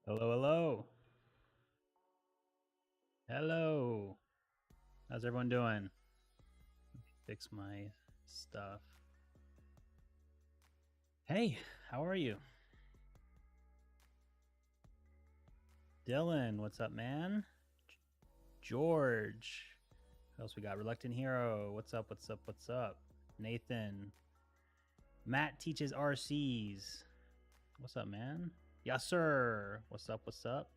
Hello, hello. Hello. How's everyone doing? Fix my stuff. Hey, how are you? Dylan, what's up, man? George. What else we got? Reluctant Hero. What's up? What's up? What's up? Nathan. Matt teaches RCs. What's up, man? Yes, sir. What's up? What's up?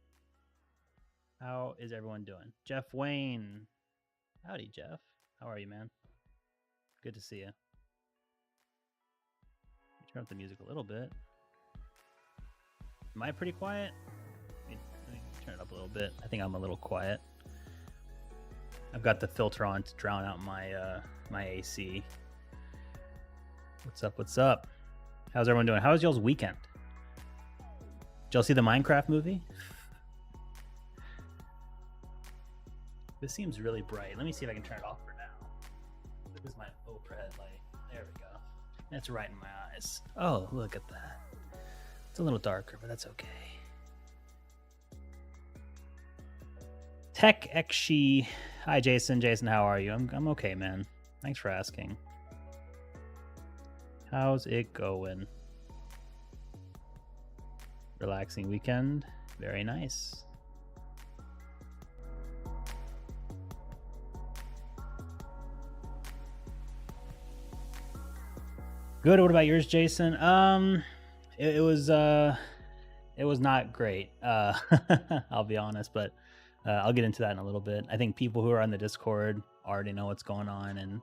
How is everyone doing? Jeff Wayne. Howdy, Jeff. How are you, man? Good to see you. Turn up the music a little bit. Am I pretty quiet? Let me turn it up a little bit. I think I'm a little quiet. I've got the filter on to drown out my AC. What's up? What's up? How's everyone doing? How was y'all's weekend? Did y'all see the Minecraft movie? This seems really bright. Let me see if I can turn it off for now. This is my overhead light. There we go. That's right in my eyes. Oh, look at that. It's a little darker, but that's okay. Tech Ekshi. Hi, Jason. Jason, how are you? I'm okay, man. Thanks for asking. How's it going? Relaxing weekend. Very nice. Good. What about yours, Jason? It was not great. I'll be honest, but I'll get into that in a little bit. I think people who are on the Discord already know what's going on, and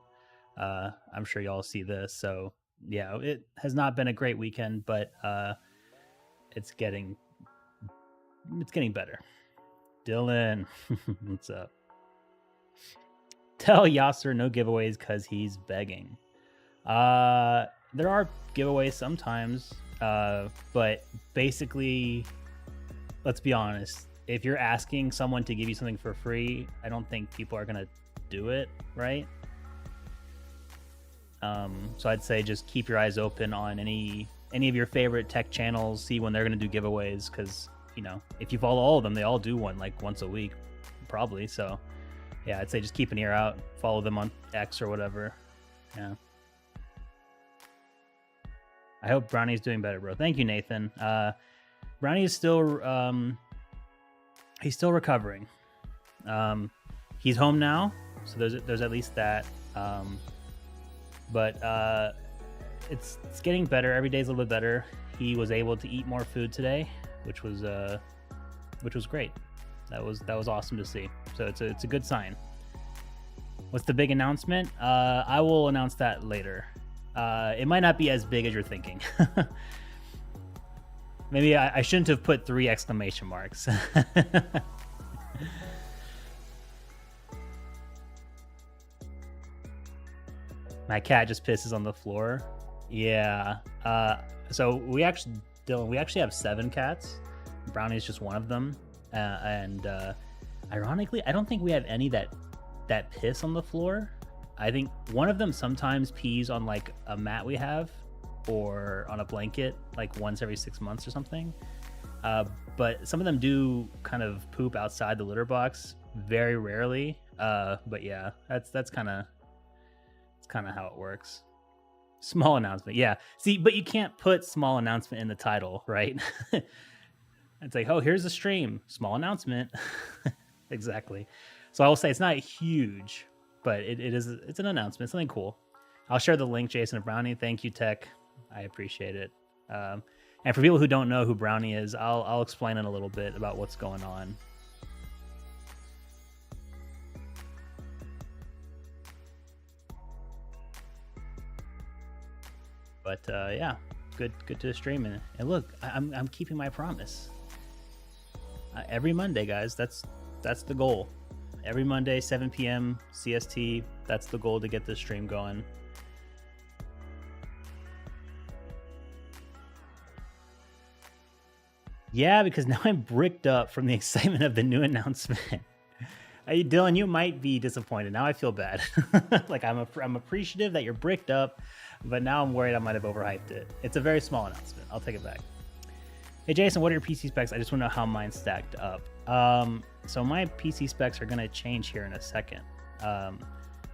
I'm sure y'all see this. So yeah, it has not been a great weekend, but it's getting better. Dylan, what's up? Tell Yasser no giveaways because he's begging. There are giveaways sometimes, but basically, let's be honest. If you're asking someone to give you something for free, I don't think people are gonna do it, right? So I'd say just keep your eyes open on any of your favorite tech channels. See when they're gonna do giveaways, because if you follow all of them, they all do one like once a week, probably. So yeah, I'd say just keep an ear out. Follow them on X or whatever. Yeah. I hope Brownie's doing better, bro. Thank you, Nathan. Brownie is still he's still recovering. He's home now, so there's at least that. But it's getting better. Every day's a little bit better. He was able to eat more food today, which was great. That was awesome to see. So it's a good sign. What's the big announcement? I will announce that later. It might not be as big as you're thinking. Maybe I shouldn't have put 3 exclamation marks. My cat just pisses on the floor. Yeah. So Dylan, we actually have 7 cats. Brownie's just one of them. And ironically, I don't think we have any that piss on the floor. I think one of them sometimes pees on like a mat we have or on a blanket like once every 6 months or something. But some of them do kind of poop outside the litter box very rarely. But yeah, that's kind of how it works. Small announcement. Yeah. See, but you can't put small announcement in the title, right? It's like, oh, here's a stream. Small announcement. Exactly. So I will say it's not huge, but it's an announcement, something cool. I'll share the link, Jason and Brownie. Thank you, Tech. I appreciate it. And for people who don't know who Brownie is, I'll explain in a little bit about what's going on. But yeah, good to stream it. And look, I'm keeping my promise. Every Monday, guys. That's the goal. Every Monday, 7 p.m. CST. That's the goal to get this stream going. Yeah, because now I'm bricked up from the excitement of the new announcement. Hey, Dylan, you might be disappointed. Now I feel bad. Like I'm appreciative that you're bricked up, but now I'm worried I might have overhyped it. It's a very small announcement. I'll take it back. Hey Jason, what are your PC specs? I just want to know how mine stacked up. So my PC specs are gonna change here in a second.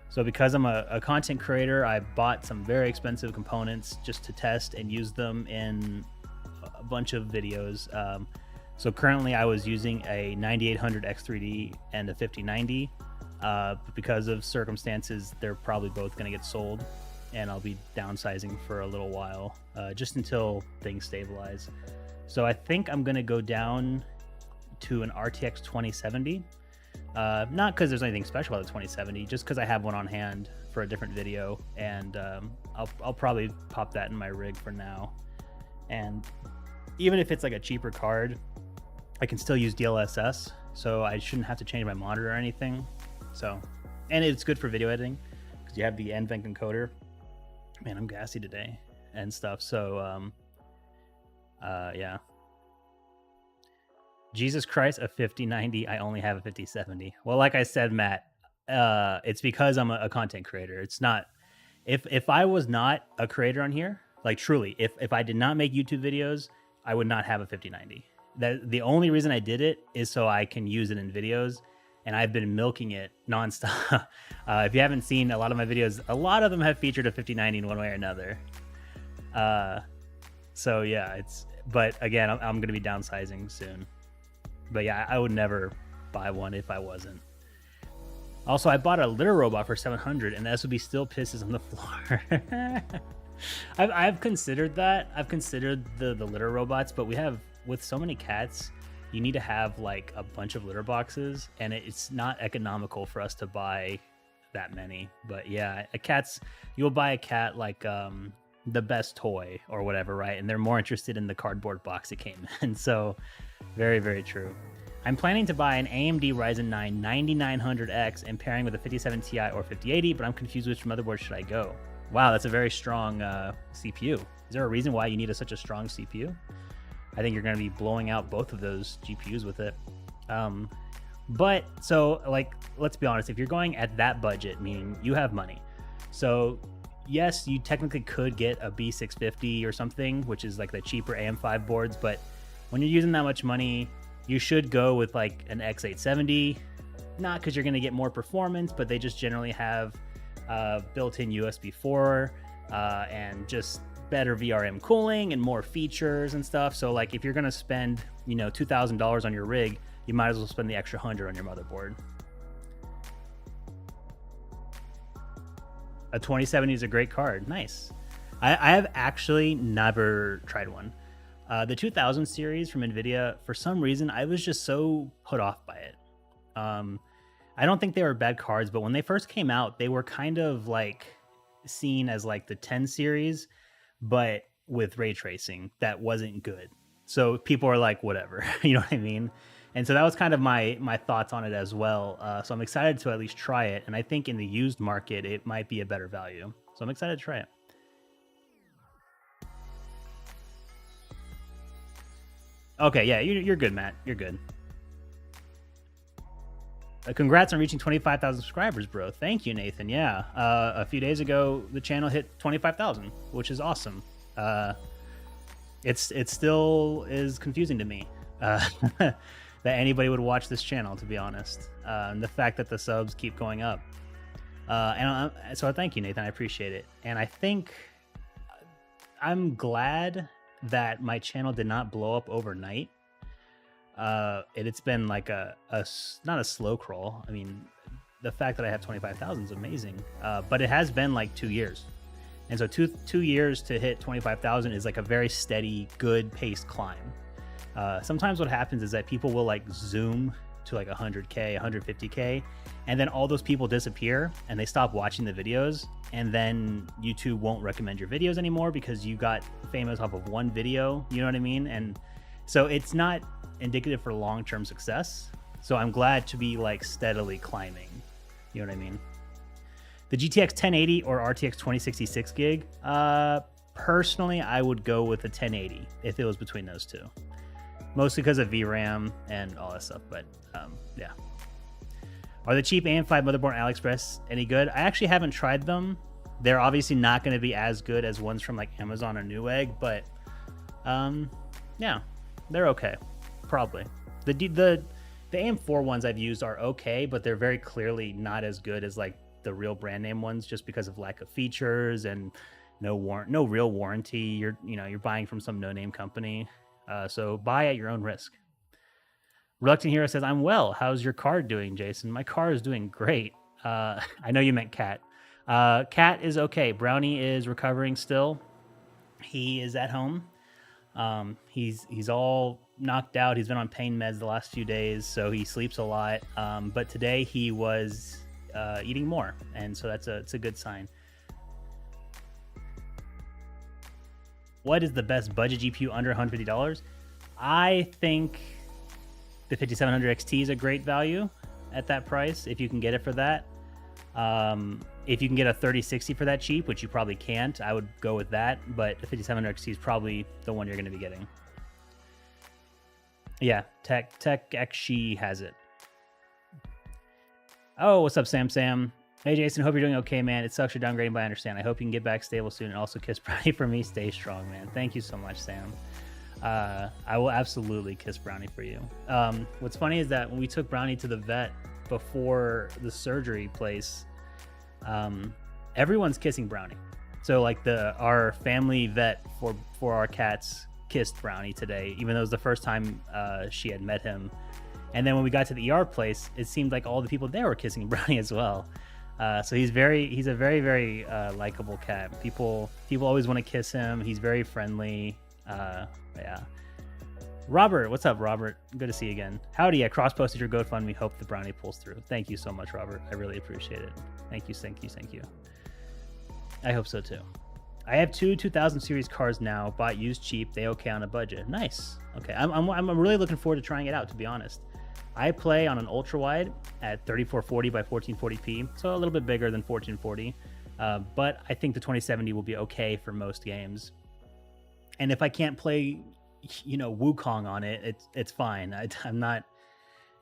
So because I'm a content creator, I bought some very expensive components just to test and use them in a bunch of videos. So currently I was using a 9800 X3D and a 5090. But because of circumstances, they're probably both gonna get sold, and I'll be downsizing for a little while, just until things stabilize. So I think I'm gonna go down to an RTX 2070. Not because there's anything special about the 2070, just because I have one on hand for a different video, and I'll probably pop that in my rig for now. And even if it's like a cheaper card, I can still use DLSS, so I shouldn't have to change my monitor or anything. So, and it's good for video editing because you have the NVENC encoder. Man, I'm gassy today and stuff. So, yeah. Jesus Christ, a 5090. I only have a 5070. Well, like I said, Matt, it's because I'm a content creator. It's not, if I was not a creator on here, like truly, if I did not make YouTube videos, I would not have a 5090. The only reason I did it is so I can use it in videos, and I've been milking it nonstop. If you haven't seen a lot of my videos, a lot of them have featured a 5090 in one way or another. So yeah, but again, I'm going to be downsizing soon. But yeah, I would never buy one if I wasn't. Also, I bought a litter robot for 700, and the SOB still pisses on the floor. I've considered that. I've considered the litter robots, but with so many cats, you need to have like a bunch of litter boxes, and it's not economical for us to buy that many. But yeah, you'll buy a cat like the best toy or whatever, right? And they're more interested in the cardboard box it came in. So very, very true. I'm planning to buy an AMD Ryzen 9 9900X and pairing with a 57 Ti or 5080, but I'm confused which motherboard should I go. Wow, that's a very strong CPU. Is there a reason why you need such a strong CPU? I think you're going to be blowing out both of those GPUs with it. But so like, let's be honest, if you're going at that budget, meaning you have money. So yes, you technically could get a B650 or something, which is like the cheaper AM5 boards. But when you're using that much money, you should go with like an X870, not because you're going to get more performance, but they just generally have built-in USB 4 and just better VRM cooling and more features and stuff. So like if you're going to spend, $2,000 on your rig, you might as well spend the extra 100 on your motherboard. A 2070 is a great card. Nice. I have actually never tried one. The 2000 series from NVIDIA, for some reason, I was just so put off by it. I don't think they were bad cards, but when they first came out, they were kind of like seen as like the 10 series, but with ray tracing that wasn't good. So people are like, whatever, you know what I mean? And so that was kind of my thoughts on it as well. So I'm excited to at least try it. And I think in the used market, it might be a better value. So I'm excited to try it. Okay, yeah, you're good, Matt. You're good. Congrats on reaching 25,000 subscribers, bro. Thank you, Nathan. Yeah, a few days ago, the channel hit 25,000, which is awesome. It still is confusing to me that anybody would watch this channel, to be honest. And the fact that the subs keep going up. So thank you, Nathan. I appreciate it. And I think I'm glad that my channel did not blow up overnight. It's been like not a slow crawl. I mean, the fact that I have 25,000 is amazing. But it has been like 2 years. And so two years to hit 25,000 is like a very steady, good paced climb. Sometimes what happens is that people will like zoom to like 100K, 150K, and then all those people disappear and they stop watching the videos, and then YouTube won't recommend your videos anymore because you got famous off of one video, you know what I mean? And so it's not indicative for long-term success. So I'm glad to be like steadily climbing, you know what I mean? The GTX 1080 or RTX 2066 gig, personally, I would go with the 1080 if it was between those two. Mostly because of VRAM and all that stuff, but yeah. Are the cheap AM5 motherboard on AliExpress any good? I actually haven't tried them. They're obviously not going to be as good as ones from like Amazon or Newegg, but yeah, They're okay, probably. The AM4 ones I've used are okay, but they're very clearly not as good as like the real brand name ones, just because of lack of features and no real warranty. You're buying from some no name company, so buy at your own risk. Reluctant Hero says, "I'm well. How's your car doing, Jason? My car is doing great. I know you meant Cat. Cat is okay. Brownie is recovering still. He is at home. He's all knocked out. He's been on pain meds the last few days, so he sleeps a lot. But today he was eating more, and so it's a good sign." What is the best budget GPU under $150? I think the 5700 XT is a great value at that price if you can get it for that. If you can get a 3060 for that cheap, which you probably can't, I would go with that. But the 5700 XT is probably the one you're going to be getting. Yeah, Tech XShe has it. Oh, what's up, Sam? Hey, Jason, hope you're doing okay, man. It sucks you're downgrading, but I understand. I hope you can get back stable soon, and also kiss Brownie for me. Stay strong, man. Thank you so much, Sam. I will absolutely kiss Brownie for you. What's funny is that when we took Brownie to the vet before the surgery place, everyone's kissing Brownie. So like our family vet for our cats kissed Brownie today, even though it was the first time she had met him. And then when we got to the ER place, it seemed like all the people there were kissing Brownie as well. So he's a very, very likable cat. People always want to kiss him. He's very friendly. Yeah. Robert, what's up, Robert? Good to see you again. Howdy, I cross-posted your GoFundMe. Hope the Brownie pulls through. Thank you so much, Robert. I really appreciate it. Thank you. I hope so too. I have 2000 series cars now. Bought used cheap. They okay on a budget. Nice. Okay, I'm really looking forward to trying it out, to be honest. I play on an ultra wide at 3440 by 1440p, so a little bit bigger than 1440. But I think the 2070 will be okay for most games. And if I can't play, Wukong on it, it's fine. I'm not,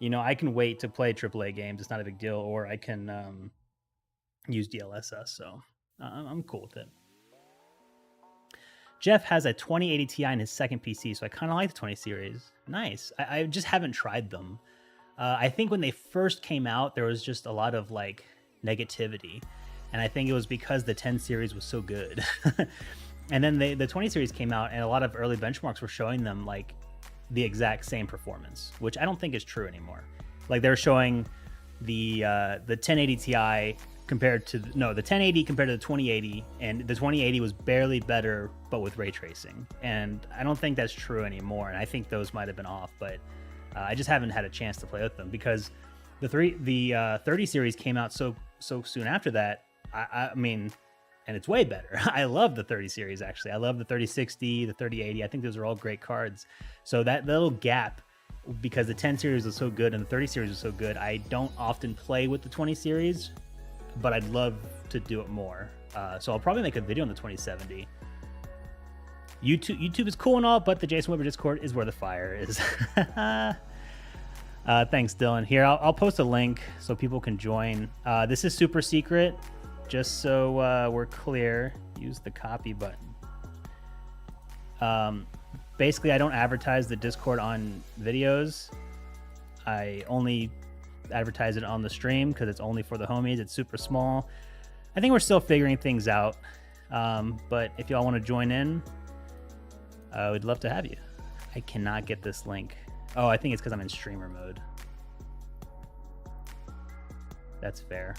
I can wait to play AAA games. It's not a big deal. Or I can use DLSS. So I'm cool with it. Jeff has a 2080 Ti in his second PC, so I kind of like the 20 series. Nice. I just haven't tried them. I think when they first came out, there was just a lot of like negativity. And I think it was because the 10 series was so good. And then the 20 series came out, and a lot of early benchmarks were showing them like the exact same performance, which I don't think is true anymore. Like they're showing the 1080 Ti compared to the 1080 compared to the 2080, and the 2080 was barely better, but with ray tracing. And I don't think that's true anymore. And I think those might have been off, but I just haven't had a chance to play with them because the 30 series came out so soon after that. I mean. And it's way better. I love the 30 series, actually. I love the 3060, the 3080. I think those are all great cards. So that little gap, because the 10 series was so good and the 30 series was so good, I don't often play with the 20 series, but I'd love to do it more. So I'll probably make a video on the 2070. YouTube is cool and all, but the Jason Weber Discord is where the fire is. Thanks, Dylan. Here, I'll post a link so people can join. This is super secret. Just so we're clear, use the copy button. Basically, I don't advertise the Discord on videos. I only advertise it on the stream because it's only for the homies. It's super small. I think we're still figuring things out. But if y'all want to join in, we'd love to have you. I cannot get this link. Oh, I think it's because I'm in streamer mode. That's fair.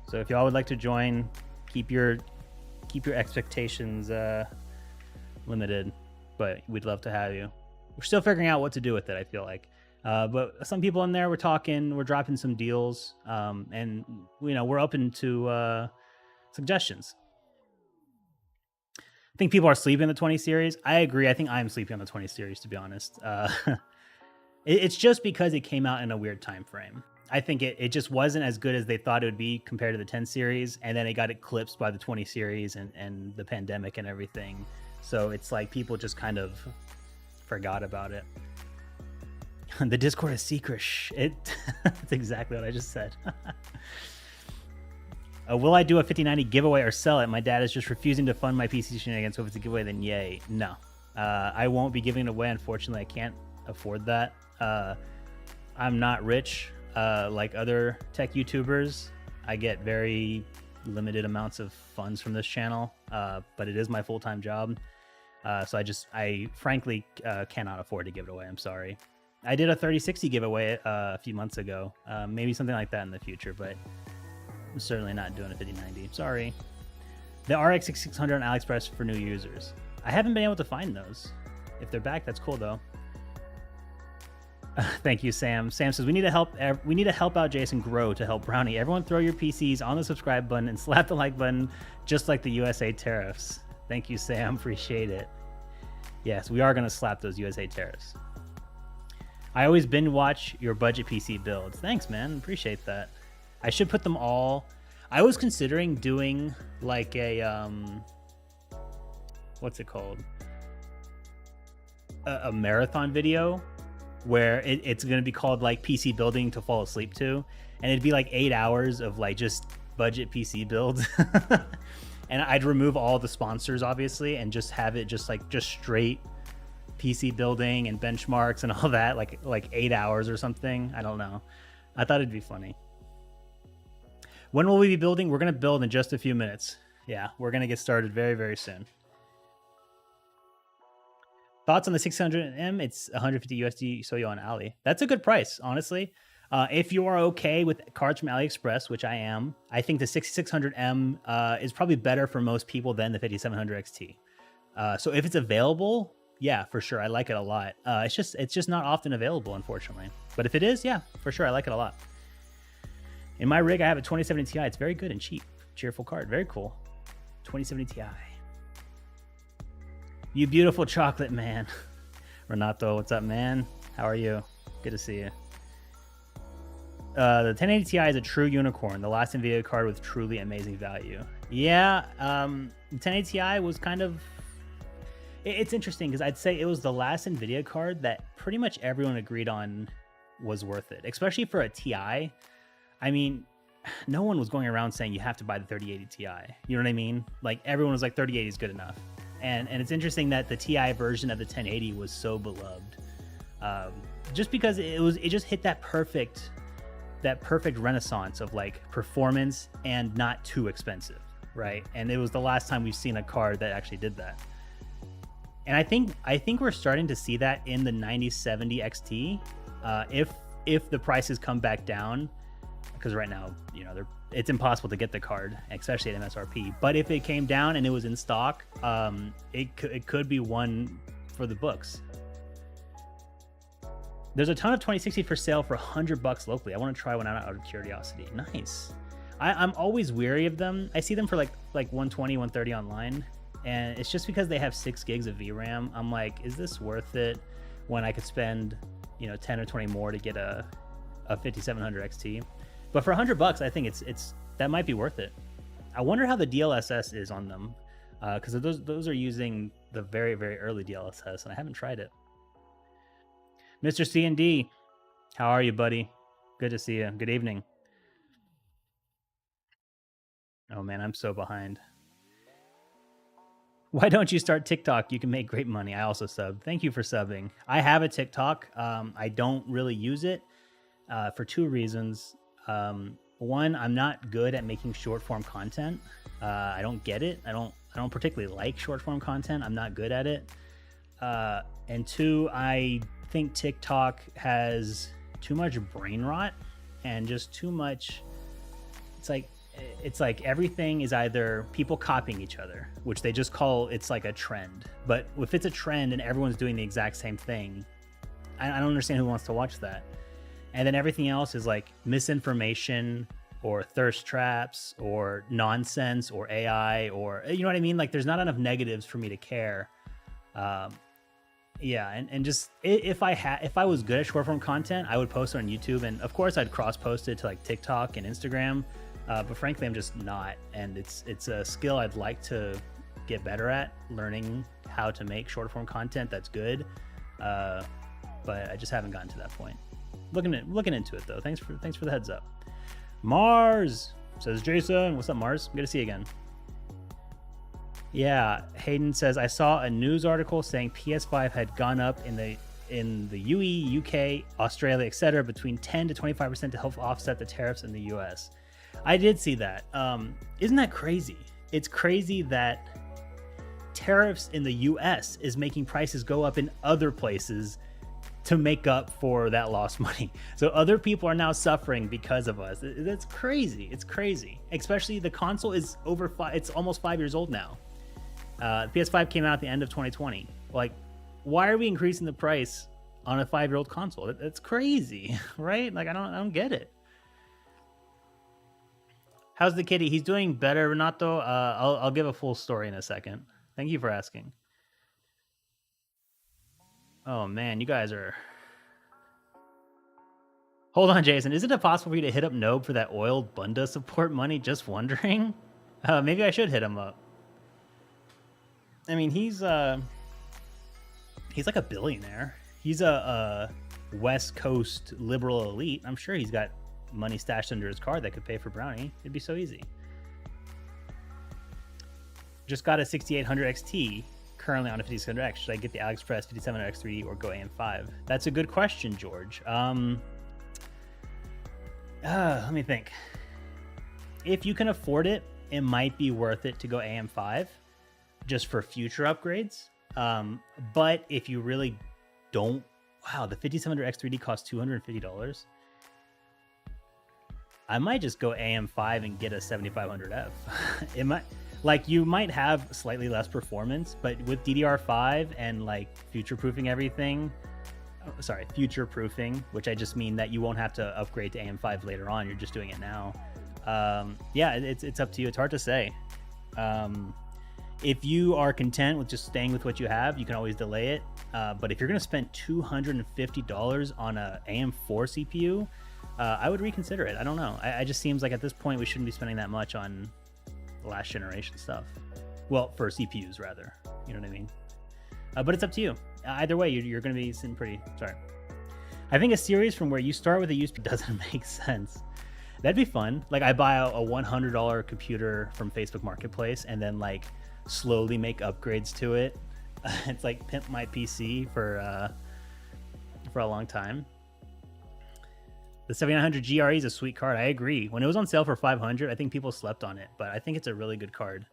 So if y'all would like to join, keep your expectations limited, but we'd love to have you. We're still figuring out what to do with it, I feel like. But some people in there, we're dropping some deals, and we're open to suggestions. I think people are sleeping on the 20 series. I agree. I think I'm sleeping on the 20 series, to be honest. It's just because it came out in a weird time frame. I think it just wasn't as good as they thought it would be compared to the 10 series, and then it got eclipsed by the 20 series and the pandemic and everything. So it's like people just kind of forgot about it. The Discord is secret. That's exactly what I just said. Will I do a 5090 giveaway or sell it? My dad is just refusing to fund my PC shenanigans, so if it's a giveaway, then yay. No. I won't be giving it away. Unfortunately, I can't afford that. I'm not rich like other tech YouTubers. I get very limited amounts of funds from this channel, but it is my full-time job. So I frankly cannot afford to give it away. I'm sorry. I did a 3060 giveaway a few months ago. Maybe something like that in the future, but I'm certainly not doing a 5090. Sorry. The RX 6600 on AliExpress for new users. I haven't been able to find those. If they're back, that's cool though. Thank you, Sam. Sam says we need to help out Jason grow to help Brownie. Everyone throw your PCs on the subscribe button and slap the like button, just like the USA tariffs. Thank you, Sam. Appreciate it. Yes, we are gonna slap those USA tariffs. I always binge watch your budget PC builds. Thanks, man. Appreciate that. I should put them all. I was considering doing like a what's it called? A marathon video where it's going to be called like PC building to fall asleep to, and it'd be like 8 hours of like just budget PC builds. And I'd remove all the sponsors obviously and just have it just straight PC building and benchmarks and all that, like 8 hours or something. I don't know. I thought it'd be funny. When will we be building? We're going to build in just a few minutes. Yeah, we're going to get started very, very soon. Thoughts on the 600M? It's 150 USD Soyo on Ali. That's a good price, honestly. If you are okay with cards from AliExpress, which I am, I think the 6600M is probably better for most people than the 5700 XT. So if it's available, yeah, for sure. I like it a lot. It's just not often available, unfortunately. But if it is, yeah, for sure. I like it a lot. In my rig, I have a 2070 Ti. It's very good and cheap. Cheerful card. Very cool. 2070 Ti. You beautiful chocolate man. Renato, what's up, man? How are you? Good to see you. The 1080 Ti is a true unicorn. The last NVIDIA card with truly amazing value. Yeah, the 1080 Ti was kind of... It's interesting because I'd say it was the last NVIDIA card that pretty much everyone agreed on was worth it, especially for a Ti. I mean, no one was going around saying you have to buy the 3080 Ti. You know what I mean? Like everyone was like 3080 is good enough. And it's interesting that the Ti version of the 1080 was so beloved, just because it just hit that perfect renaissance of like performance and not too expensive, right? And it was the last time we've seen a card that actually did that. And I think we're starting to see that in the 9070 XT, if the prices come back down, because right now, you know, it's impossible to get the card, especially at MSRP. But if it came down and it was in stock, it could be one for the books. There's a ton of 2060 for sale for $100 locally. I want to try one out of curiosity. Nice. I'm always weary of them. I see them for like 120, 130 online, and it's just because they have 6 gigs of VRAM. I'm like, is this worth it when I could spend, you know, 10 or 20 more to get a 5700 XT? But for $100, I think it's that might be worth it. I wonder how the DLSS is on them, because those are using the very, very early DLSS, and I haven't tried it. Mr. C&D, how are you, buddy? Good to see you. Good evening. Oh man, I'm so behind. Why don't you start TikTok? You can make great money. I also sub. Thank you for subbing. I have a TikTok. I don't really use it for 2 reasons. One, I'm not good at making short form content. I don't get it. I don't particularly like short form content. I'm not good at it. And 2, I think TikTok has too much brain rot and just too much. It's like everything is either people copying each other, which they just call it's like a trend. But if it's a trend and everyone's doing the exact same thing, I don't understand who wants to watch that. And then everything else is like misinformation or thirst traps or nonsense or AI or, you know what I mean? Like there's not enough negatives for me to care. Yeah, and just if I was good at short form content, I would post it on YouTube, and of course I'd cross post it to like TikTok and Instagram. But frankly, I'm just not, and it's a skill I'd like to get better at, learning how to make short form content that's good. But I just haven't gotten to that point. Looking into it though. Thanks for the heads up. Mars says Jason, what's up, Mars? Good to see you again. Yeah, Hayden says I saw a news article saying PS5 had gone up in the UE, UK, Australia, etc., between 10 to 25% to help offset the tariffs in the US. I did see that. Isn't that crazy? It's crazy that tariffs in the US is making prices go up in other places to make up for that lost money. So other people are now suffering because of us. That's crazy. It's crazy. Especially the console is it's almost 5 years old now. PS5 came out at the end of 2020. Like, why are we increasing the price on a 5-year-old console? That's crazy, right? Like, I don't get it. How's the kitty? He's doing better, Renato. I'll give a full story in a second. Thank you for asking. Oh man, you guys are. Hold on, Jason. Isn't it possible for you to hit up Nobe for that oiled Bunda support money? Just wondering. Maybe I should hit him up. I mean, he's like a billionaire. He's a West Coast liberal elite. I'm sure he's got money stashed under his card that could pay for Brownie. It'd be so easy. Just got a 6800 XT, currently on a 5600X. Should I get the AliExpress 5700X 3D or go AM5? That's a good question, George. Let me think. If you can afford it, it might be worth it to go AM5 just for future upgrades. But if you really don't, wow, the 5700X 3D costs $250. I might just go AM5 and get a 7500F. It might, like, you might have slightly less performance, but with DDR5 and like future-proofing everything, future-proofing, which I just mean that you won't have to upgrade to AM5 later on. You're just doing it now. Yeah, it's up to you. It's hard to say. If you are content with just staying with what you have, you can always delay it. But if you're going to spend $250 on a AM4 CPU, I would reconsider it. I don't know. I just seems like at this point we shouldn't be spending that much on last generation stuff. Well, for CPUs rather. You know what I mean? But it's up to you. Either way, you're going to be sitting pretty. Sorry. I think a series from where you start with a used doesn't make sense. That'd be fun. Like, I buy a $100 computer from Facebook Marketplace and then like slowly make upgrades to it. It's like pimp my PC for a long time. The 7900 GRE is a sweet card. I agree. When it was on sale for $500, I think people slept on it, but I think it's a really good card.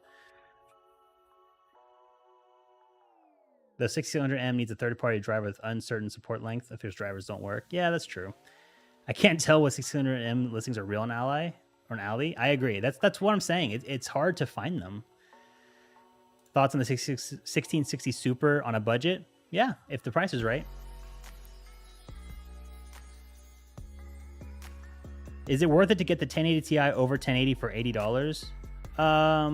The 6600M needs a third-party driver with uncertain support length if his drivers don't work. Yeah, that's true. I can't tell what 6600M listings are real in Ally or an Ally. I agree. That's what I'm saying. It's hard to find them. Thoughts on the 1660 Super on a budget? Yeah, if the price is right. Is it worth it to get the 1080 Ti over 1080 for $80? I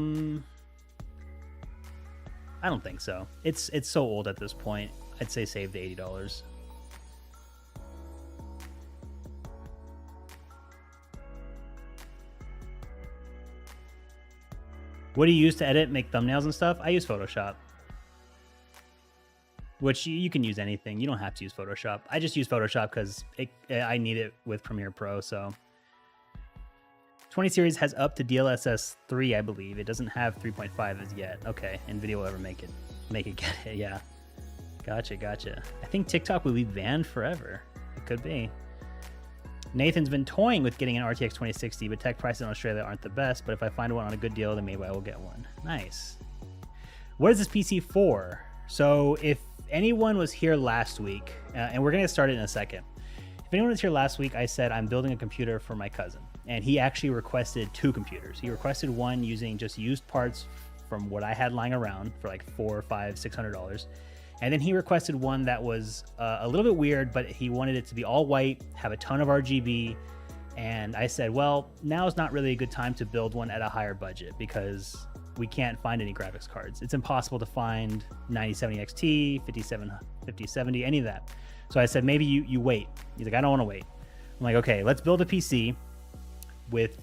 don't think so. It's so old at this point. I'd say save the $80. What do you use to edit, make thumbnails and stuff? I use Photoshop. Which you can use anything. You don't have to use Photoshop. I just use Photoshop because I need it with Premiere Pro, so... 20 series has up to DLSS 3, I believe. It doesn't have 3.5 as yet. Okay, NVIDIA will ever make it get it, yeah. Gotcha. I think TikTok will be banned forever. It could be. Nathan's been toying with getting an RTX 2060, but tech prices in Australia aren't the best, but if I find one on a good deal, then maybe I will get one. Nice. What is this PC for? So if anyone was here last week, and we're going to get started in a second. If anyone was here last week, I said I'm building a computer for my cousin. And he actually requested 2 computers. He requested one using just used parts from what I had lying around for like $400, $500, $600. And then he requested one that was a little bit weird, but he wanted it to be all white, have a ton of RGB. And I said, well, now is not really a good time to build one at a higher budget because we can't find any graphics cards. It's impossible to find 9070 XT, 5070, any of that. So I said, maybe you wait. He's like, I don't want to wait. I'm like, okay, let's build a PC with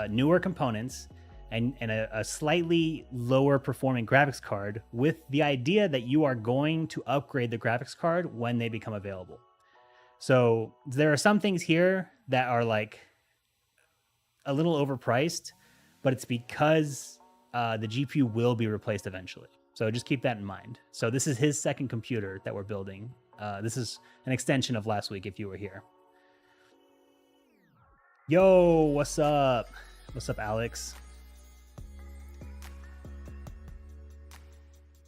newer components and a slightly lower performing graphics card with the idea that you are going to upgrade the graphics card when they become available. So there are some things here that are like a little overpriced, but it's because the GPU will be replaced eventually. So just keep that in mind. So this is his second computer that we're building. This is an extension of last week if you were here. Yo, what's up? What's up, Alex?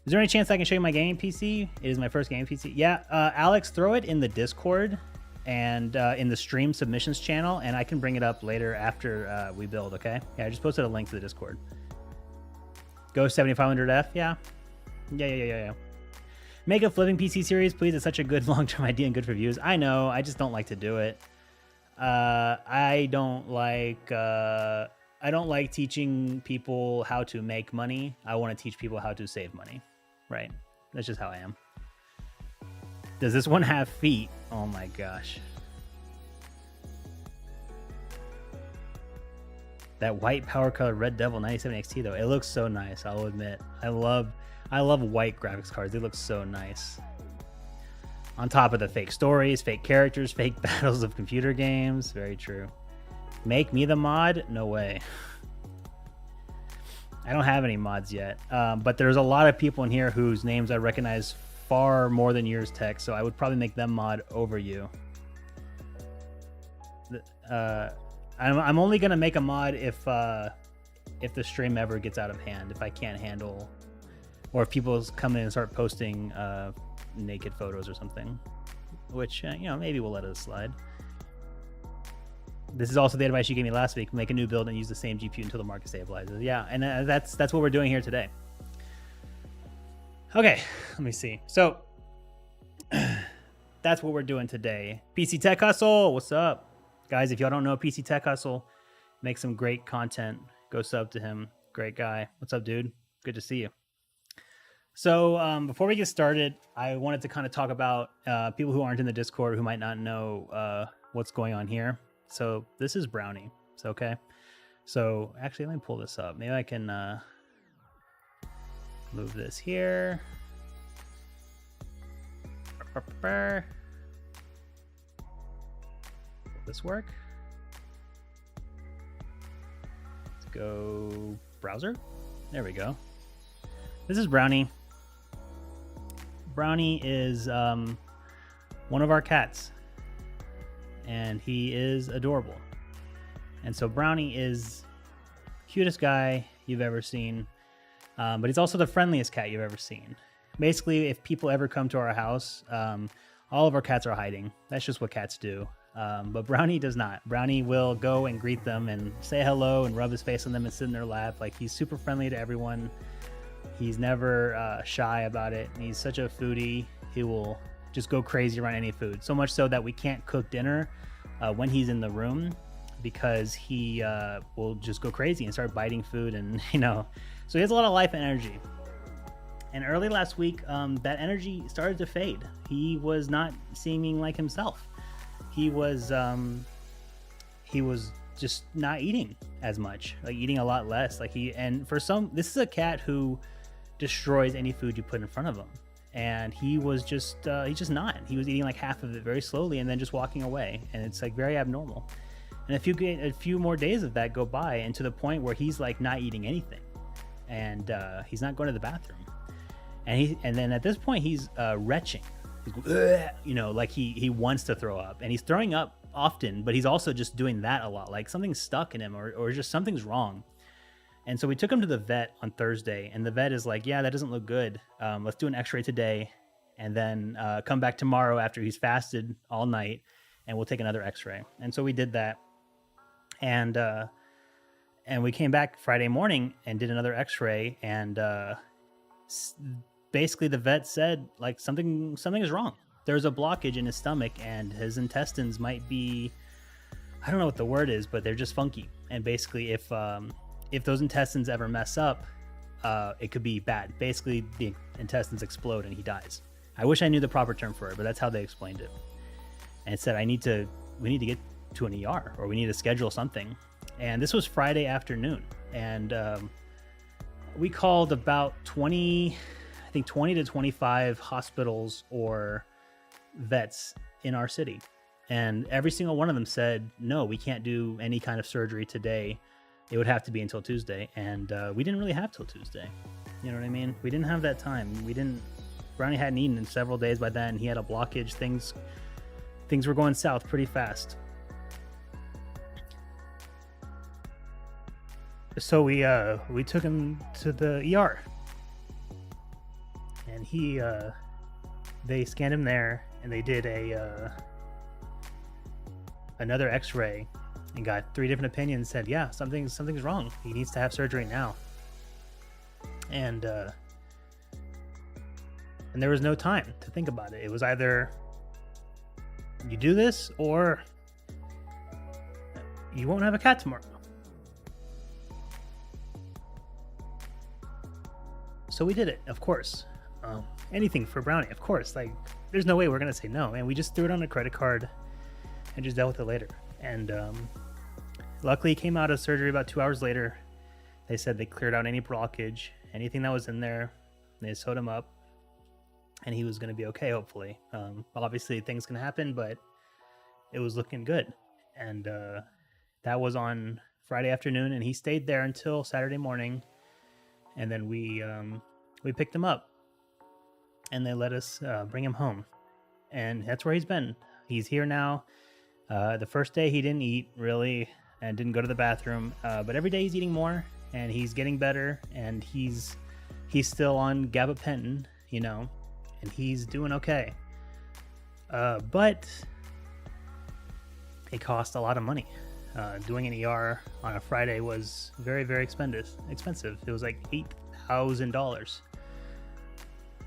Is there any chance I can show you my gaming PC? It is my first gaming PC. Yeah, Alex, throw it in the Discord and in the stream submissions channel, and I can bring it up later after we build, okay? Yeah, I just posted a link to the Discord. Go 7500F, yeah. Yeah. Make a flipping PC series, please. It's such a good long-term idea and good for views. I know, I just don't like to do it. I don't like teaching people how to make money. I want to teach people how to save money, right? That's just how I am. Does this one have feet? Oh my gosh. That white power color Red Devil 97 XT though, it looks so nice. I'll admit, I love white graphics cards. They look so nice. On top of the fake stories, fake characters, fake battles of computer games. Very true. Make me the mod? No way. I don't have any mods yet, but there's a lot of people in here whose names I recognize far more than yours, Tech, so I would probably make them mod over you. I'm only gonna make a mod if the stream ever gets out of hand, if I can't handle, or if people come in and start posting naked photos or something, which maybe we'll let it slide. This is also the advice you gave me last week: make a new build and use the same GPU until the market stabilizes. Yeah, and that's what we're doing here today. Okay, let me see. So that's what we're doing today. PC Tech Hustle, what's up, guys? If y'all don't know PC Tech Hustle, makes some great content. Go sub to him. Great guy. What's up, dude? Good to see you. So before we get started, I wanted to kind of talk about people who aren't in the Discord who might not know what's going on here. So this is Brownie. It's okay. So actually, let me pull this up. Maybe I can move this here. Will this work? Let's go browser. There we go. This is Brownie. Brownie is one of our cats, and he is adorable. And so Brownie is the cutest guy you've ever seen, but he's also the friendliest cat you've ever seen. Basically, if people ever come to our house, all of our cats are hiding. That's just what cats do. But Brownie does not. Brownie will go and greet them and say hello and rub his face on them and sit in their lap. Like, he's super friendly to everyone. He's never shy about it. And he's such a foodie. He will just go crazy around any food. So much so that we can't cook dinner when he's in the room, because he will just go crazy and start biting food. And, so he has a lot of life and energy. And early last week, that energy started to fade. He was not seeming like himself. He was just not eating as much, like eating a lot less. This is a cat who destroys any food you put in front of him. And he was just not. He was eating like half of it very slowly and then just walking away. And it's like very abnormal. And a few more days of that go by, and to the point where he's like not eating anything, and he's not going to the bathroom. And then at this point he's retching. He's, like he wants to throw up, and he's throwing up often, but he's also just doing that a lot. Like something's stuck in him, or just something's wrong. And so we took him to the vet on Thursday, and the vet is like, yeah, that doesn't look good. Let's do an x-ray today, and then come back tomorrow after he's fasted all night, and we'll take another x-ray. And so we did that. And we came back Friday morning and did another x-ray, and basically the vet said like something is wrong. There's a blockage in his stomach, and his intestines might be, I don't know what the word is, but they're just funky. And basically if those intestines ever mess up, it could be bad. Basically the intestines explode and he dies. I wish I knew the proper term for it, but that's how they explained it. And it said we need to get to an ER, or we need to schedule something. And this was Friday afternoon, and we called about 20 to 25 hospitals or vets in our city, and every single one of them said, no, we can't do any kind of surgery today. it would have to be until Tuesday, and we didn't really have till Tuesday. You know what I mean? We didn't have that time. Brownie hadn't eaten in several days by then. He had a blockage. Things were going south pretty fast. So we took him to the ER, and they scanned him there, and they did another X-ray, and got 3 different opinions. Said, yeah, something's wrong. He needs to have surgery now. And there was no time to think about it. It was either you do this or you won't have a cat tomorrow. So we did it, of course. Anything for Brownie, of course. Like, there's no way we're gonna say no. And we just threw it on a credit card and just dealt with it later. And luckily, he came out of surgery about 2 hours later. They said they cleared out any blockage, anything that was in there. They sewed him up, and he was gonna be okay, hopefully. Obviously, things can happen, but it was looking good. And that was on Friday afternoon, and he stayed there until Saturday morning. And then we picked him up, and they let us bring him home, and that's where he's been. He's here now. The first day he didn't eat really and didn't go to the bathroom, but every day he's eating more, and he's getting better, and he's still on gabapentin, you know, and he's doing okay. But it cost a lot of money. Doing an ER on a Friday was very, very expensive. It was like $8,000,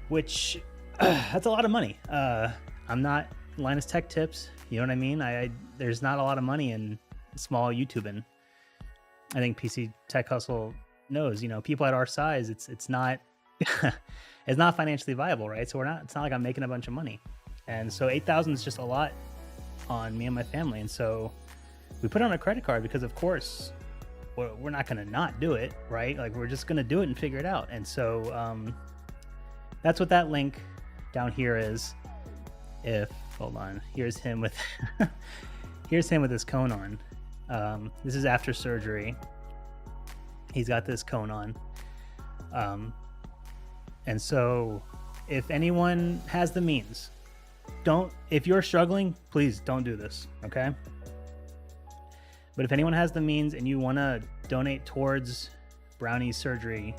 which that's a lot of money. I'm not Linus Tech Tips, you know what I mean? There's not a lot of money in small YouTubing. I think PC Tech Hustle knows, you know, people at our size, it's not it's not financially viable, right? So it's not like I'm making a bunch of money, and so 8,000 is just a lot on me and my family, and so we put it on a credit card because, of course, we're not going to not do it, right? Like, we're just going to do it and figure it out. And so that's what that link down here is. Hold on, here's him with his cone on. This is after surgery. He's got this cone on. And so if anyone has the means, if you're struggling, please don't do this, okay? But if anyone has the means and you want to donate towards Brownie's surgery,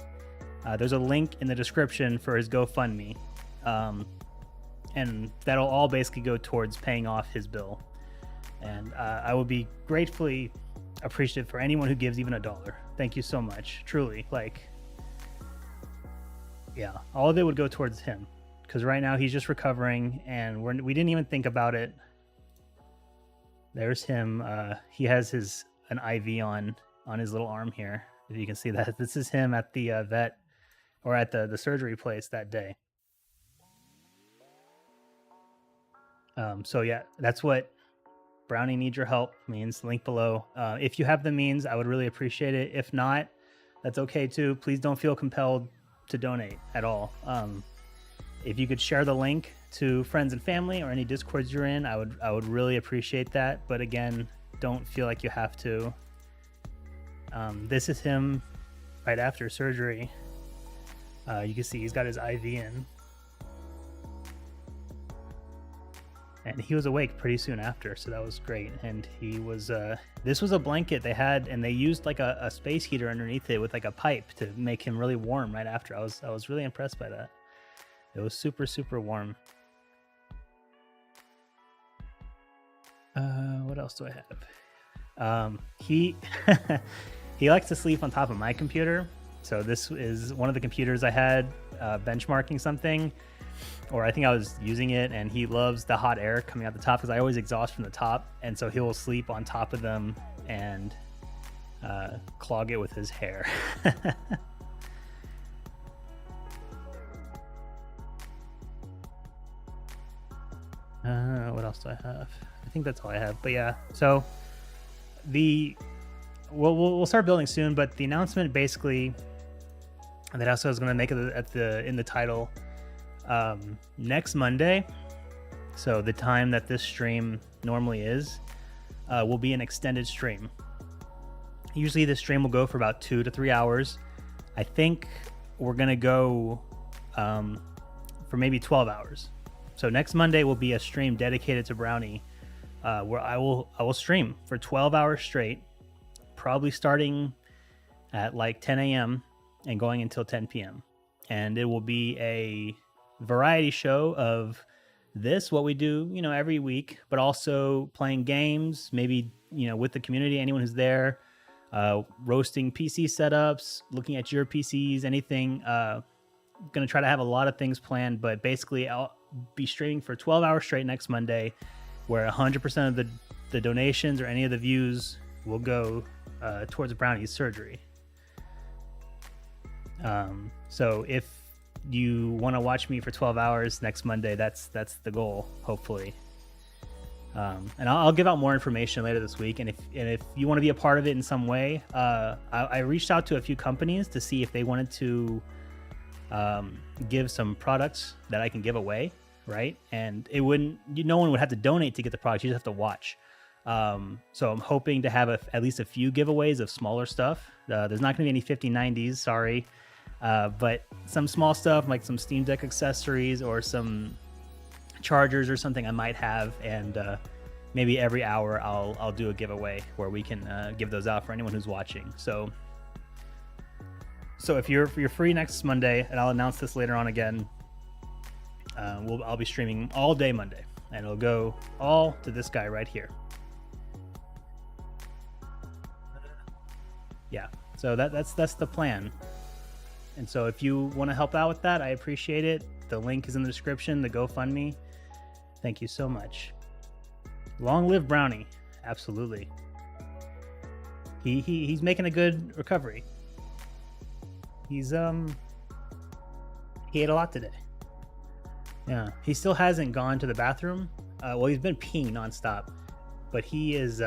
there's a link in the description for his GoFundMe. And that'll all basically go towards paying off his bill. And I would be gratefully appreciative for anyone who gives even $1. Thank you so much. Truly. Like, yeah, all of it would go towards him. Because right now he's just recovering, and we didn't even think about it. There's him. He has an IV on his little arm here. If you can see that, this is him at the vet, or at the surgery place that day. So yeah, that's what Brownie Needs Your Help means. Link below. If you have the means, I would really appreciate it. If not, that's okay too. Please don't feel compelled to donate at all. If you could share the link to friends and family or any Discords you're in, I would really appreciate that. But again, don't feel like you have to. This is him right after surgery. You can see he's got his IV in, and he was awake pretty soon after, so that was great. And he was this was a blanket they had, and they used like a space heater underneath it with like a pipe to make him really warm right after. I was really impressed by that. It was super, super warm. What else do I have? He he likes to sleep on top of my computer. So this is one of the computers I had benchmarking something, or I think I was using it, and he loves the hot air coming out the top because I always exhaust from the top, and so he will sleep on top of them and clog it with his hair. What else do I have? I think that's all I have. But yeah, so we'll start building soon. But the announcement basically that I was going to make it in the title, next Monday. So the time that this stream normally is, will be an extended stream. Usually the stream will go for about 2 to 3 hours. I think we're gonna go for maybe 12 hours. So next Monday will be a stream dedicated to Brownie, where I will stream for 12 hours straight, probably starting at like 10 a.m. and going until 10 p.m. And it will be a variety show of this, what we do, you know, every week, but also playing games, maybe, you know, with the community, anyone who's there, roasting PC setups, looking at your PCs, anything. Going to try to have a lot of things planned, but basically I'll be streaming for 12 hours straight next Monday, where 100% of the donations or any of the views will go towards Brownie's surgery. So if you want to watch me for 12 hours next Monday, that's the goal, hopefully. And I'll give out more information later this week. And if you want to be a part of it in some way, I reached out to a few companies to see if they wanted to give some products that I can give away, right? And it wouldn't, no one would have to donate to get the product. You just have to watch. So I'm hoping to have at least a few giveaways of smaller stuff. There's not going to be any 5090s, sorry. But some small stuff like some Steam Deck accessories or some chargers or something I might have, and maybe every hour I'll do a giveaway where we can give those out for anyone who's watching. So if you're free next Monday, and I'll announce this later on again, I'll be streaming all day Monday, and it'll go all to this guy right here. Yeah, so that's the plan. And so if you want to help out with that, I appreciate it. The link is in the description, the GoFundMe. Thank you so much. Long live Brownie. Absolutely. He's making a good recovery. He ate a lot today. Yeah, he still hasn't gone to the bathroom. Well, he's been peeing nonstop, but he's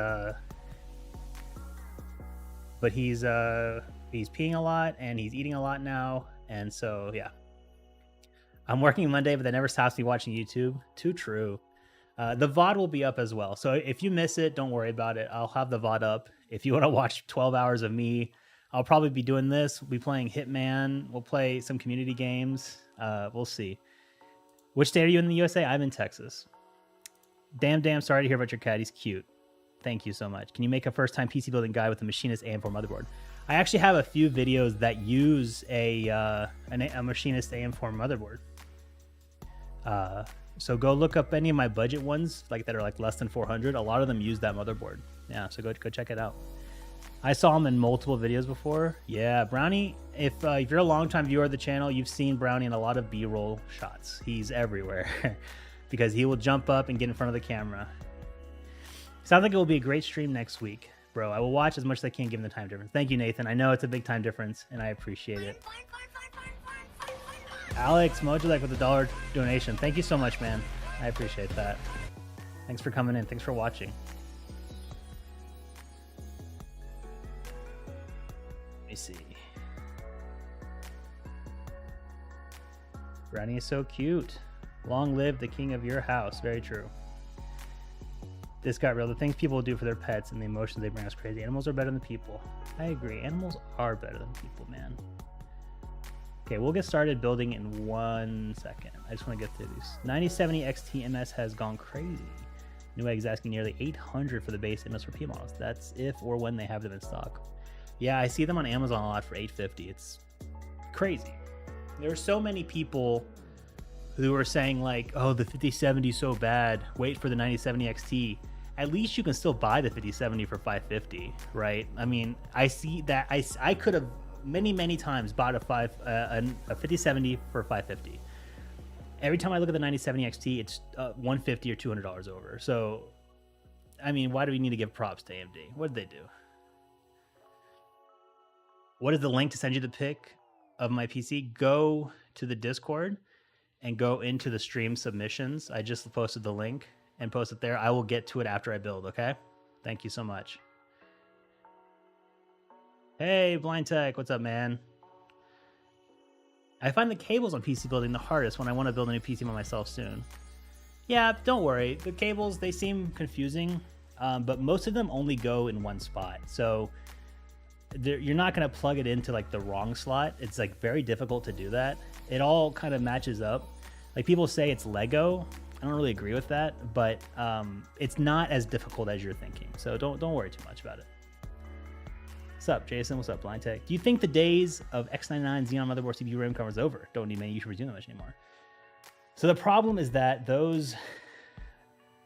peeing a lot and he's eating a lot now. And so, yeah, I'm working Monday, but that never stops me watching YouTube. Too true. The VOD will be up as well. So if you miss it, don't worry about it. I'll have the VOD up. If you want to watch 12 hours of me, I'll probably be doing this. We'll be playing Hitman. We'll play some community games. We'll see. Which state are you in the USA? I'm in Texas. Damn, sorry to hear about your cat. He's cute. Thank you so much. Can you make a first-time PC building guide with a machinist AM4 motherboard? I actually have a few videos that use a machinist AM4 motherboard. So go look up any of my budget ones, like that are like less than 400. A lot of them use that motherboard. Yeah, so go check it out. I saw him in multiple videos before. Yeah, Brownie, if you're a longtime viewer of the channel, you've seen Brownie in a lot of B-roll shots. He's everywhere because he will jump up and get in front of the camera. Sounds like it will be a great stream next week, bro. I will watch as much as I can given the time difference. Thank you, Nathan. I know it's a big time difference, and I appreciate it. Alex Mojulek with a $1 donation. Thank you so much, man. I appreciate that. Thanks for coming in. Thanks for watching. Let me see. Brownie is so cute. Long live the king of your house. Very true. This got real. The things people do for their pets and the emotions they bring us crazy. Animals are better than people. I agree. Animals are better than people, man. Okay, we'll get started building in 1 second. I just want to get through these. 9070 XT MS has gone crazy. Newegg asking nearly 800 for the base MS4P models. That's if or when they have them in stock. Yeah, I see them on Amazon a lot for 850. It's crazy. There are so many people who are saying like, oh, the 5070 is so bad. Wait for the 9070 XT. At least you can still buy the 5070 for 550, right? I mean, I see that I could have many times bought a 5070 for 550. Every time I look at the 9070 XT, it's $150 or $200 over. So, I mean, why do we need to give props to AMD? What did they do? What is the link to send you the pic of my PC? Go to the Discord and go into the stream submissions. I just posted the link and post it there. I will get to it after I build, okay? Thank you so much. Hey, Blind Tech, what's up, man? I find the cables on PC building the hardest when I want to build a new PC by myself soon. Yeah, don't worry. The cables, they seem confusing, but most of them only go in one spot. So you're not going to plug it into like the wrong slot. It's like very difficult to do that. It all kind of matches up. Like people say it's Lego. I don't really agree with that, but it's not as difficult as you're thinking. So don't worry too much about it. What's up, Jason? What's up, Blind Tech? Do you think the days of X99 Xeon motherboard CPU RAM covers over? Don't need many YouTubers doing that much anymore. So the problem is that those,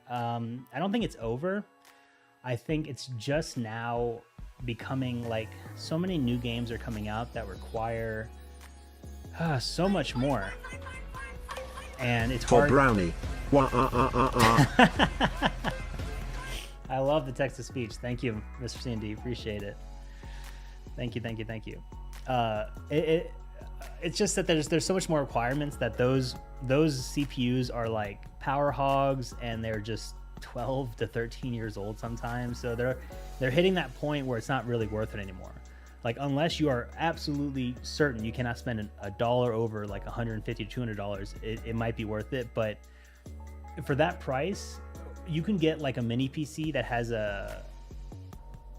I don't think it's over. I think it's just now becoming like so many new games are coming out that require so much more. And it's hard. For Brownie. I love the text to speech. Thank you, Mr. C&D. Appreciate it. Thank you. It's just that there's so much more requirements that those CPUs are like power hogs, and they're just 12 to 13 years old sometimes. So they're hitting that point where it's not really worth it anymore. Like unless you are absolutely certain you cannot spend a dollar over like $150 to $200, it might be worth it. But for that price, you can get like a mini PC that has an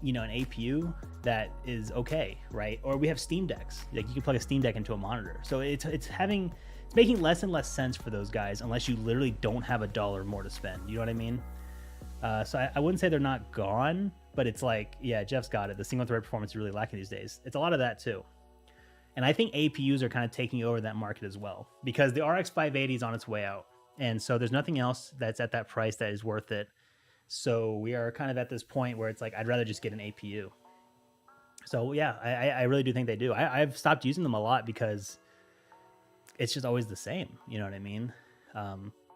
APU that is okay, right? Or we have Steam Decks. Like you can plug a Steam Deck into a monitor. So it's making less and less sense for those guys unless you literally don't have a dollar more to spend. You know what I mean? So I wouldn't say they're not gone, but it's like, yeah, Jeff's got it. The single thread performance is really lacking these days. It's a lot of that too. And I think APUs are kind of taking over that market as well, because the RX 580 is on its way out. And so there's nothing else that's at that price that is worth it. So we are kind of at this point where it's like, I'd rather just get an APU. So yeah, I really do think they do. I've stopped using them a lot because it's just always the same. You know what I mean?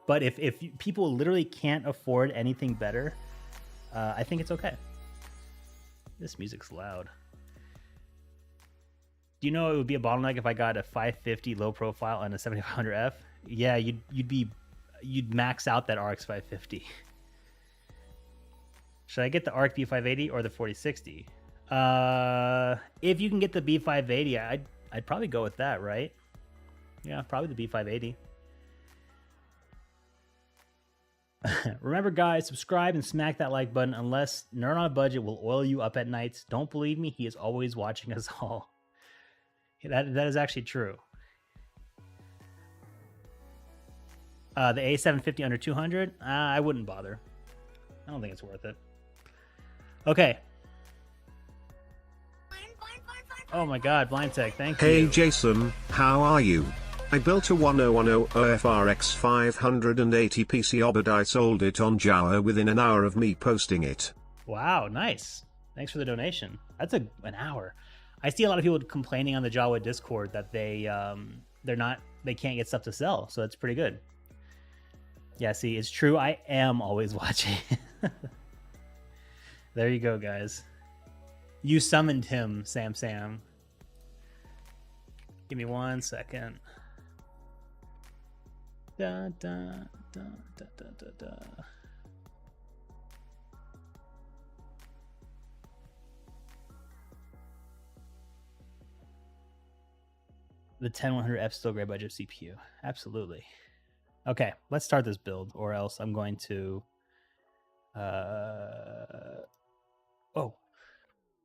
But if people literally can't afford anything better, I think it's okay. This music's loud. Do you know it would be a bottleneck if I got a 550 low profile and a 7500F? Yeah, you'd max out that RX 550. Should I get the ARC B580 or the 4060? If you can get the B580, I'd probably go with that, right? Yeah, probably the B580. Remember, guys, subscribe and smack that like button. Unless Nerd on a Budget will oil you up at nights. Don't believe me, he is always watching us all. That is actually true. The A750 under 200? I wouldn't bother. I don't think it's worth it. Okay. Oh my god, Blind Tech, thank you. Hey Jason, how are you? I built a 1010 OFRX 580 PC but I sold it on Java within an hour of me posting it. Wow, nice. Thanks for the donation. That's an hour. I see a lot of people complaining on the Java Discord that they can't get stuff to sell, so that's pretty good. Yeah, see, it's true. I am always watching. There you go, guys. You summoned him, Sam. Give me 1 second. Da, da, da, da, da, da, da. The 10100F still great budget CPU. Absolutely. Okay, let's start this build, or else I'm going to... Oh,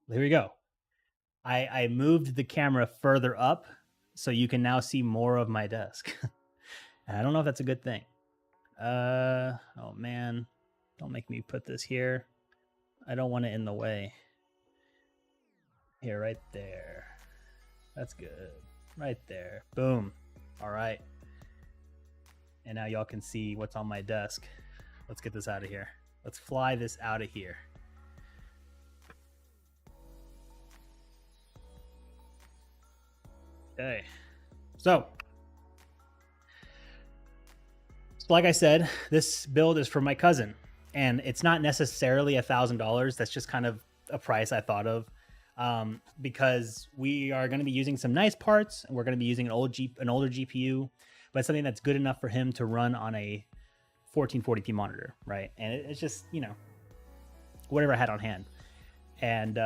here we go. I moved the camera further up, so you can now see more of my desk. And I don't know if that's a good thing. Oh man, don't make me put this here. I don't want it in the way. Here, right there. That's good. Right there. Boom. All right. And now y'all can see what's on my desk. Let's get this out of here. Let's fly this out of here. Okay. So like I said, this build is for my cousin, and it's not necessarily $1,000. That's just kind of a price I thought of, because we are going to be using some nice parts, and we're going to be using an older GPU, but something that's good enough for him to run on a 1440p monitor, right? And it's just, whatever I had on hand. And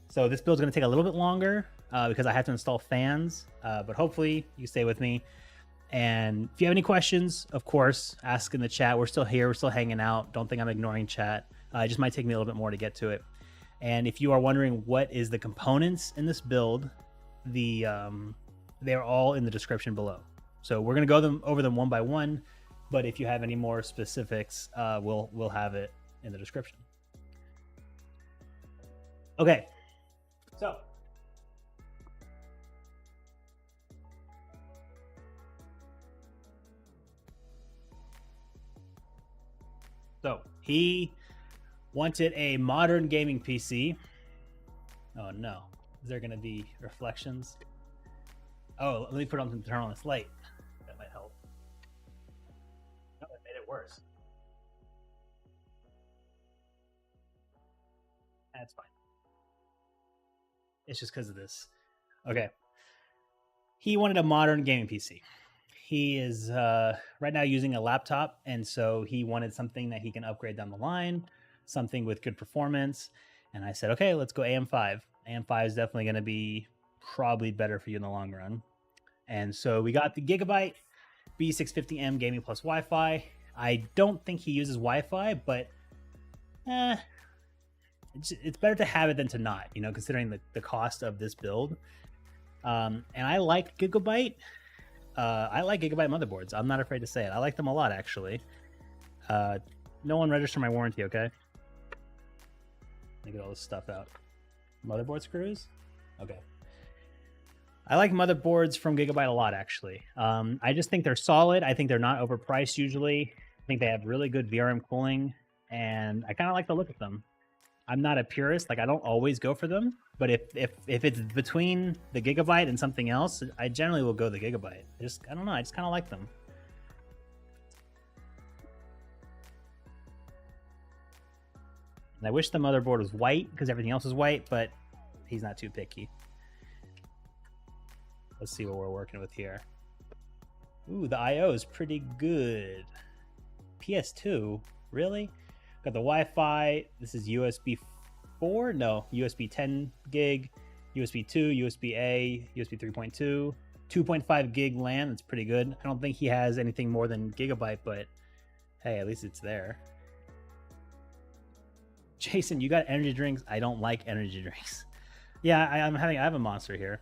so this build's going to take a little bit longer because I have to install fans, but hopefully you stay with me. And if you have any questions, of course, ask in the chat. We're still here. We're still hanging out. Don't think I'm ignoring chat. It just might take me a little bit more to get to it. And if you are wondering what is the components in this build, they're all in the description below. So we're gonna go over them one by one, but if you have any more specifics, we'll have it in the description. Okay, so he wanted a modern gaming PC. Oh no, is there gonna be reflections? Oh, let me put on turn on this light. That might help. No, it made it worse. That's fine. It's just because of this. Okay. He wanted a modern gaming PC. He is right now using a laptop, and so he wanted something that he can upgrade down the line, something with good performance. And I said, okay, let's go AM5. AM5 is definitely going to be probably better for you in the long run. And so we got the Gigabyte B650M Gaming Plus Wi-Fi. I don't think he uses Wi-Fi, but it's better to have it than to not, you know, considering the cost of this build. And I like Gigabyte. I like Gigabyte motherboards. I'm not afraid to say it. I like them a lot, actually. No one register my warranty, okay? Let me get all this stuff out. Motherboard screws? Okay. I like motherboards from Gigabyte a lot, actually. I just think they're solid. I think they're not overpriced usually. I think they have really good VRM cooling, and I kind of like the look of them. I'm not a purist. Like, I don't always go for them, but if it's between the Gigabyte and something else, I generally will go the Gigabyte. I don't know. I just kind of like them. And I wish the motherboard was white because everything else is white, but he's not too picky. Let's see what we're working with here. Ooh, the I/O is pretty good. PS2, really? Got the Wi-Fi. This is USB 4? No, USB 10 gig, USB 2, USB-A, USB 3.2, 2.5 gig LAN. That's pretty good. I don't think he has anything more than Gigabyte, but hey, at least it's there. Jason, you got energy drinks? I don't like energy drinks. Yeah, I have a monster here.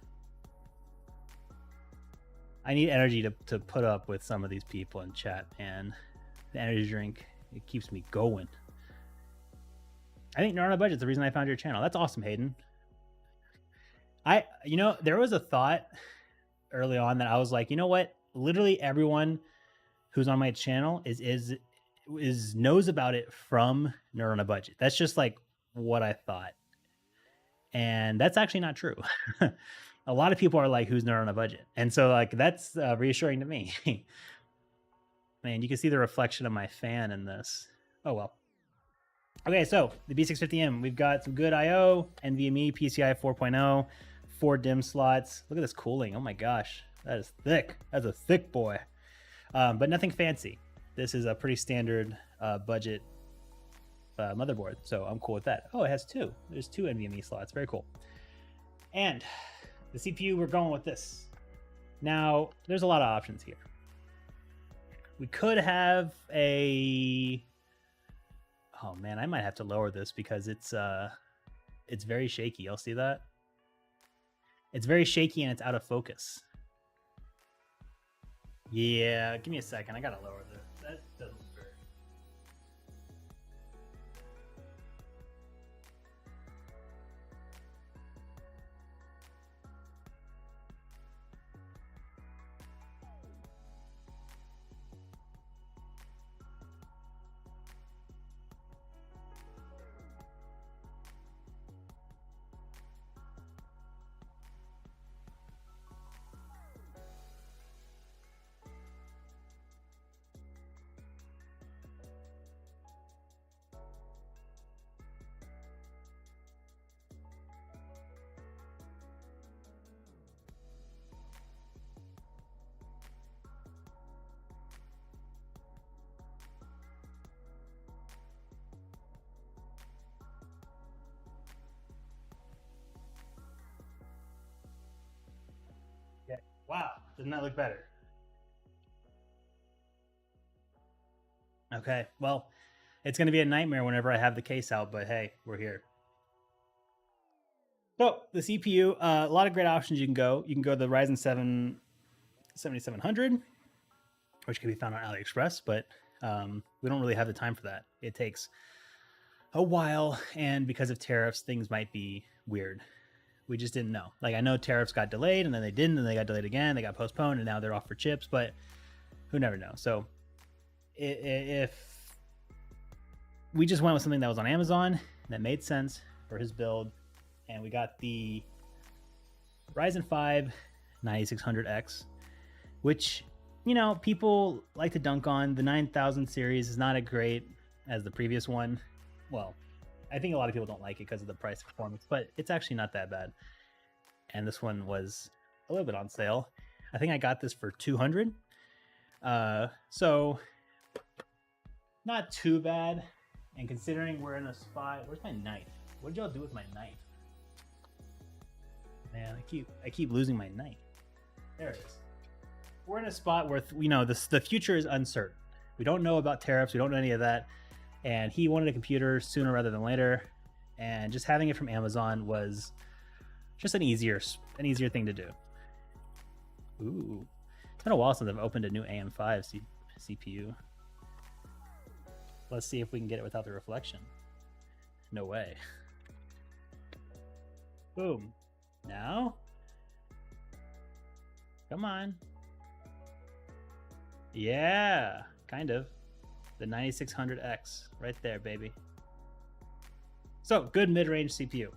I need energy to put up with some of these people in chat, and the energy drink, it keeps me going. I think you're on a budget. The reason I found your channel. That's awesome, Hayden. You know, there was a thought early on that I was like, you know what? Literally everyone who's on my channel is knows about it from Nerd on a Budget. That's just like what I thought, and that's actually not true. A lot of people are like, who's Nerd on a Budget? And so like that's reassuring to me. Man, you can see the reflection of my fan in this. Oh well. Okay, so the B650M, we've got some good I/O, NVMe, PCI 4.0, 4 DIMM slots. Look at this cooling. Oh my gosh, that is thick. That's a thick boy. But nothing fancy. This is a pretty standard budget motherboard, so I'm cool with that. Oh, it has two. There's 2 NVMe slots. Very cool. And the CPU, we're going with this. Now, there's a lot of options here. We could have a... Oh man, I might have to lower this because it's very shaky. Y'all see that? It's very shaky and it's out of focus. Yeah, give me a second. I gotta lower this. That doesn't look very... Okay. Wow, doesn't that look better? Okay, well, it's going to be a nightmare whenever I have the case out, but hey, we're here. So the CPU, a lot of great options you can go. You can go the Ryzen 7 7700, which can be found on AliExpress, but we don't really have the time for that. It takes a while, and because of tariffs, things might be weird. We just didn't know. Like, I know tariffs got delayed, and then they didn't, and they got delayed again, they got postponed, and now they're off for chips, but who never know. So if we just went with something that was on Amazon that made sense for his build, and we got the Ryzen 5 9600X, which, you know, people like to dunk on. The 9000 series is not as great as the previous one. Well, I think a lot of people don't like it because of the price performance, but it's actually not that bad. And this one was a little bit on sale. I think I got this for $200. So not too bad. And considering we're in a spot, where's my knife? What did y'all do with my knife? Man, I keep losing my knife. There it is. We're in a spot where, you know, the future is uncertain. We don't know about tariffs. We don't know any of that. And he wanted a computer sooner rather than later. And just having it from Amazon was just an easier thing to do. Ooh, it's been a while since I've opened a new AM5 CPU. Let's see if we can get it without the reflection. No way. Boom. Now? Come on. Yeah, kind of. The 9600X right there, baby. So, good mid-range CPU.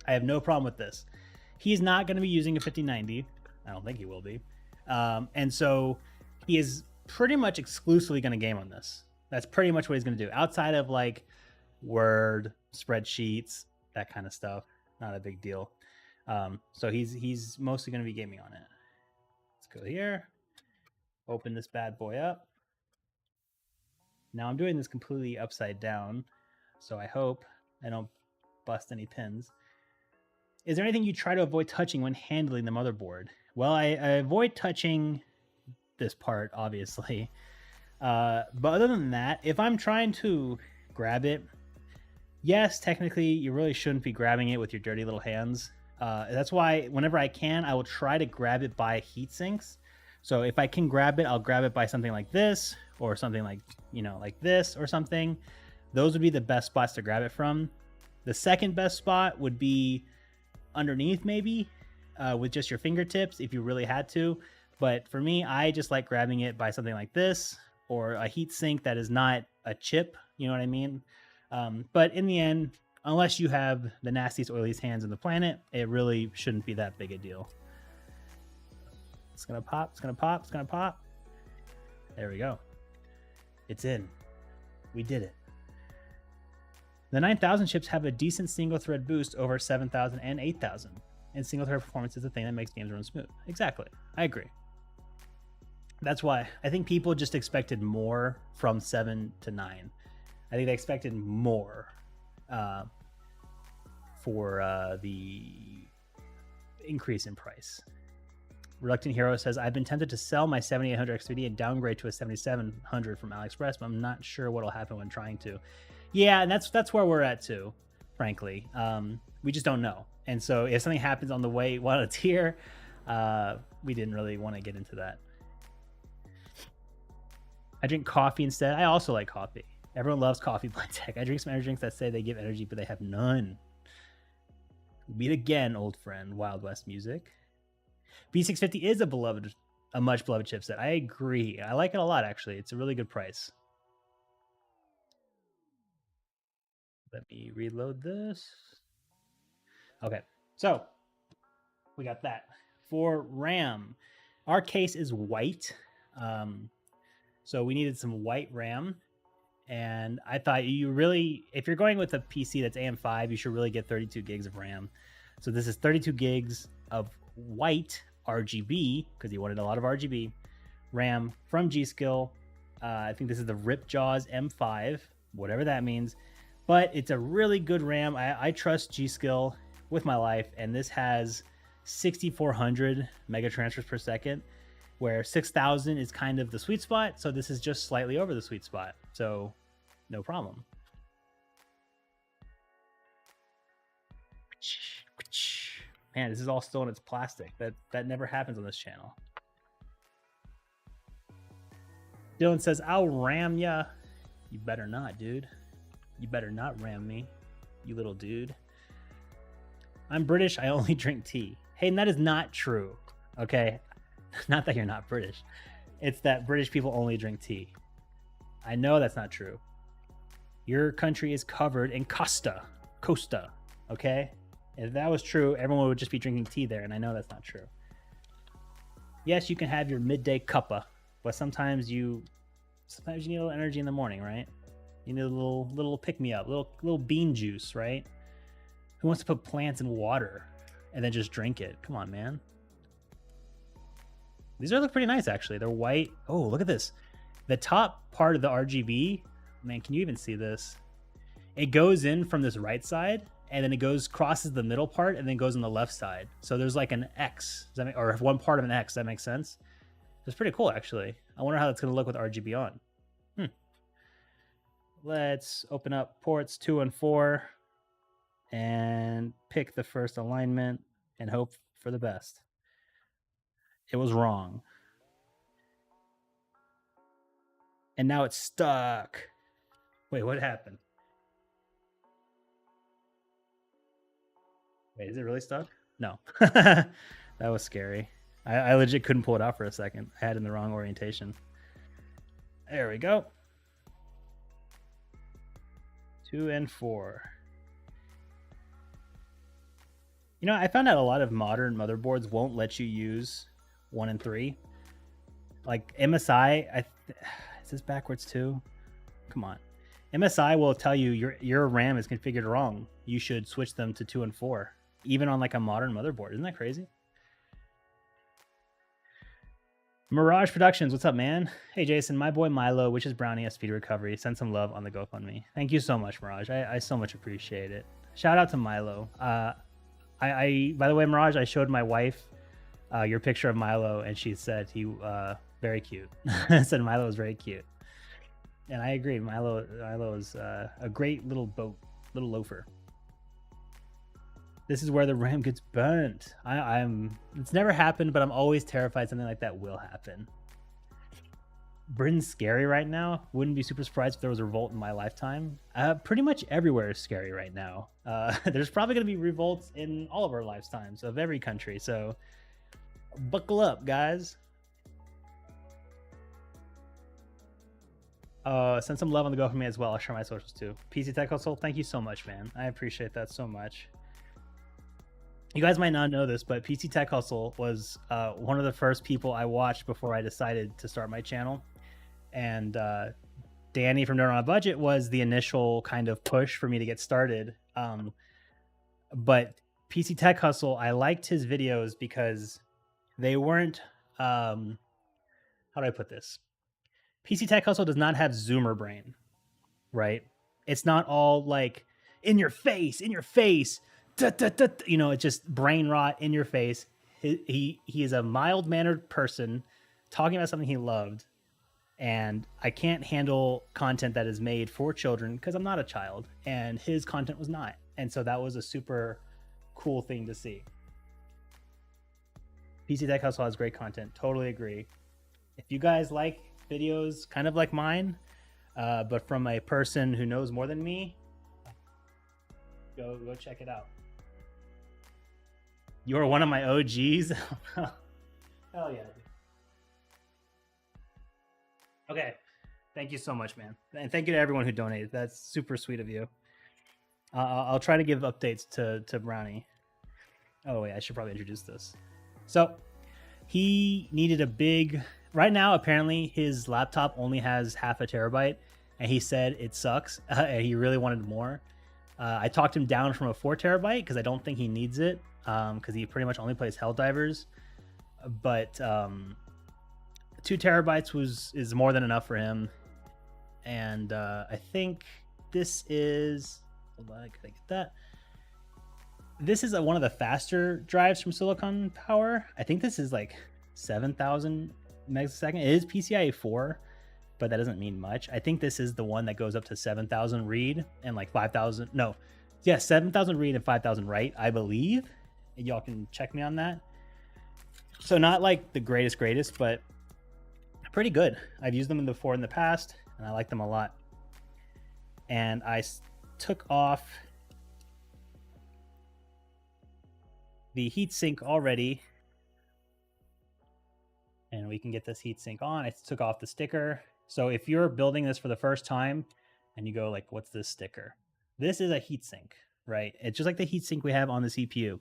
I have no problem with this. He's not going to be using a 5090. I don't think he will be. And so he is pretty much exclusively going to game on this. That's pretty much what he's going to do. Outside of like Word, spreadsheets, that kind of stuff. Not a big deal. So he's mostly going to be gaming on it. Let's go here. Open this bad boy up. Now I'm doing this completely upside down, so I hope I don't bust any pins. Is there anything you try to avoid touching when handling the motherboard? Well, I avoid touching this part, obviously. But other than that, if I'm trying to grab it, yes, technically you really shouldn't be grabbing it with your dirty little hands. That's why whenever I can, I will try to grab it by heat sinks. So if I can grab it, I'll grab it by something like this, or something like, you know, like this or something. Those would be the best spots to grab it from. The second best spot would be underneath, maybe, with just your fingertips if you really had to. But for me, I just like grabbing it by something like this, or a heat sink that is not a chip, you know what I mean? But in the end, unless you have the nastiest, oiliest hands on the planet, it really shouldn't be that big a deal. It's gonna pop, it's gonna pop, it's gonna pop. There we go. It's in. We did it. The 9000 chips have a decent single thread boost over 7000 and 8000. And single thread performance is the thing that makes games run smooth. Exactly. I agree. That's why I think people just expected more from 7 to 9. I think they expected more for the increase in price. Reluctant Hero says, I've been tempted to sell my 7800 X3D and downgrade to a 7700 from AliExpress, but I'm not sure what'll happen when trying to. Yeah, and that's where we're at too, frankly. We just don't know. And so if something happens on the way while it's here, we didn't really want to get into that. I drink coffee instead. I also like coffee. Everyone loves coffee blind tech. I drink some energy drinks that say they give energy, but they have none. Meet again, old friend. Wild West music. B650 is a much beloved chipset. I agree. I like it a lot, actually. It's a really good price. Let me reload this. Okay, so we got that. For RAM, our case is white. So we needed some white RAM. And I thought you really, if you're going with a PC that's AM5, you should really get 32 gigs of RAM. So this is 32 gigs of white RGB, because he wanted a lot of RGB RAM from G.Skill. I think this is the Ripjaws M5, whatever that means. But it's a really good RAM. I trust G.Skill with my life, and this has 6,400 mega transfers per second, where 6,000 is kind of the sweet spot. So this is just slightly over the sweet spot. So no problem. Man, this is all still in its plastic. That never happens on this channel. Dylan says, I'll ram ya. You better not, dude. You better not ram me, you little dude. I'm British. I only drink tea. Hayden, that is not true. Okay? Not that you're not British. It's that British people only drink tea. I know that's not true. Your country is covered in Costa. Okay? If that was true, everyone would just be drinking tea there, and I know that's not true. Yes, you can have your midday cuppa, but sometimes you need a little energy in the morning, right? You need a little pick-me-up, little bean juice, right? Who wants to put plants in water and then just drink it? Come on, man. These look pretty nice, actually. They're white. Oh, look at this. The top part of the RGB, man, can you even see this? It goes in from this right side, and then it crosses the middle part, and then goes on the left side. So there's like an X, or one part of an X. Does that make sense? It's pretty cool, actually. I wonder how that's going to look with RGB on. Let's open up ports 2 and 4 and pick the first alignment and hope for the best. It was wrong. And now it's stuck. Wait, what happened? Wait, is it really stuck? No. That was scary. I legit couldn't pull it out for a second. I had it in the wrong orientation. There we go. 2 and 4. You know, I found out a lot of modern motherboards won't let you use 1 and 3. Like MSI, is this backwards too? Come on. MSI will tell you your RAM is configured wrong. You should switch them to 2 and 4, even on like a modern motherboard. Isn't that crazy? Mirage Productions, what's up, man? Hey, Jason, my boy Milo, which is Brownie, has speed recovery. Send some love on the GoFundMe. Thank you so much, Mirage. I so much appreciate it. Shout out to Milo. By the way, Mirage, I showed my wife your picture of Milo, and she said he very cute. Said Milo was very cute, and I agree. Milo is a great little little loafer. This is where the RAM gets burnt. It's never happened, but I'm always terrified something like that will happen. Britain's scary right now. Wouldn't be super surprised if there was a revolt in my lifetime. Pretty much everywhere is scary right now. There's probably going to be revolts in all of our lifetimes of every country. So buckle up, guys. Send some love on the GoFundMe as well. I'll share my socials too. PC Tech Hustle, thank you so much, man. I appreciate that so much. You guys might not know this, but PC Tech Hustle was one of the first people I watched before I decided to start my channel. And Danny from Nerd on a Budget was the initial kind of push for me to get started. But PC Tech Hustle, I liked his videos because they weren't, how do I put this? PC Tech Hustle does not have Zoomer brain, right? It's not all like in your face, you know, it's just brain rot in your face. He is a mild-mannered person talking about something he loved, and I can't handle content that is made for children because I'm not a child, and his content was not. And so that was a super cool thing to see. PC Tech Hustle has great content. Totally agree. If you guys like videos kind of like mine, but from a person who knows more than me, go check it out. You're one of my OGs. Hell yeah. Okay. Thank you so much, man. And thank you to everyone who donated. That's super sweet of you. I'll try to give updates to Brownie. Oh, wait, I should probably introduce this. So he needed a big... Right now, apparently, his laptop only has 0.5 terabyte, and he said it sucks, and he really wanted more. I talked him down from a 4 terabyte because I don't think he needs it, because he pretty much only plays Helldivers. But 2 terabytes is more than enough for him. And I think this is... Hold on, I gotta get that. This is one of the faster drives from Silicon Power. I think this is like 7,000 megs a second. It is PCIe 4, but that doesn't mean much. I think this is the one that goes up to 7,000 read and like 5,000. No, yeah, 7,000 read and 5,000 write, I believe. Y'all can check me on that. So not like the greatest, but pretty good. I've used them before in the past, and I like them a lot. And I took off the heatsink already, and we can get this heatsink on. I took off the sticker. So if you're building this for the first time and you go like, what's this sticker? This is a heatsink, right? It's just like the heatsink we have on the CPU.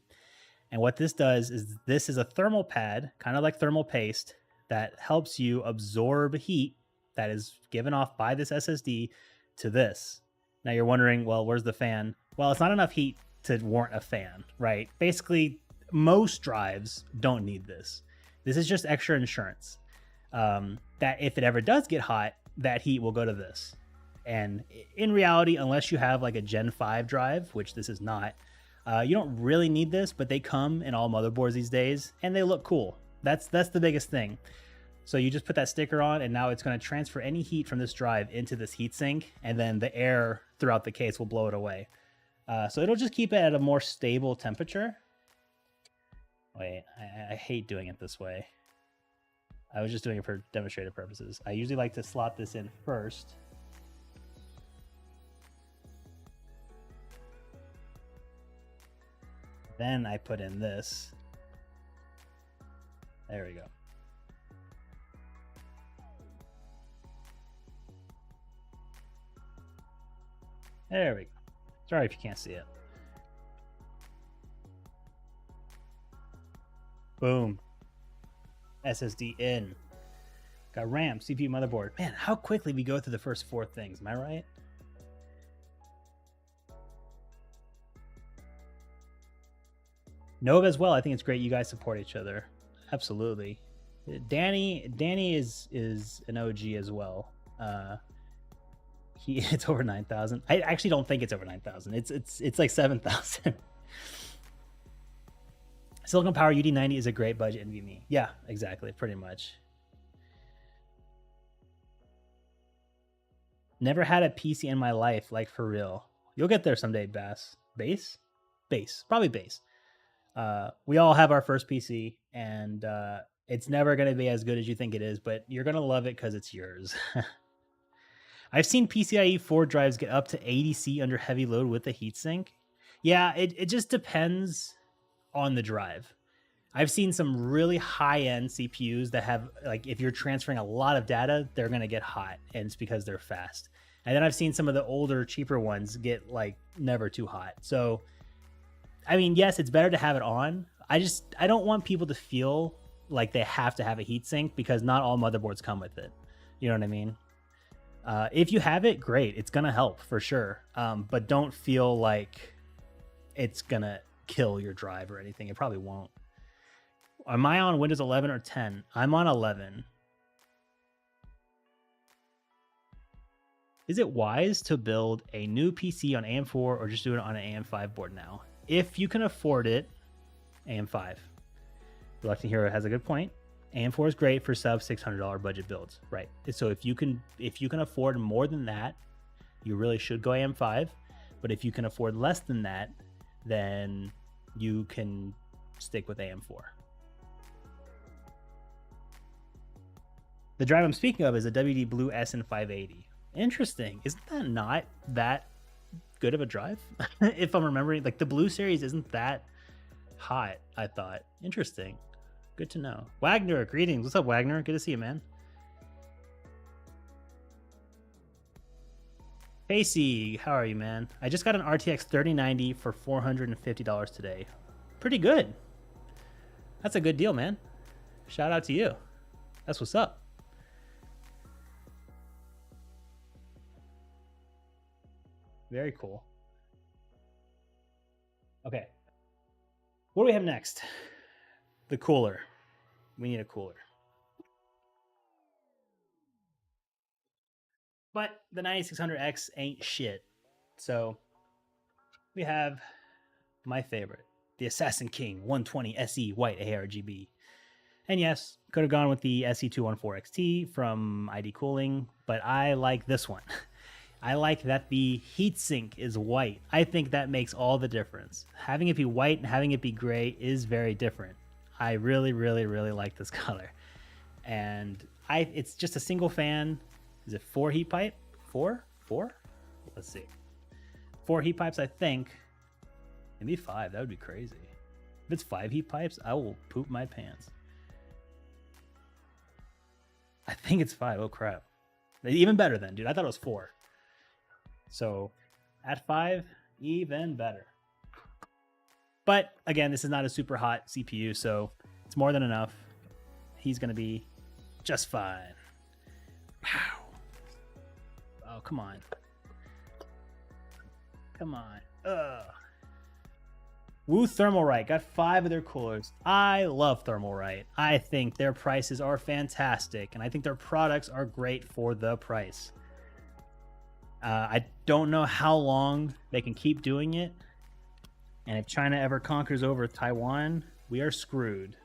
And what this does is this is a thermal pad, kind of like thermal paste, that helps you absorb heat that is given off by this SSD to this. Now you're wondering, well, where's the fan? Well, it's not enough heat to warrant a fan, right? Basically, most drives don't need this. This is just extra insurance. That if it ever does get hot, that heat will go to this. And in reality, unless you have like a Gen 5 drive, which this is not, you don't really need this, but they come in all motherboards these days, and they look cool. That's the biggest thing. So you just put that sticker on, and now it's going to transfer any heat from this drive into this heatsink, and then the air throughout the case will blow it away. So it'll just keep it at a more stable temperature. Wait, I hate doing it this way. I was just doing it for demonstrative purposes. I usually like to slot this in first. Then I put in this. There we go. There we go. Sorry if you can't see it. Boom. SSD in. Got RAM, CPU, motherboard. Man, how quickly we go through the first 4 things. Am I right? Nova as well. I think it's great you guys support each other. Absolutely. Danny is an OG as well. It's over 9,000. I actually don't think it's over 9,000. It's like 7,000. Silicon Power UD90 is a great budget NVMe. Yeah, exactly. Pretty much. Never had a PC in my life, like for real. You'll get there someday, Bass. Base? Base. Probably base. We all have our first PC, and it's never going to be as good as you think it is, but you're going to love it because it's yours. I've seen PCIe 4 drives get up to 80C under heavy load with the heatsink. Yeah, it just depends on the drive. I've seen some really high-end CPUs that have, like, if you're transferring a lot of data, they're going to get hot, and it's because they're fast. And then I've seen some of the older, cheaper ones get, like, never too hot. So, I mean, yes, it's better to have it on. I don't want people to feel like they have to have a heatsink because not all motherboards come with it. You know what I mean? If you have it, great. It's going to help for sure. But don't feel like it's going to kill your drive or anything. It probably won't. Am I on Windows 11 or 10? I'm on 11. Is it wise to build a new PC on AM4 or just do it on an AM5 board now? If you can afford it, AM5. Reluctant Hero has a good point. AM4 is great for sub $600 budget builds, right? So if you can afford more than that, you really should go AM5. But if you can afford less than that, then you can stick with AM4. The drive I'm speaking of is a WD Blue SN580. Interesting. Isn't that not that good of a drive? If I'm remembering, like the Blue series isn't that hot, I thought. Interesting. Good to know. Wagner, greetings. What's up, Wagner? Good to see you, man. Casey, how are you, man? I just got an RTX 3090 for $450 today. Pretty good. That's a good deal, man. Shout out to you. That's what's up. Very cool. Okay. What do we have next? The cooler. We need a cooler. But the 9600X ain't shit. So we have my favorite, the Assassin King 120 SE White ARGB. And yes, could have gone with the SE214XT from ID Cooling, but I like this one. I like that the heatsink is white. I think that makes all the difference. Having it be white and having it be gray is very different. I really, really, really like this color. And it's just a single fan. Is it 4 heat pipe? 4? Let's see. 4 heat pipes, I think. Maybe 5. That would be crazy. If it's 5 heat pipes, I will poop my pants. I think it's 5. Oh, crap. Even better then, dude. I thought it was 4. So at 5, even better. But again, this is not a super hot CPU, so it's more than enough. He's going to be just fine. Wow. Oh, come on. Come on. Ugh. Woo Thermalright got 5 of their coolers. I love Thermalright. I think their prices are fantastic, and I think their products are great for the price. I don't know how long they can keep doing it, and if China ever conquers over Taiwan, we are screwed.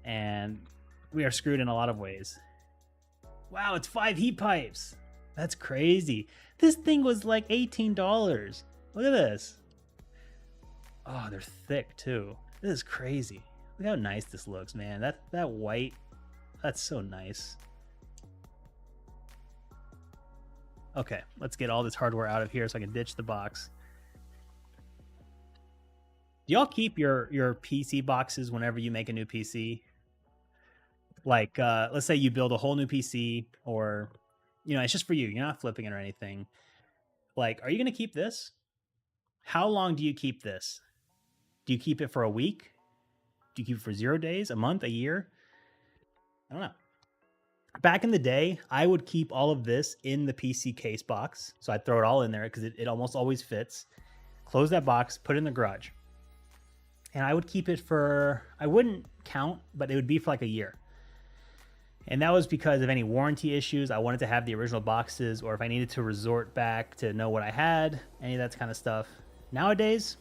And we are screwed in a lot of ways. Wow, it's 5 heat pipes. That's crazy. This thing was like $18. Look at this. Oh, they're thick too. This is crazy. Look how nice this looks, man. That white, that's so nice. Okay, let's get all this hardware out of here so I can ditch the box. Do y'all keep your PC boxes whenever you make a new PC? Like, let's say you build a whole new PC, or, you know, it's just for you. You're not flipping it or anything. Like, are you going to keep this? How long do you keep this? Do you keep it for a week? Do you keep it for 0 days, a month, a year? I don't know. Back in the day, I would keep all of this in the PC case box. So I'd throw it all in there because it almost always fits. Close that box, put it in the garage. And I would keep it for, I wouldn't count, but it would be for like a year. And that was because of any warranty issues. I wanted to have the original boxes, or if I needed to resort back to know what I had, any of that kind of stuff. Nowadays,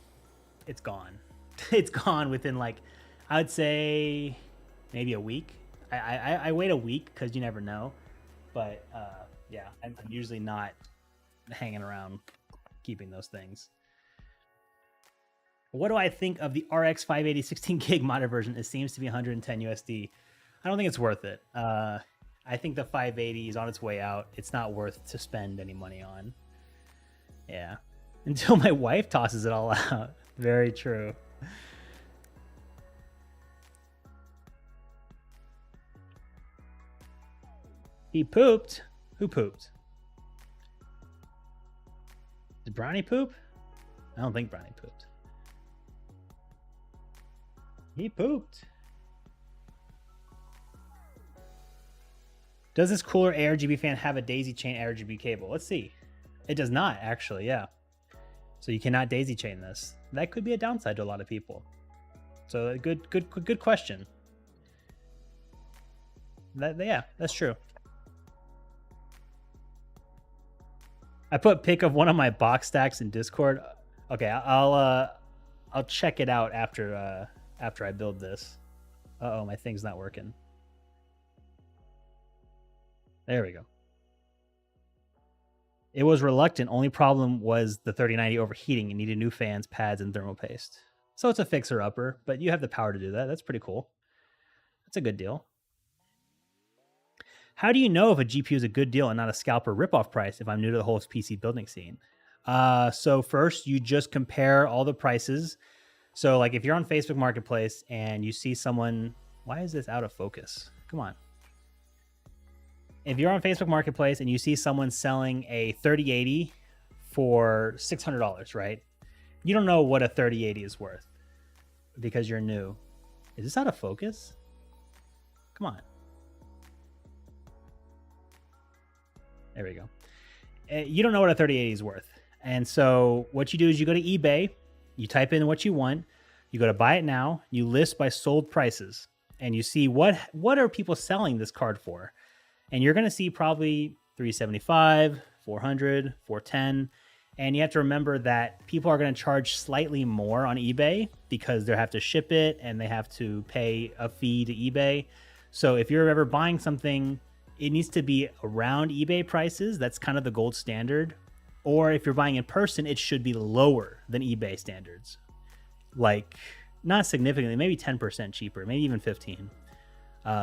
it's gone. It's gone within, like, I would say maybe a week. I wait a week because you never know. But yeah, I'm usually not hanging around keeping those things. What do I think of the RX 580 16 gig modded version? It seems to be 110 USD. I don't think it's worth it. I think the 580 is on its way out. It's not worth to spend any money on. Yeah. Until my wife tosses it all out. Very true. He pooped. Who pooped? Did Brownie poop? I don't think Brownie pooped. He pooped. Does this cooler ARGB fan have a daisy chain ARGB cable? Let's see. It does not, actually, yeah. So you cannot daisy chain this. That could be a downside to a lot of people. So good question. Yeah, that's true. I put pic of one of my box stacks in Discord. Okay, I'll check it out after I build this. Uh-oh, my thing's not working. There we go. It was reluctant. Only problem was the 3090 overheating and needed new fans, pads, and thermal paste. So it's a fixer-upper, but you have the power to do that. That's pretty cool. That's a good deal. How do you know if a GPU is a good deal and not a scalper ripoff price if I'm new to the whole PC building scene? So first, you just compare all the prices. So like if you're on Facebook Marketplace and you see someone... Why is this out of focus? Come on. If you're on Facebook Marketplace and you see someone selling a 3080 for $600, right? You don't know what a 3080 is worth because you're new. Is this out of focus? Come on. There we go. You don't know what a 3080 is worth. And so what you do is you go to eBay, you type in what you want, you go to buy it now, you list by sold prices, and you see what are people selling this card for. And you're going to see probably $375, $400, $410. And you have to remember that people are going to charge slightly more on eBay because they have to ship it and they have to pay a fee to eBay. So if you're ever buying something it needs to be around eBay prices. That's kind of the gold standard. Or if you're buying in person, it should be lower than eBay standards. Like, not significantly, maybe 10% cheaper, maybe even 15.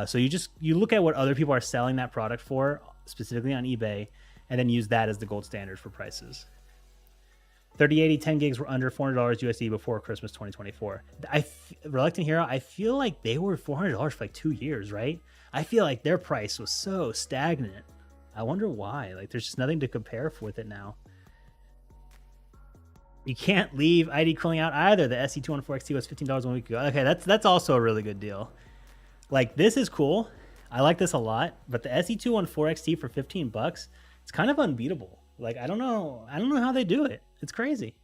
So you look at what other people are selling that product for, specifically on eBay, and then use that as the gold standard for prices. 3080 10 gigs were under $400 USD before Christmas 2024. Reluctant Hero, I feel like they were $400 for like 2 years, right? I feel like their price was so stagnant. I wonder why. Like, there's just nothing to compare with it now. You can't leave ID cooling out either. The SE214 XT was $15 1 week ago. Okay, that's also a really good deal. Like, this is cool. I like this a lot, but the SE214 XT for $15, it's kind of unbeatable. Like, I don't know how they do it. It's crazy.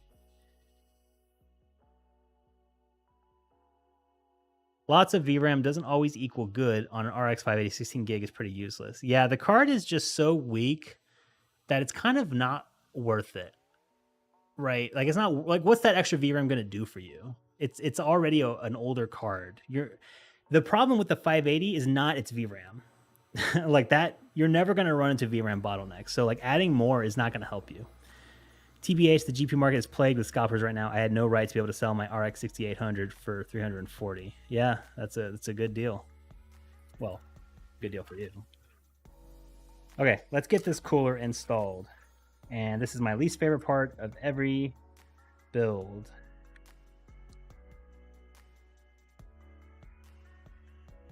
Lots of VRAM doesn't always equal good on an RX 580. 16 gig is pretty useless. Yeah, the card is just so weak that it's kind of not worth it. Right? Like, it's not like, what's that extra VRAM going to do for you? It's already an older card. The problem with the 580 is not its VRAM. Like that, you're never going to run into VRAM bottlenecks. So like adding more is not going to help you. TBH, the GPU market is plagued with scalpers right now. I had no right to be able to sell my RX 6800 for $340. Yeah, that's a good deal. Well, good deal for you. Okay, let's get this cooler installed. And this is my least favorite part of every build.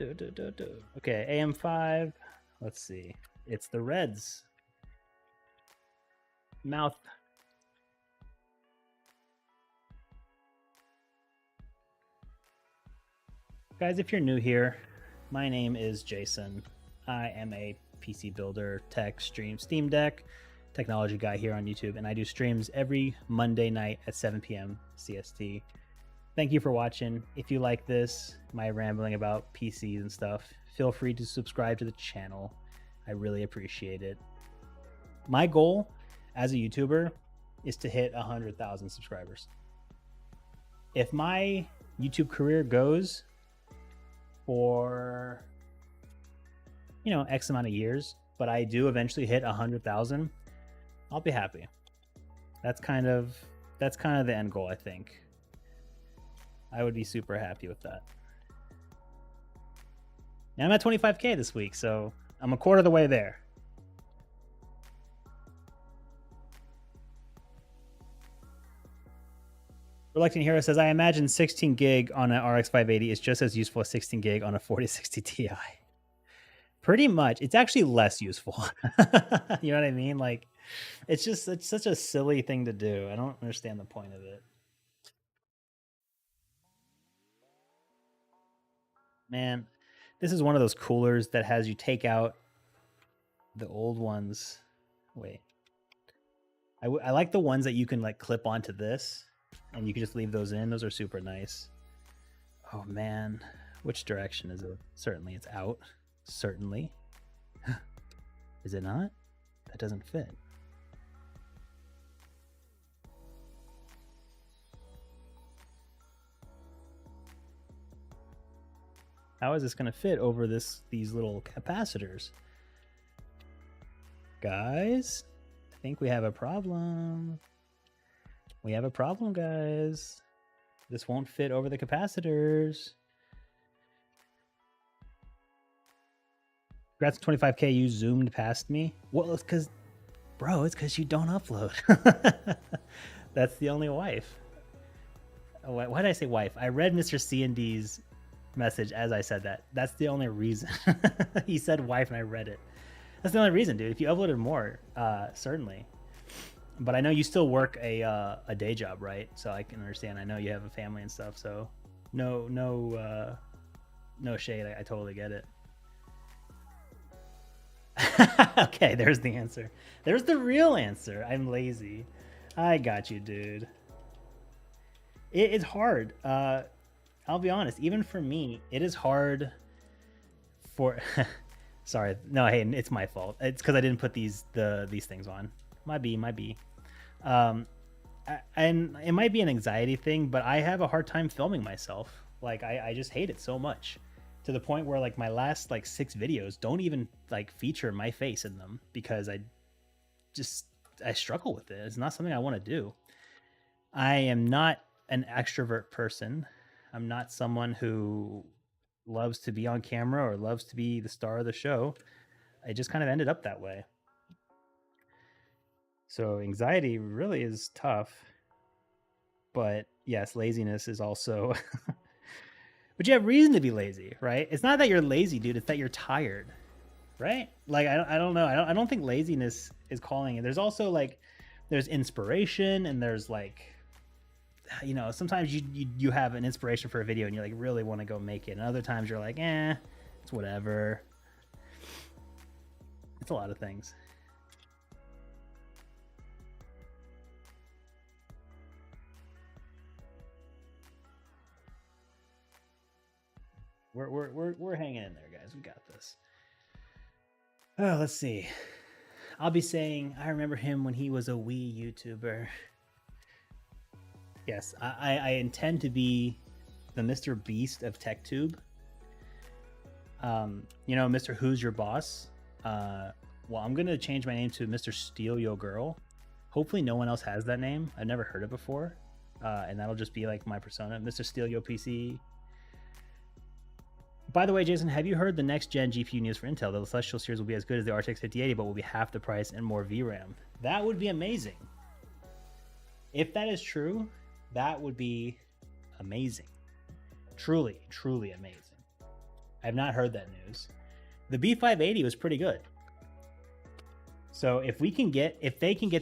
Okay, AM5. Let's see. It's the Reds. Mouth. Guys, if you're new here, my name is Jason. I am a PC builder, tech, stream, Steam Deck, technology guy here on YouTube, and I do streams every Monday night at 7 p.m. CST. Thank you for watching. If you like this, my rambling about PCs and stuff, feel free to subscribe to the channel. I really appreciate it. My goal as a YouTuber is to hit 100,000 subscribers. If my YouTube career goes for, X amount of years, but I do eventually hit 100,000, I'll be happy. That's kind of the end goal, I think. I would be super happy with that. And I'm at 25K this week, so I'm a quarter of the way there. Reluctant Hero says, I imagine 16 gig on an RX 580 is just as useful as 16 gig on a 4060 Ti. Pretty much. It's actually less useful. You know what I mean? Like, it's such a silly thing to do. I don't understand the point of it. Man, this is one of those coolers that has you take out the old ones. Wait. I like the ones that you can like clip onto this and you can just leave those in. Those are super nice. Oh man, which direction is it? Certainly it's out. Certainly. Is it not? That doesn't fit. How is this going to fit over these little capacitors? Guys, I think we have a problem. We have a problem, guys. This won't fit over the capacitors. Congrats to 25K, you zoomed past me. Well, it's because, bro, it's because you don't upload. That's the only wife. Oh, why did I say wife? I read Mr. C&D's message as I said that. That's the only reason. He said wife and I read it. That's the only reason, dude. If you uploaded more, certainly. But I know you still work a day job, right? So I can understand. I know you have a family and stuff. So no shade. I totally get it. Okay, there's the answer. There's the real answer. I'm lazy. I got you, dude. It's hard. I'll be honest. Even for me, it is hard for... Sorry. No, hey, it's my fault. It's because I didn't put these things on. Might be. And it might be an anxiety thing, but I have a hard time filming myself. Like, I just hate it so much. to the point where like my last like 6 videos don't even like feature my face in them because I struggle with it. It's not something I want to do. I am not an extrovert person. I'm not someone who loves to be on camera or loves to be the star of the show. I just kind of ended up that way. So anxiety really is tough. But yes, laziness is also but you have reason to be lazy, right? It's not that you're lazy, dude, it's that you're tired. Right? Like I don't know. I don't think laziness is calling it. There's also like there's inspiration and there's like, you know, sometimes you have an inspiration for a video and you like really want to go make it, and other times you're like, it's whatever. It's a lot of things. We're hanging in there, guys. We got this. Oh, let's see. I'll be saying I remember him when he was a Wii YouTuber. Yes, I intend to be the Mr. Beast of TechTube. You know, Mr. Who's Your Boss? Well, I'm gonna change my name to Mr. Steal Yo Girl. Hopefully no one else has that name. I've never heard it before. And that'll just be like my persona, Mr. Steal Yo PC. By the way, Jason, have you heard the next gen GPU news for Intel? The Celestial series will be as good as the RTX 5080, but will be half the price and more VRAM. That would be amazing. If that is true, that would be amazing. Truly, truly amazing. I have not heard that news. The B580 was pretty good. So if they can get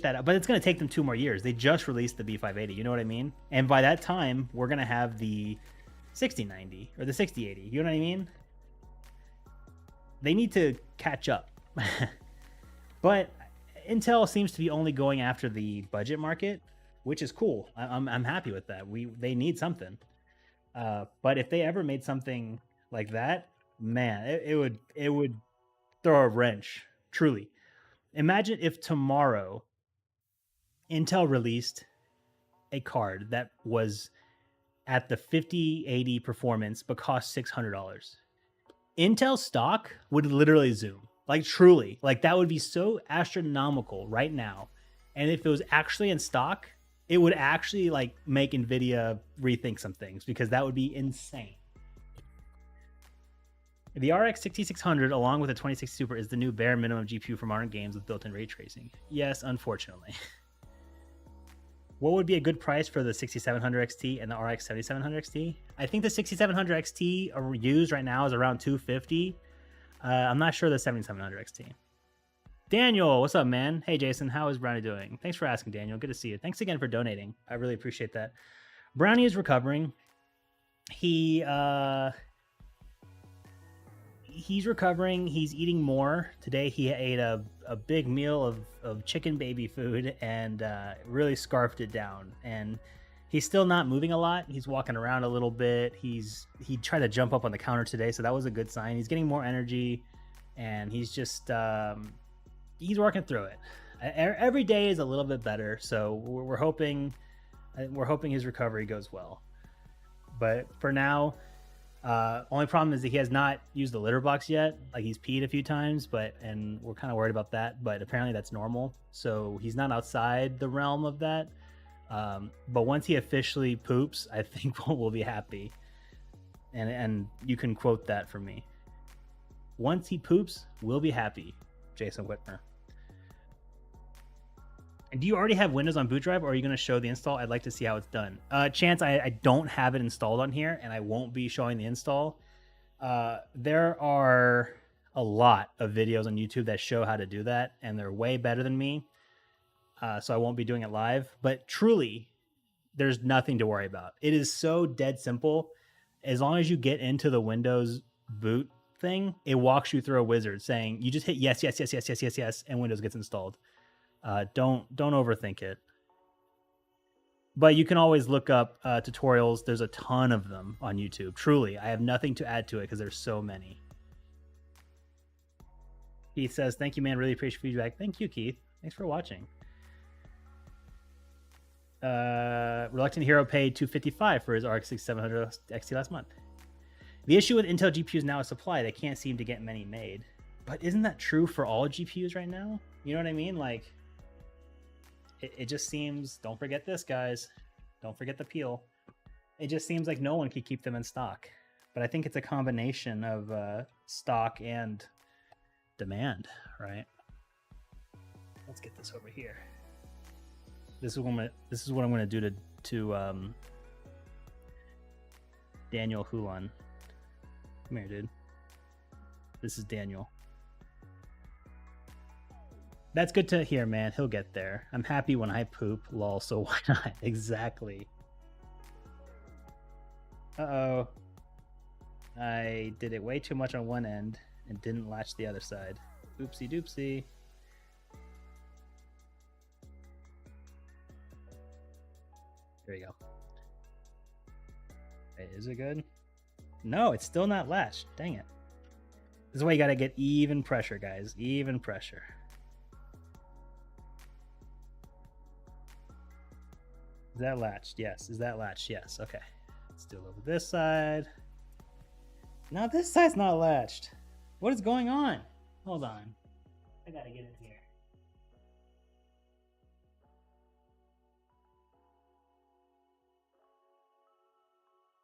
that, but it's going to take them 2 more years. They just released the B580, you know what I mean? And by that time, we're going to have the 6090 or the 6080, you know what I mean? They need to catch up. But Intel seems to be only going after the budget market, which is cool. I'm happy with that. They need something. But if they ever made something like that, man, it would throw a wrench, truly. Imagine if tomorrow Intel released a card that was at the 5080 performance but cost $600. Intel stock would literally zoom. Like truly. Like that would be so astronomical right now. And if it was actually in stock, it would actually like make Nvidia rethink some things, because that would be insane. The RX 6600 along with the 2060 Super is the new bare minimum GPU for modern games with built-in ray tracing. Yes, unfortunately. What would be a good price for the 6700 XT and the RX 7700 XT? I think the 6700 XT used right now is around $250. I'm not sure the 7700 XT. Daniel, what's up, man? Hey, Jason, how is Brownie doing? Thanks for asking, Daniel. Good to see you. Thanks again for donating. I really appreciate that. Brownie is recovering. He's recovering. He's eating more. Today he ate a big meal of chicken baby food and really scarfed it down. And he's still not moving a lot. He's walking around a little bit. He tried to jump up on the counter today, so that was a good sign. He's getting more energy, and he's just he's working through it. Every day is a little bit better, so we're hoping his recovery goes well. But for now, only problem is that he has not used the litter box yet. Like he's peed a few times, and we're kind of worried about that, but apparently that's normal. So he's not outside the realm of that. But once he officially poops, I think we'll be happy. And you can quote that from me. Once he poops, we'll be happy, Jason Whitmer. And do you already have Windows on boot drive, or are you going to show the install? I'd like to see how it's done. Chance, I don't have it installed on here, and I won't be showing the install. There are a lot of videos on YouTube that show how to do that, and they're way better than me. So I won't be doing it live. But truly, there's nothing to worry about. It is so dead simple. As long as you get into the Windows boot thing, it walks you through a wizard saying, you just hit yes, yes, yes, yes, yes, yes, yes, and Windows gets installed. Don't overthink it. But you can always look up tutorials. There's a ton of them on YouTube. Truly, I have nothing to add to it because there's so many. Keith says, thank you, man. Really appreciate feedback. Thank you, Keith. Thanks for watching. Reluctant Hero paid $255 for his RX 6700 XT last month. The issue with Intel GPUs now is supply. They can't seem to get many made. But isn't that true for all GPUs right now? You know what I mean? Like, it just seems, don't forget this, guys. Don't forget the peel. It just seems like no one could keep them in stock. But I think it's a combination of stock and demand, right? Let's get this over here. This is what I'm gonna do to Daniel Hulan. Come here, dude. This is Daniel. That's good to hear, man. He'll get there. I'm happy when I poop, lol, so why not? Exactly. Uh-oh. I did it way too much on one end and didn't latch the other side. Oopsie doopsie. There you go. Okay, is it good? No, it's still not latched. Dang it. This is why you gotta get even pressure, guys. Even pressure. Is that latched? Yes. Is that latched? Yes. Okay. Let's do it over this side. Now this side's not latched. What is going on? Hold on. I gotta get in here.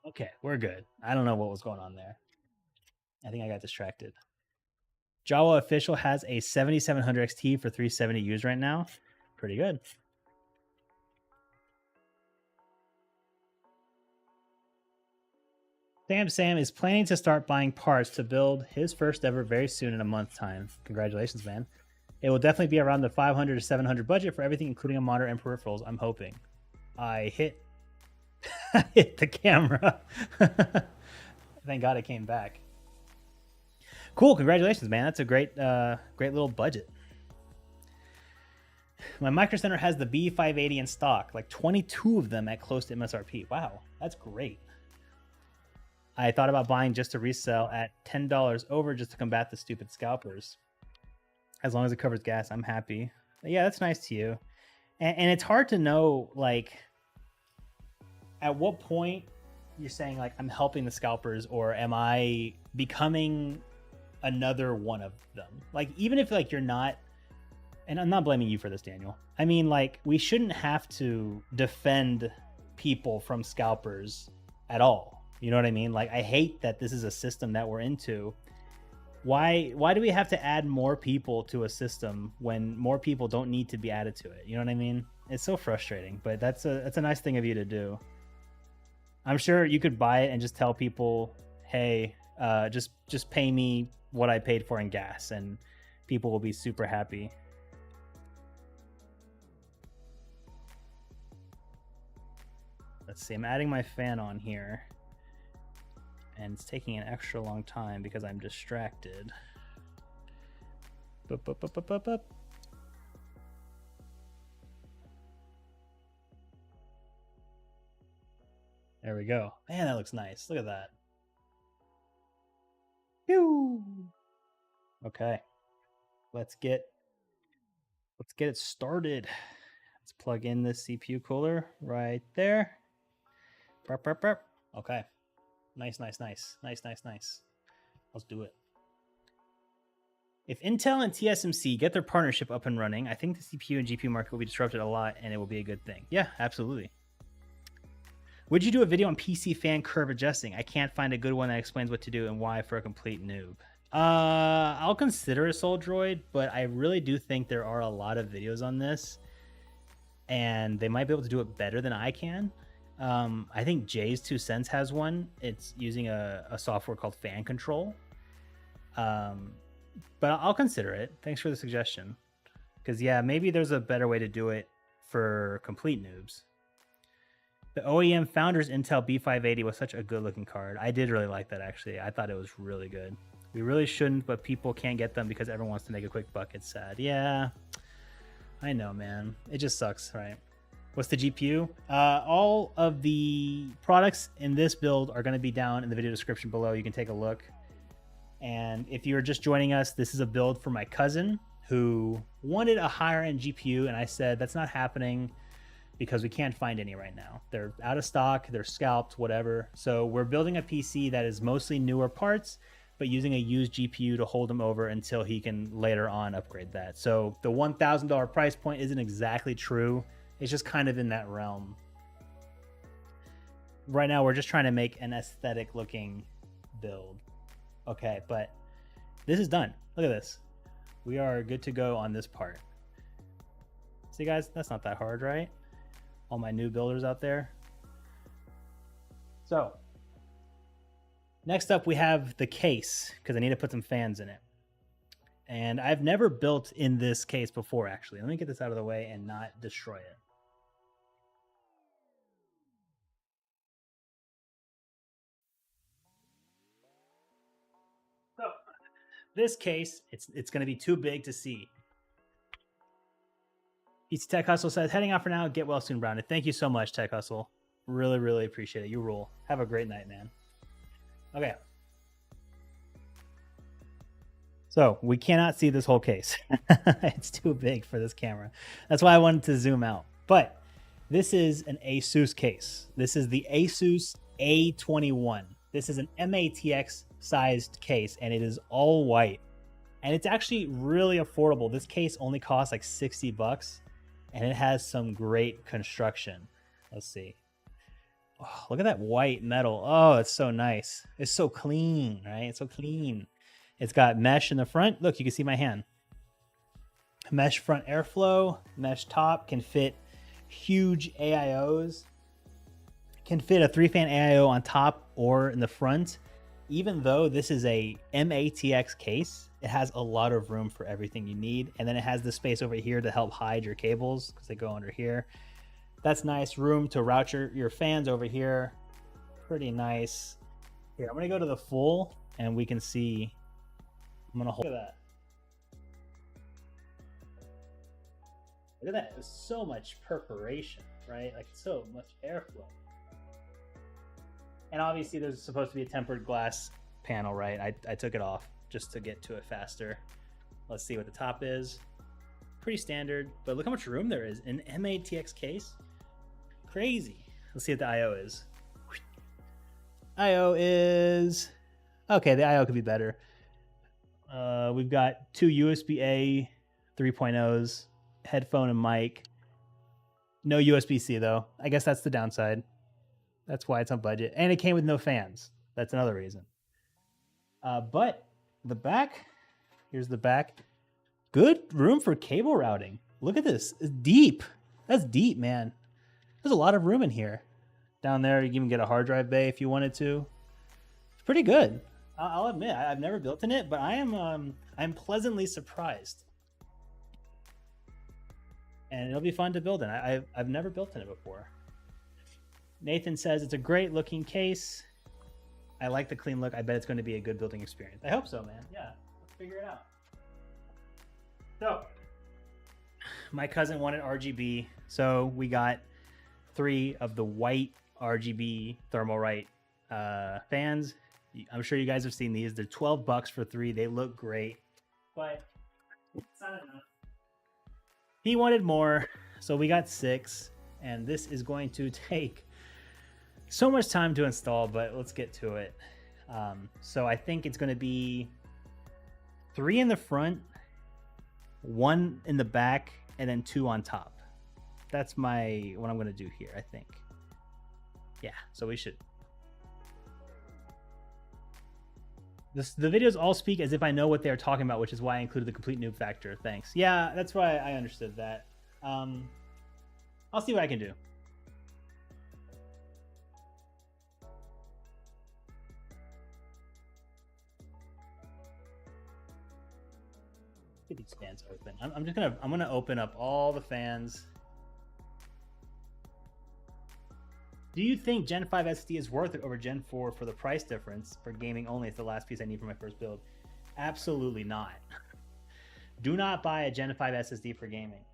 Okay, we're good. I don't know what was going on there. I think I got distracted. Jawa Official has a 7700 XT for 370 used right now. Pretty good. Sam is planning to start buying parts to build his first ever very soon in a month's time. Congratulations, man. It will definitely be around the 500 to 700 budget for everything, including a monitor and peripherals, I'm hoping. I hit the camera. Thank God it came back. Cool, congratulations, man. That's a great little budget. My Micro Center has the B580 in stock, like 22 of them at close to MSRP. Wow, that's great. I thought about buying just to resell at $10 over just to combat the stupid scalpers. As long as it covers gas, I'm happy. But yeah, that's nice to you. And it's hard to know, like, at what point you're saying, like, I'm helping the scalpers, or am I becoming another one of them? Like, even if, like, you're not, and I'm not blaming you for this, Daniel. I mean, like, we shouldn't have to defend people from scalpers at all. You know what I mean? Like, I hate that this is a system that we're into. Why do we have to add more people to a system when more people don't need to be added to it? You know what I mean? It's so frustrating, but that's a nice thing of you to do. I'm sure you could buy it and just tell people, hey, just pay me what I paid for in gas, and people will be super happy. Let's see, I'm adding my fan on here. And it's taking an extra long time because I'm distracted. Bup. There we go. Man, that looks nice. Look at that. Pew! Okay. Let's get it started. Let's plug in this CPU cooler right there. Burp. Okay. Nice. Let's do it. If Intel and TSMC get their partnership up and running, I think the CPU and GPU market will be disrupted a lot, and it will be a good thing. Yeah, absolutely. Would you do a video on PC fan curve adjusting? I can't find a good one that explains what to do and why for a complete noob. I'll consider a Soul Droid, but I really do think there are a lot of videos on this, and they might be able to do it better than I can. I think Jay's 2 Cents has one. It's using a software called Fan Control. But I'll consider it. Thanks for the suggestion. Because, yeah, maybe there's a better way to do it for complete noobs. The OEM Founders Intel B580 was such a good-looking card. I did really like that, actually. I thought it was really good. We really shouldn't, but people can't get them because everyone wants to make a quick buck. It's sad. Yeah, I know, man. It just sucks, right? What's the GPU? All of the products in this build are going to be down in the video description below. You can take a look. And if you're just joining us, this is a build for my cousin who wanted a higher end GPU, and I said that's not happening. because we can't find any right now. They're out of stock, they're scalped, whatever. So we're building a PC that is mostly newer parts, but using a used GPU to hold him over until he can later on upgrade that. So the $1,000 price point isn't exactly true. It's just kind of in that realm. Right now, we're just trying to make an aesthetic looking build. Okay, but this is done. Look at this. We are good to go on this part. See, guys, that's not that hard, right? All my new builders out there. So next up, we have the case, because I need to put some fans in it. And I've never built in this case before, actually. Let me get this out of the way and not destroy it. So this case, it's going to be too big to see. PC Tech Hustle says, heading out for now. Get well soon, Brownie. Thank you so much, Tech Hustle. Really, really appreciate it. You rule. Have a great night, man. Okay. So we cannot see this whole case. It's too big for this camera. That's why I wanted to zoom out. But this is an Asus case. This is the Asus A21. This is an MATX sized case, and it is all white. And it's actually really affordable. This case only costs like 60 bucks, and it has some great construction. Let's see. Oh, look at that white metal. Oh, it's so nice. It's so clean, right? It's so clean. It's got mesh in the front. Look, you can see my hand. Mesh front airflow, mesh top, can fit huge AIOs. Can fit a 3-fan AIO on top or in the front. Even though this is a MATX case, it has a lot of room for everything you need. And then it has the space over here to help hide your cables because they go under here. That's nice. Room to route your fans over here. Pretty nice. Here, I'm going to go to the full and we can see. I'm going to hold. Look at that. Look at that. There's so much perforation, right? Like so much airflow. And obviously there's supposed to be a tempered glass panel, right? I took it off just to get to it faster. Let's see what the top is. Pretty standard, but look how much room there is. An MATX case. Crazy. Let's see what the IO is. IO is... Okay, the IO could be better. We've got two USB-A 3.0s, headphone and mic. No USB-C though. I guess that's the downside. That's why it's on budget. And it came with no fans. That's another reason. But the back, here's the back. Good room for cable routing. Look at this. It's deep. That's deep, man. There's a lot of room in here. Down there, you can even get a hard drive bay if you wanted to. It's pretty good. I'll admit, I've never built in it, but I'm pleasantly surprised. And it'll be fun to build in. I've never built in it before. Nathan says it's a great looking case. I like the clean look. I bet it's going to be a good building experience. I hope so, man. Yeah, let's figure it out. So, my cousin wanted RGB, so we got 3 of the white RGB Thermalright fans. I'm sure you guys have seen these. They're 12 bucks for 3. They look great, but it's not enough. He wanted more, so we got 6, and this is going to take so much time to install, but let's get to it. So I think it's going to be 3 in the front, 1 in the back, and then 2 on top. That's what I'm going to do here, I think. Yeah, so we should. The videos all speak as if I know what they're talking about, which is why I included the complete noob factor. Thanks. Yeah, that's why I understood that. I'll see what I can do. Get these fans open. I'm gonna open up all the fans. Do you think Gen 5 SSD is worth it over Gen 4 for the price difference? For gaming only, it's the last piece I need for my first build. Absolutely not. Do not buy a Gen 5 SSD for gaming.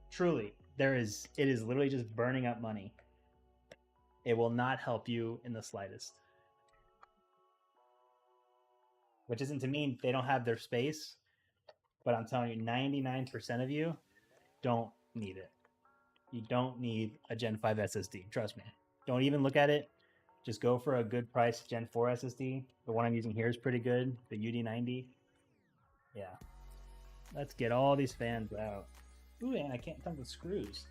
Truly, it is literally just burning up money. It will not help you in the slightest. Which isn't to mean they don't have their space, but I'm telling you, 99% of you don't need it. You don't need a Gen 5 SSD. Trust me. Don't even look at it. Just go for a good price Gen 4 SSD. The one I'm using here is pretty good. The UD90. Yeah. Let's get all these fans out. Ooh, and I can't find the screws.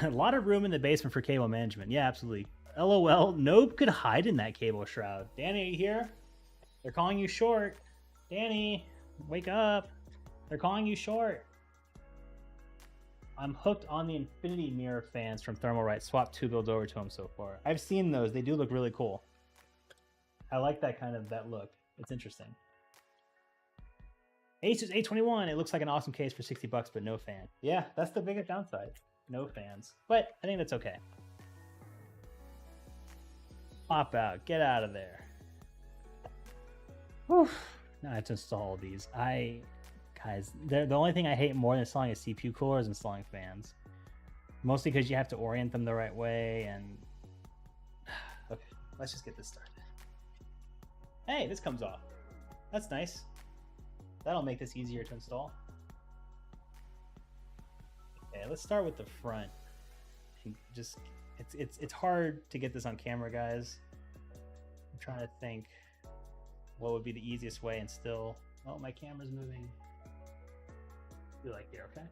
A lot of room in the basement for cable management. Yeah, absolutely. LOL. Nope could hide in that cable shroud. Danny, are you here? They're calling you short. Danny, wake up. They're calling you short. I'm hooked on the infinity mirror fans from Thermalright. Swap 2 builds over to them so far. I've seen those. They do look really cool. I like that kind of that look. It's interesting. Asus A21. It looks like an awesome case for $60, but no fan. Yeah, that's the biggest downside. No fans. But I think that's okay. Pop out. Get out of there. Whew. Now I have to install these. Guys, the only thing I hate more than installing a CPU cooler is installing fans. Mostly because you have to orient them the right way and... Okay, let's just get this started. Hey, this comes off. That's nice. That'll make this easier to install. Okay, let's start with the front. Just it's hard to get this on camera, guys. I'm trying to think what would be the easiest way and still... Oh, my camera's moving. Be like here, okay?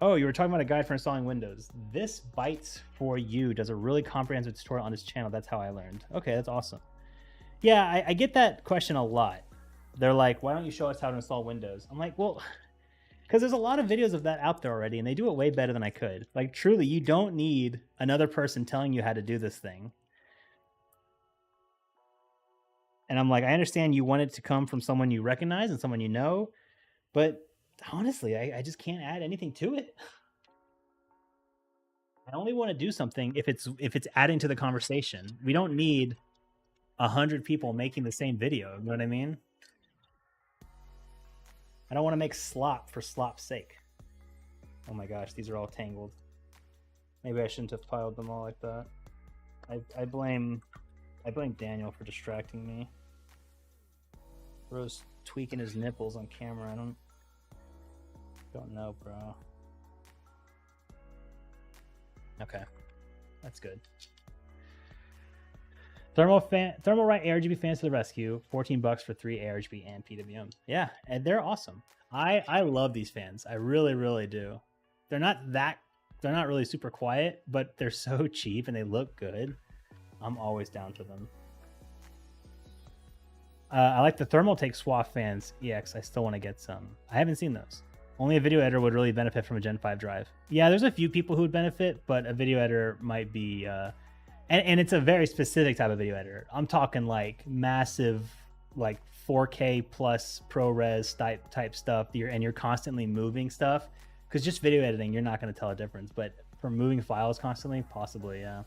Oh, you were talking about a guide for installing Windows. This Bytes for You does a really comprehensive tutorial on his channel. That's how I learned. Okay, that's awesome. Yeah, I get that question a lot. They're like, why don't you show us how to install Windows? I'm like, well, because there's a lot of videos of that out there already, and they do it way better than I could. Like, truly, you don't need another person telling you how to do this thing. And I'm like, I understand you want it to come from someone you recognize and someone you know, but honestly, I just can't add anything to it. I only want to do something if it's adding to the conversation. We don't need 100 people making the same video. You know what I mean? I don't want to make slop for slop's sake. Oh my gosh, these are all tangled. Maybe I shouldn't have piled them all like that. I blame Daniel for distracting me. Bro's tweaking his nipples on camera. I don't know, bro. Okay, that's good. Thermalright ARGB fans to the rescue. $14 for 3 ARGB and PWM. Yeah, and they're awesome. I love these fans. I really, really do. They're not really super quiet, but they're so cheap and they look good. I'm always down for them. I like the Thermaltake Swath fans. EX, I still want to get some. I haven't seen those. Only a video editor would really benefit from a Gen 5 drive. Yeah, there's a few people who would benefit, but a video editor might be... and it's a very specific type of video editor. I'm talking like massive, like 4K plus ProRes type stuff. You're constantly moving stuff. Because just video editing, you're not going to tell a difference. But for moving files constantly, possibly, yeah.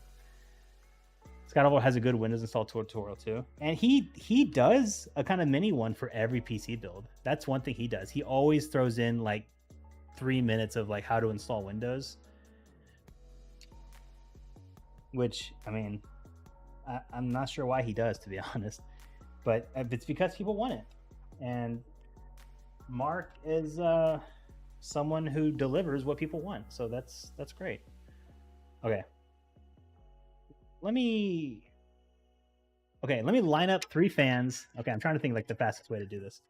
Scott Oliver has a good Windows install tutorial too. And he does a kind of mini one for every PC build. That's one thing he does. He always throws in like 3 minutes of like how to install Windows. Which, I mean, I'm not sure why he does, to be honest. But it's because people want it. And Mark is someone who delivers what people want. So that's great. Okay. Let me line up 3 fans. Okay, I'm trying to think like the fastest way to do this.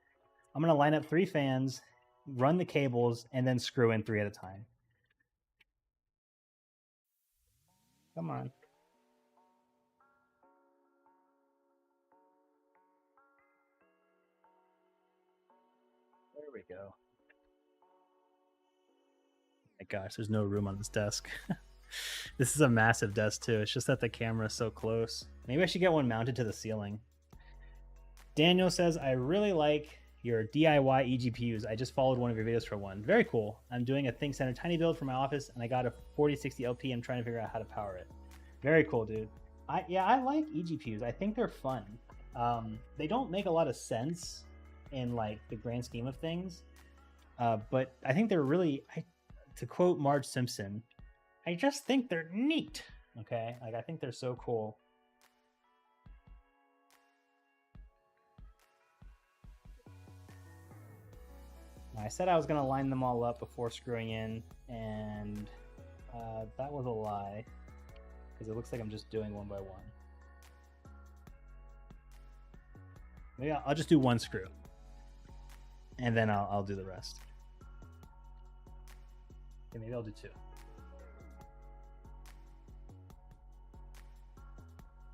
I'm going to line up 3 fans, run the cables, and then screw in 3 at a time. Come on. There we go. Oh my gosh, there's no room on this desk. This is a massive desk too. It's just that the camera is so close. Maybe I should get one mounted to the ceiling. Daniel says, I really like your DIY eGPUs. I just followed one of your videos for one. Very cool. I'm doing a ThinkCenter tiny build for my office and I got a 4060 LP. I'm trying to figure out how to power it. Very cool, dude. I like eGPUs. I think they're fun. They don't make a lot of sense in like the grand scheme of things. But I think they're really, to quote Marge Simpson, I just think they're neat. Okay, like I think they're so cool. I said I was going to line them all up before screwing in, and that was a lie, because it looks like I'm just doing one by one. Maybe I'll just do one screw, and then I'll do the rest. Okay, maybe I'll do two.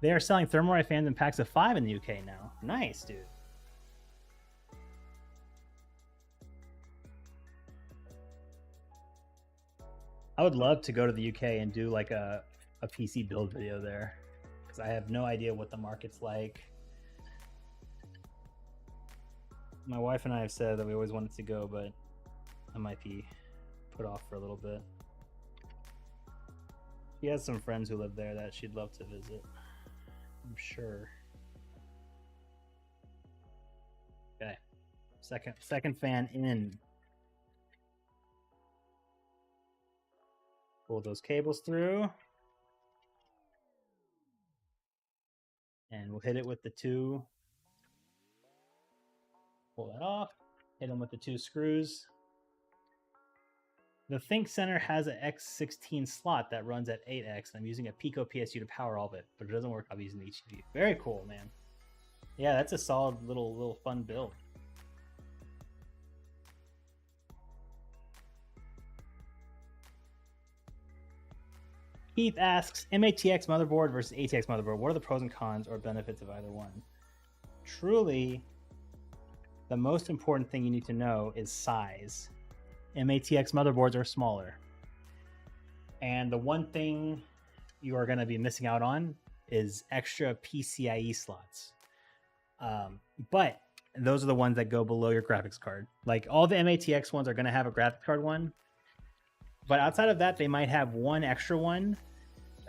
They are selling Thermalright fans in packs of 5 in the UK now. Nice, dude. I would love to go to the UK and do like a PC build video there, because I have no idea what the market's like. My wife and I have said that we always wanted to go, but I might be put off for a little bit. She has some friends who live there that she'd love to visit, I'm sure. Okay, second fan in. Pull those cables through, and we'll hit it with the two. Pull that off, hit them with the two screws. The Think Center has an X16 slot that runs at 8x. I'm using a Pico PSU to power all of it, but it doesn't work. I'm using the HDD. Very cool, man. Yeah, that's a solid little fun build. Keith asks, MATX motherboard versus ATX motherboard. What are the pros and cons or benefits of either one? Truly, the most important thing you need to know is size. MATX motherboards are smaller. And the one thing you are going to be missing out on is extra PCIe slots. But those are the ones that go below your graphics card. Like all the MATX ones are going to have a graphics card one. But outside of that, they might have one extra one,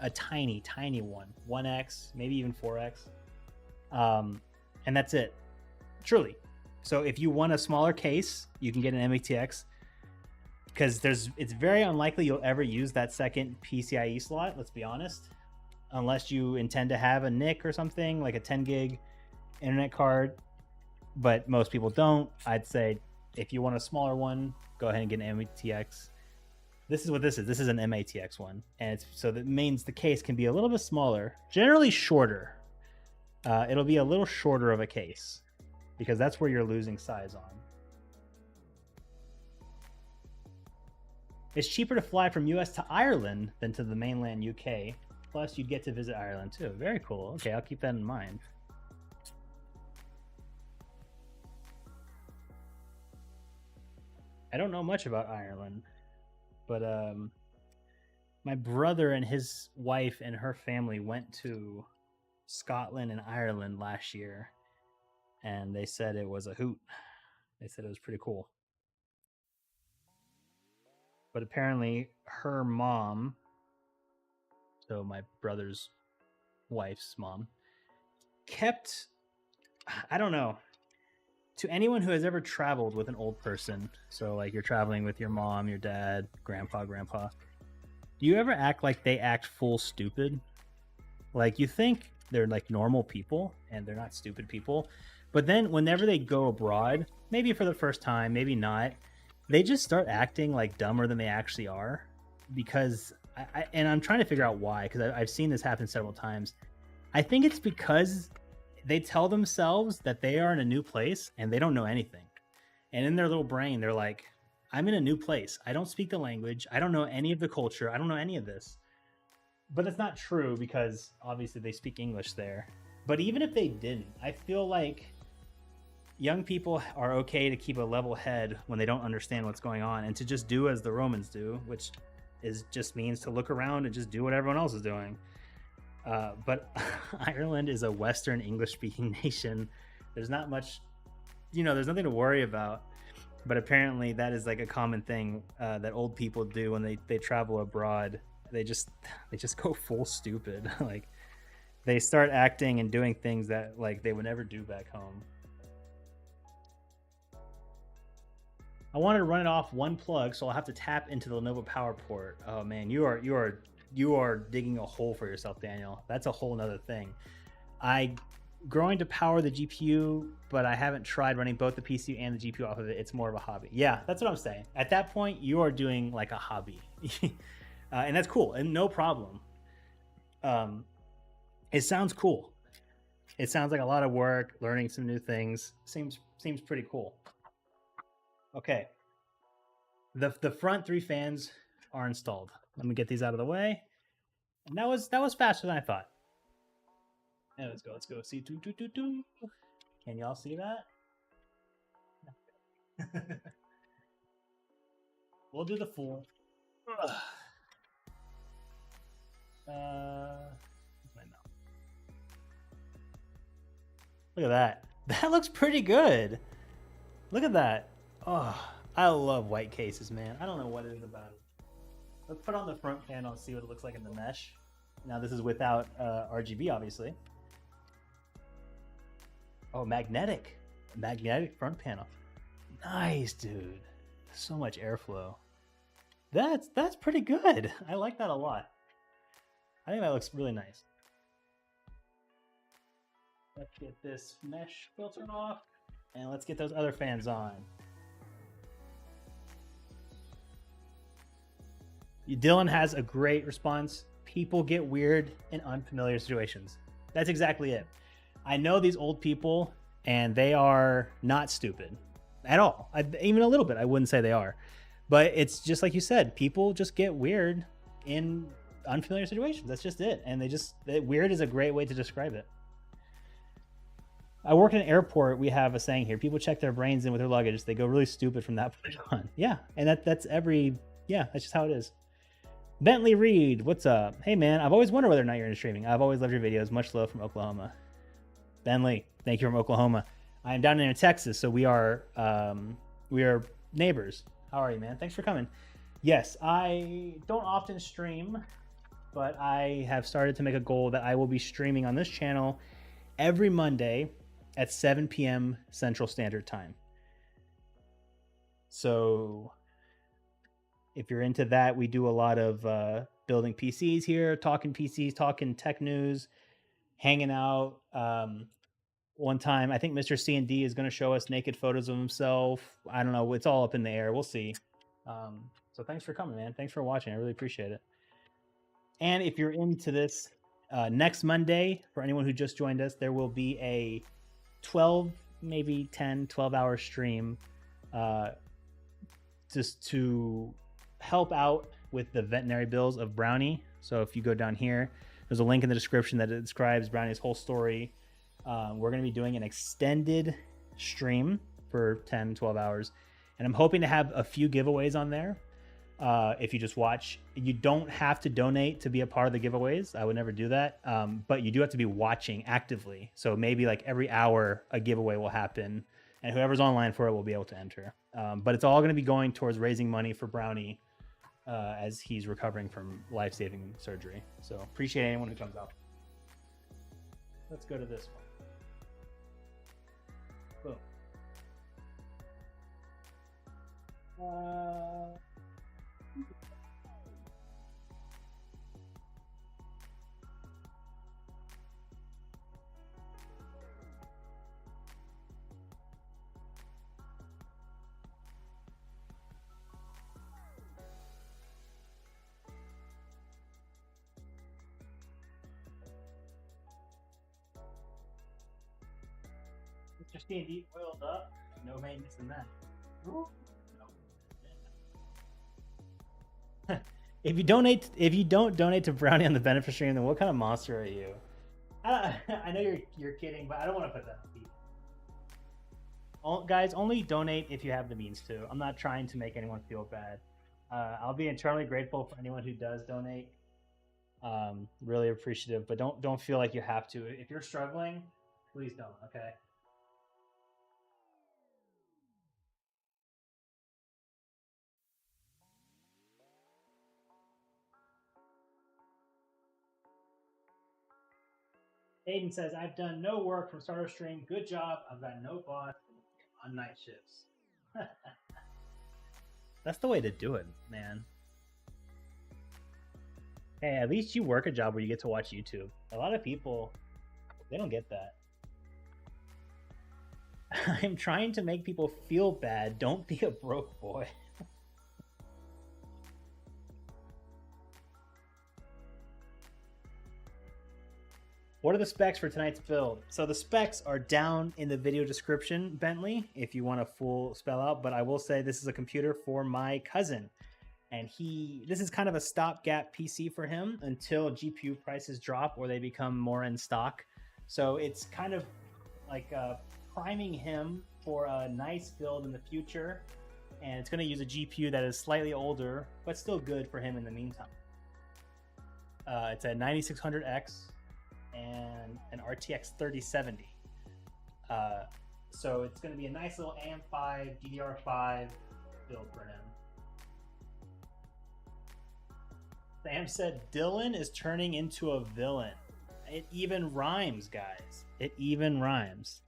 a tiny one, 1x, maybe even 4x. And that's it, truly. So if you want a smaller case, you can get an MATX, because it's very unlikely you'll ever use that second PCIe slot, let's be honest, unless you intend to have a NIC or something, like a 10 gig internet card, but most people don't. I'd say if you want a smaller one, go ahead and get an MATX. This is what this is. This is an MATX one, and so that means the case can be a little bit smaller, generally shorter. It'll be a little shorter of a case, because that's where you're losing size on. It's cheaper to fly from US to Ireland than to the mainland UK. Plus, you'd get to visit Ireland too. Very cool. Okay, I'll keep that in mind. I don't know much about Ireland, but my brother and his wife and her family went to Scotland and Ireland last year, and they said it was a hoot. They said it was pretty cool. But apparently her mom, so my brother's wife's mom, kept, I don't know, to anyone who has ever traveled with an old person, so like you're traveling with your mom, your dad, grandpa, do you ever act like they act full stupid? Like you think they're like normal people and they're not stupid people, but then whenever they go abroad, maybe for the first time, maybe not, they just start acting like dumber than they actually are. Because and I'm trying to figure out why, because I've seen this happen several times. I think it's because they tell themselves that they are in a new place and they don't know anything, and in their little brain they're like, I'm in a new place, I don't speak the language, I don't know any of the culture, I don't know any of this. But it's not true, because obviously they speak English there. But even if they didn't, I feel like young people are okay to keep a level head when they don't understand what's going on, and to just do as the Romans do, which just means to look around and just do what everyone else is doing. But Ireland is a Western English-speaking nation. There's not much, there's nothing to worry about. But apparently that is like a common thing that old people do when they travel abroad. They just go full stupid. Like they start acting and doing things that like they would never do back home. I wanted to run it off one plug, so I'll have to tap into the Lenovo power port. Oh man, you are digging a hole for yourself, Daniel. That's a whole nother thing. I growing to power the GPU, but I haven't tried running both the PC and the GPU off of it. It's more of a hobby. Yeah, that's what I'm saying. At that point, you are doing like a hobby, and that's cool and no problem. It sounds cool. It sounds like a lot of work, learning some new things. Seems pretty cool. Okay. The front 3 fans are installed. Let me get these out of the way. And that was faster than I thought. And let's go. See, do. Can y'all see that? We'll do the full. Look at that. That looks pretty good. Look at that. Oh, I love white cases, man. I don't know what it is about it. Let's put on the front panel and see what it looks like in the mesh. Now this is without RGB, obviously. Oh, magnetic front panel. Nice, dude. So much airflow. That's pretty good. I like that a lot. I think that looks really nice. Let's get this mesh filter off, and let's get those other fans on. Dylan has a great response. People get weird in unfamiliar situations. That's exactly it. I know these old people, and they are not stupid at all. Even a little bit, I wouldn't say they are. But it's just like you said, people just get weird in unfamiliar situations. That's just it. And weird is a great way to describe it. I work in an airport. We have a saying here: people check their brains in with their luggage. They go really stupid from that point on. Yeah, and that's just how it is. Bentley Reed, what's up? Hey man, I've always wondered whether or not you're into streaming. I've always loved your videos. Much love from Oklahoma. Bentley, thank you from Oklahoma. I am down in Texas, so we are neighbors. How are you, man? Thanks for coming. Yes, I don't often stream, but I have started to make a goal that I will be streaming on this channel every Monday at 7 p.m. Central Standard Time. So if you're into that, we do a lot of building PCs here, talking PCs, talking tech news, hanging out. One time, I think Mr. C&D is going to show us naked photos of himself. I don't know. It's all up in the air. We'll see. So thanks for coming, man. Thanks for watching. I really appreciate it. And if you're into this, next Monday, for anyone who just joined us, there will be a 12 hour stream just to help out with the veterinary bills of Brownie. So if you go down here, there's a link in the description that describes Brownie's whole story. We're going to be doing an extended stream for 10-12 hours, and I'm hoping to have a few giveaways on there. If you just watch, you don't have to donate to be a part of the giveaways. I would never do that. But you do have to be watching actively. So maybe like every hour a giveaway will happen, and whoever's online for it will be able to enter. But it's all going to be going towards raising money for Brownie as he's recovering from life-saving surgery. So appreciate anyone who comes out. Let's go to this one. Boom. Mr. C&D oiled up. No maintenance in that. If you don't donate to Brownie on the benefit stream, then what kind of monster are you? I know you're kidding, but I don't want to put that on people. Guys, only donate if you have the means to. I'm not trying to make anyone feel bad. I'll be eternally grateful for anyone who does donate. Really appreciative, but don't feel like you have to. If you're struggling, please don't. Okay. Aiden says, I've done no work from start of stream. Good job. I've got no boss on night shifts. That's the way to do it, man. Hey, at least you work a job where you get to watch YouTube. A lot of people, they don't get that. I'm trying to make people feel bad. Don't be a broke boy. What are the specs for tonight's build? So the specs are down in the video description, Bentley, if you want a full spell out. But I will say this is a computer for my cousin. And this is kind of a stopgap PC for him until GPU prices drop or they become more in stock. So it's kind of like priming him for a nice build in the future. And it's going to use a GPU that is slightly older, but still good for him in the meantime. It's a 9600X and an RTX 3070. So it's going to be a nice little AM5 DDR5 build for him. Sam said Dylan is turning into a villain. It even rhymes, guys. It even rhymes.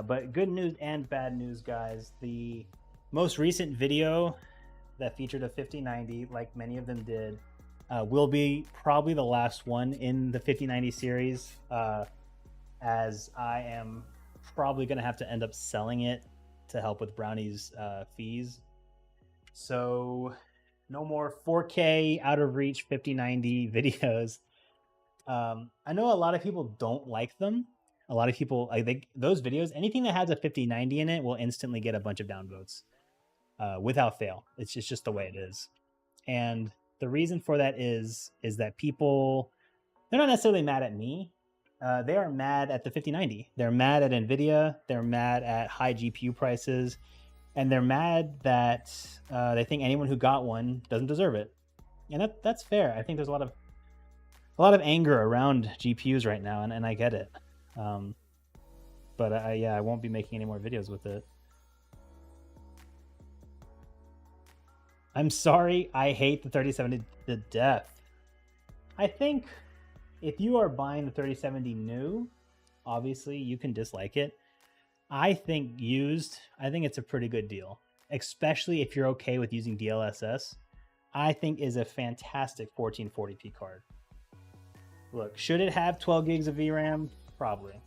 But good news and bad news, guys. The most recent video that featured a 5090, like many of them did, will be probably the last one in the 5090 series, as I am probably going to have to end up selling it to help with Brownie's fees. So no more 4K out of reach 5090 videos. I know a lot of people don't like them. A lot of people, I think those videos, anything that has a 5090 in it will instantly get a bunch of downvotes without fail. It's just the way it is. And the reason for that is that people, they're not necessarily mad at me. They are mad at the 5090. They're mad at NVIDIA. They're mad at high GPU prices. And they're mad that they think anyone who got one doesn't deserve it. And that's fair. I think there's a lot of anger around GPUs right now, and I get it. But I won't be making any more videos with it. I'm sorry, I hate the 3070 to death. I think if you are buying the 3070 new, obviously you can dislike it. I think used, I think it's a pretty good deal, especially if you're okay with using DLSS. I think is a fantastic 1440p card. Look, should it have 12 gigs of VRAM? Probably.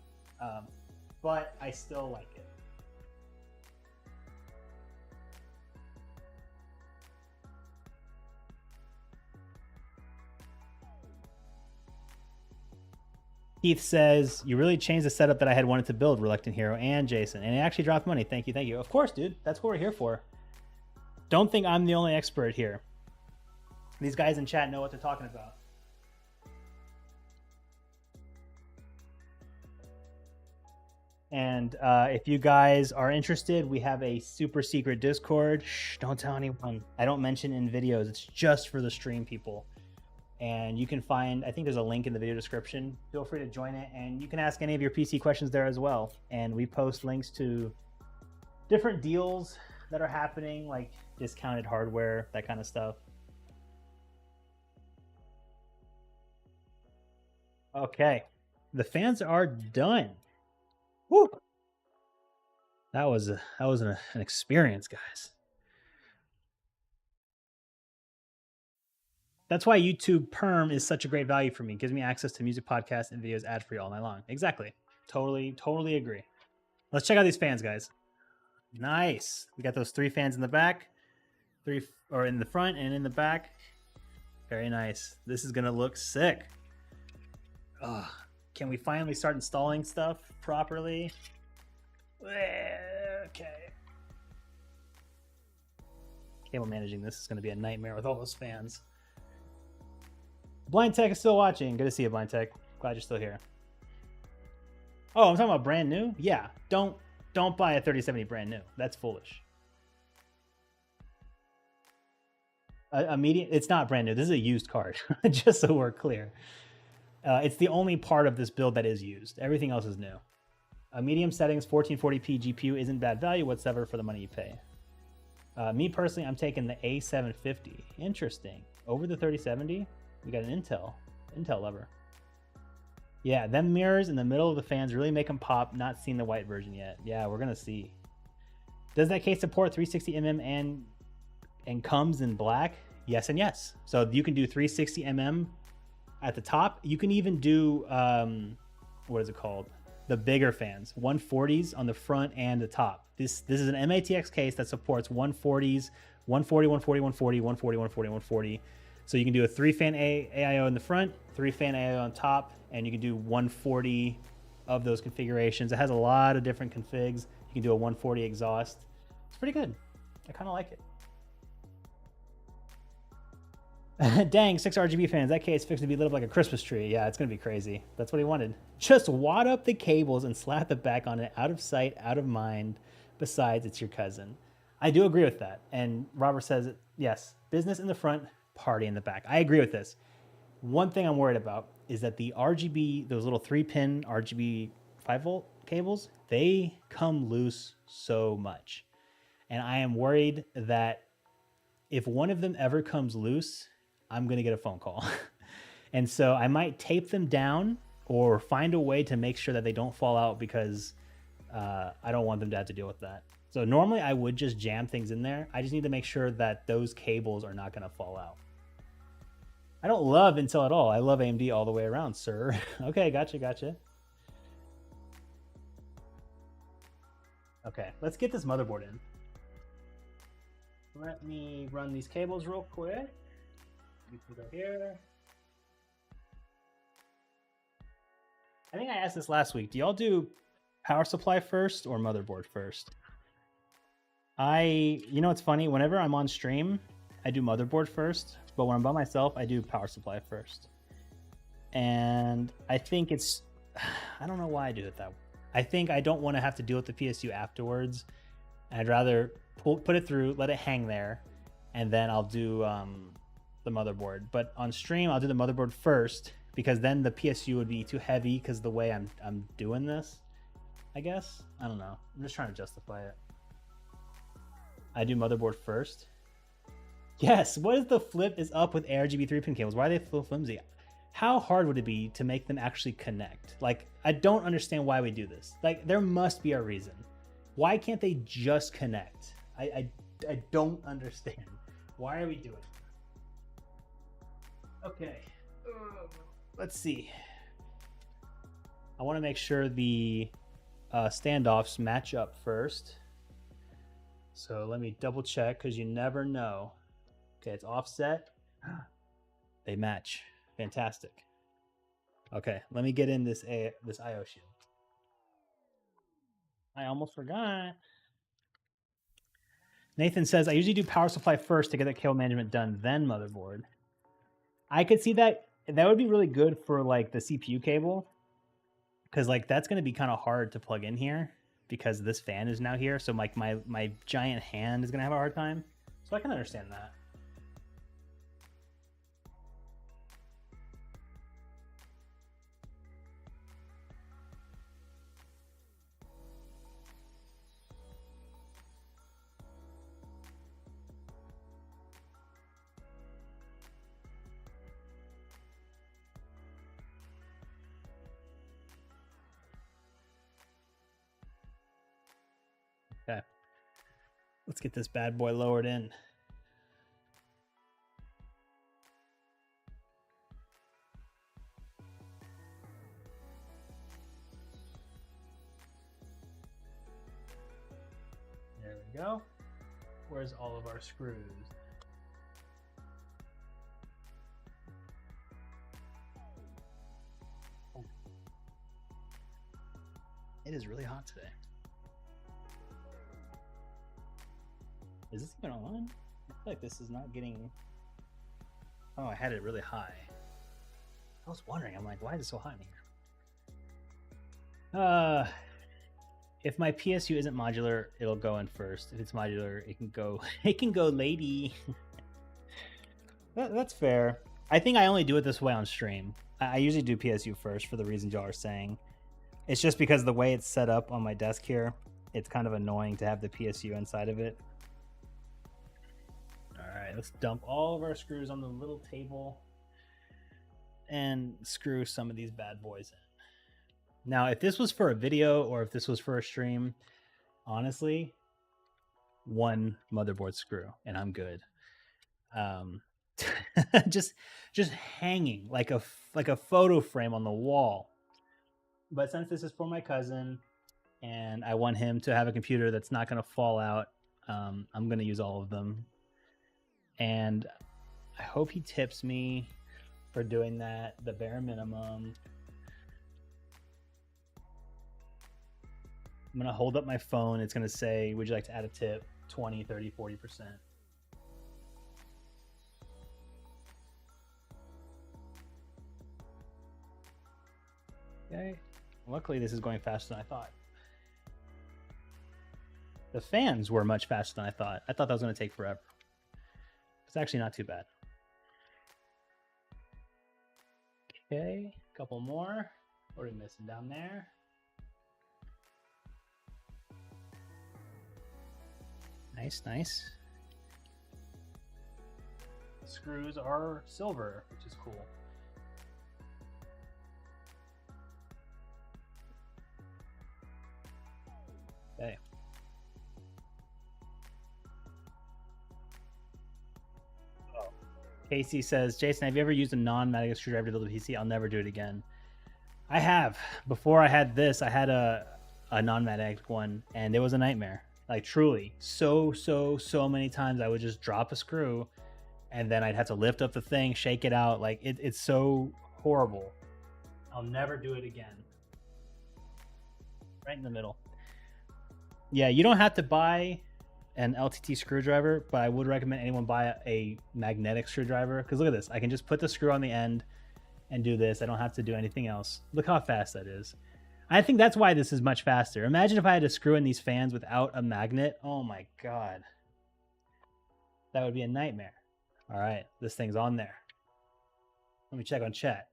But I still like it. Keith says, you really changed the setup that I had wanted to build, Reluctant Hero and Jason. And it actually dropped money. Thank you, thank you. Of course, dude. That's what we're here for. Don't think I'm the only expert here. These guys in chat know what they're talking about. And if you guys are interested, we have a super secret Discord. Shh, don't tell anyone. I don't mention in videos. It's just for the stream people. And you can find, I think there's a link in the video description. Feel free to join it. And you can ask any of your PC questions there as well. And we post links to different deals that are happening, like discounted hardware, that kind of stuff. Okay, the fans are done. Woo! That was an experience, guys. That's why YouTube Perm is such a great value for me. It gives me access to music podcasts and videos ad-free all night long. Exactly. Totally agree. Let's check out these fans, guys. Nice. We got those 3 fans in the back, 3 or in the front and in the back. Very nice. This is gonna look sick. Can we finally start installing stuff properly? Okay. Cable managing this is going to be a nightmare with all those fans. Blind Tech is still watching. Good to see you, Blind Tech. Glad you're still here. Oh, I'm talking about brand new? Yeah. Don't buy a 3070 brand new. That's foolish. A medium, it's not brand new. This is a used card, just so we're clear. It's the only part of this build that is used. Everything else is new. Medium settings, 1440p GPU isn't bad value whatsoever for the money you pay. Me personally, I'm taking the A750. Interesting. Over the 3070, we got an Intel lover. Yeah, them mirrors in the middle of the fans really make them pop. Not seen the white version yet. Yeah, we're gonna see. Does that case support 360mm and comes in black? yes and yes. So you can do 360 mm at the top. You can even do what is it called? The bigger fans, 140s on the front and the top. This is an MATX case that supports 140s, 140, 140, 140, 140, 140, 140. So you can do a 3-fan AIO in the front, 3-fan AIO on top, and you can do 140 of those configurations. It has a lot of different configs. You can do a 140 exhaust. It's pretty good. I kind of like it. Dang, 6 RGB fans. That case fixed to be lit up like a Christmas tree. Yeah, it's going to be crazy. That's what he wanted. Just wad up the cables and slap it back on it. Out of sight, out of mind. Besides, it's your cousin. I do agree with that. And Robert says, yes, business in the front, party in the back. I agree with this. One thing I'm worried about is that the RGB, those little 3-pin RGB 5-volt cables, they come loose so much. And I am worried that if one of them ever comes loose, I'm going to get a phone call. And so I might tape them down or find a way to make sure that they don't fall out, because I don't want them to have to deal with that. So normally I would just jam things in there. I just need to make sure that those cables are not going to fall out. I don't love Intel at all. I love AMD all the way around, sir. Okay, gotcha. Okay, let's get this motherboard in. Let me run these cables real quick. You can go here. I think I asked this last week. Do y'all do power supply first or motherboard first? You know what's funny? Whenever I'm on stream, I do motherboard first, but when I'm by myself, I do power supply first. And I think I don't know why I do it that way. I think I don't want to have to deal with the PSU afterwards. I'd rather put it through, let it hang there, and then I'll do the motherboard. But on stream, I'll do the motherboard first, because then the PSU would be too heavy because the way I'm doing this, I guess. I don't know. I'm just trying to justify it. I do motherboard first. Yes, what is the flip is up with ARGB 3-pin cables? Why are they so flimsy? How hard would it be to make them actually connect? Like, I don't understand why we do this. Like, there must be a reason. Why can't they just connect? I don't understand. Why are we doing it? Okay. Let's see. I want to make sure the standoffs match up first. So let me double check, because you never know. Okay, it's offset. They match. Fantastic. Okay, let me get in this IO shield. I almost forgot. Nathan says, I usually do power supply first to get the cable management done, then motherboard. I could see that. That would be really good for like the CPU cable, because like that's going to be kind of hard to plug in here because this fan is now here. So like my giant hand is going to have a hard time. So I can understand that. Okay, let's get this bad boy lowered in. There we go. Where's all of our screws? Oh. It is really hot today. Is this even on? I feel like this is not getting... Oh, I had it really high. I was wondering, I'm like, why is it so hot in here? If my PSU isn't modular, it'll go in first. If it's modular, it can go lady. That's fair. I think I only do it this way on stream. I usually do PSU first for the reasons y'all are saying. It's just because the way it's set up on my desk here, it's kind of annoying to have the PSU inside of it. Alright, let's dump all of our screws on the little table and screw some of these bad boys in. Now, if this was for a video or if this was for a stream, honestly, one motherboard screw and I'm good. just hanging like a photo frame on the wall. But since this is for my cousin and I want him to have a computer that's not going to fall out, I'm going to use all of them. And I hope he tips me for doing that, the bare minimum. I'm going to hold up my phone. It's going to say, would you like to add a tip? 20, 30, 40%. Okay. Luckily, this is going faster than I thought. The fans were much faster than I thought. I thought that was going to take forever. It's actually not too bad. Okay, a couple more. What are we missing down there? Nice, nice. The screws are silver, which is cool. Okay. Oh. Casey says, Jason, have you ever used a non-magnetic screwdriver to build a PC? I'll never do it again. I have. Before I had this, I had a non-magnetic one, and it was a nightmare. Like, truly. So many times I would just drop a screw, and then I'd have to lift up the thing, shake it out. Like, it's so horrible. I'll never do it again. Right in the middle. Yeah, you don't have to buy an LTT screwdriver, but I would recommend anyone buy a magnetic screwdriver, because look at this. I can just put the screw on the end and do this. I don't have to do anything else. Look how fast that is. I think that's why this is much faster. Imagine if I had to screw in these fans without a magnet. Oh my God. That would be a nightmare. All right, this thing's on there. Let me check on chat.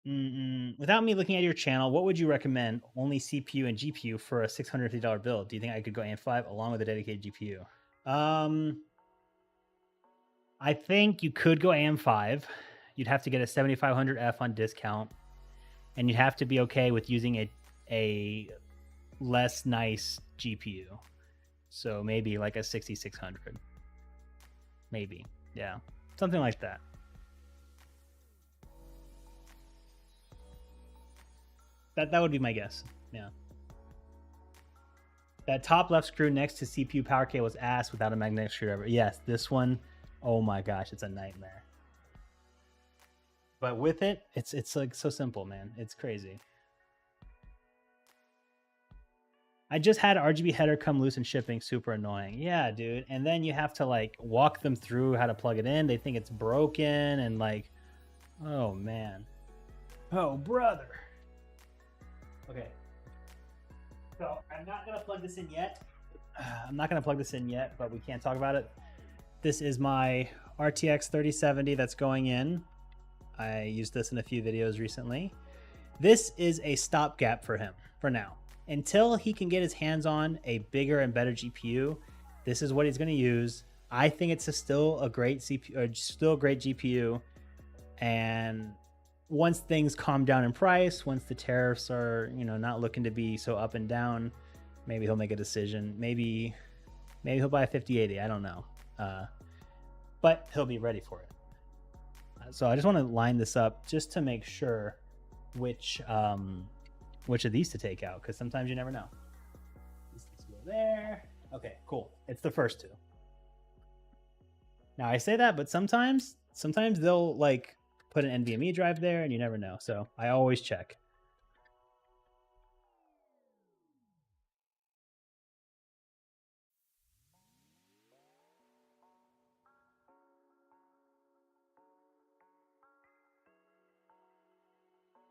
Without me looking at your channel, what would you recommend? Only CPU and GPU for a $650 build? Do you think I could go AM5 along with a dedicated GPU? I think you could go AM5. You'd have to get a 7500F on discount, and you'd have to be okay with using a less nice GPU. So maybe like a 6600. Maybe. Yeah. Something like that. That would be my guess. Yeah. That top left screw next to CPU power cable was ass without a magnetic screwdriver. Yes, this one, oh my gosh, it's a nightmare. But with it, it's like so simple, man. It's crazy. I just had RGB header come loose in shipping. Super annoying. Yeah, dude. And then you have to like walk them through how to plug it in. They think it's broken and like, oh man. Oh, brother. Okay. So I'm not going to plug this in yet. But we can't talk about it. This is my RTX 3070 that's going in. I used this in a few videos recently. This is a stopgap for him for now. Until he can get his hands on a bigger and better GPU, this is what he's going to use. I think it's still a great CPU, or still a great GPU. And once things calm down in price, once the tariffs are, not looking to be so up and down, maybe he'll make a decision. Maybe he'll buy a 5080. I don't know. But he'll be ready for it. So I just want to line this up just to make sure which of these to take out, because sometimes you never know. These things go there. Okay, cool. It's the first two. Now I say that, but sometimes they'll like put an NVMe drive there and you never know. So I always check.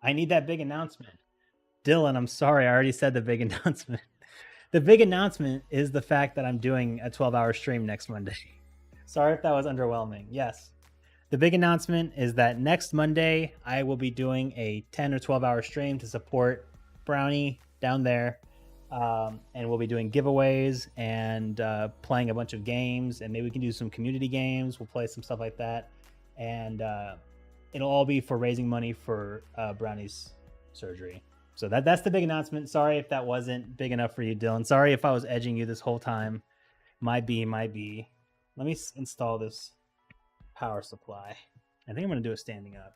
I need that big announcement. Dylan, I'm sorry. I already said the big announcement. The big announcement is the fact that I'm doing a 12-hour stream next Monday. Sorry if that was underwhelming. Yes. The big announcement is that next Monday, I will be doing a 10 or 12-hour stream to support Brownie down there. And we'll be doing giveaways and playing a bunch of games. And maybe we can do some community games. We'll play some stuff like that. And it'll all be for raising money for Brownie's surgery. So that's the big announcement. Sorry if that wasn't big enough for you, Dylan. Sorry if I was edging you this whole time. Might be. Let me install this power supply. I think I'm going to do it standing up.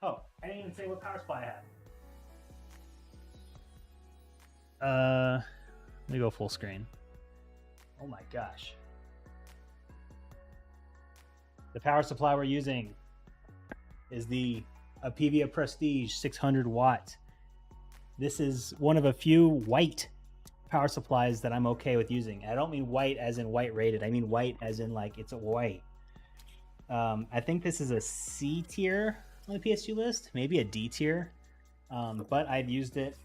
Oh, I didn't even say what power supply I have. Let me go full screen. Oh my gosh. The power supply we're using is the Apivia Prestige 600 watt. This is one of a few white power supplies that I'm okay with using. I don't mean white as in white rated. I mean white as in like it's a white. I think this is a C tier on the PS2 list, maybe a D tier. But I've used it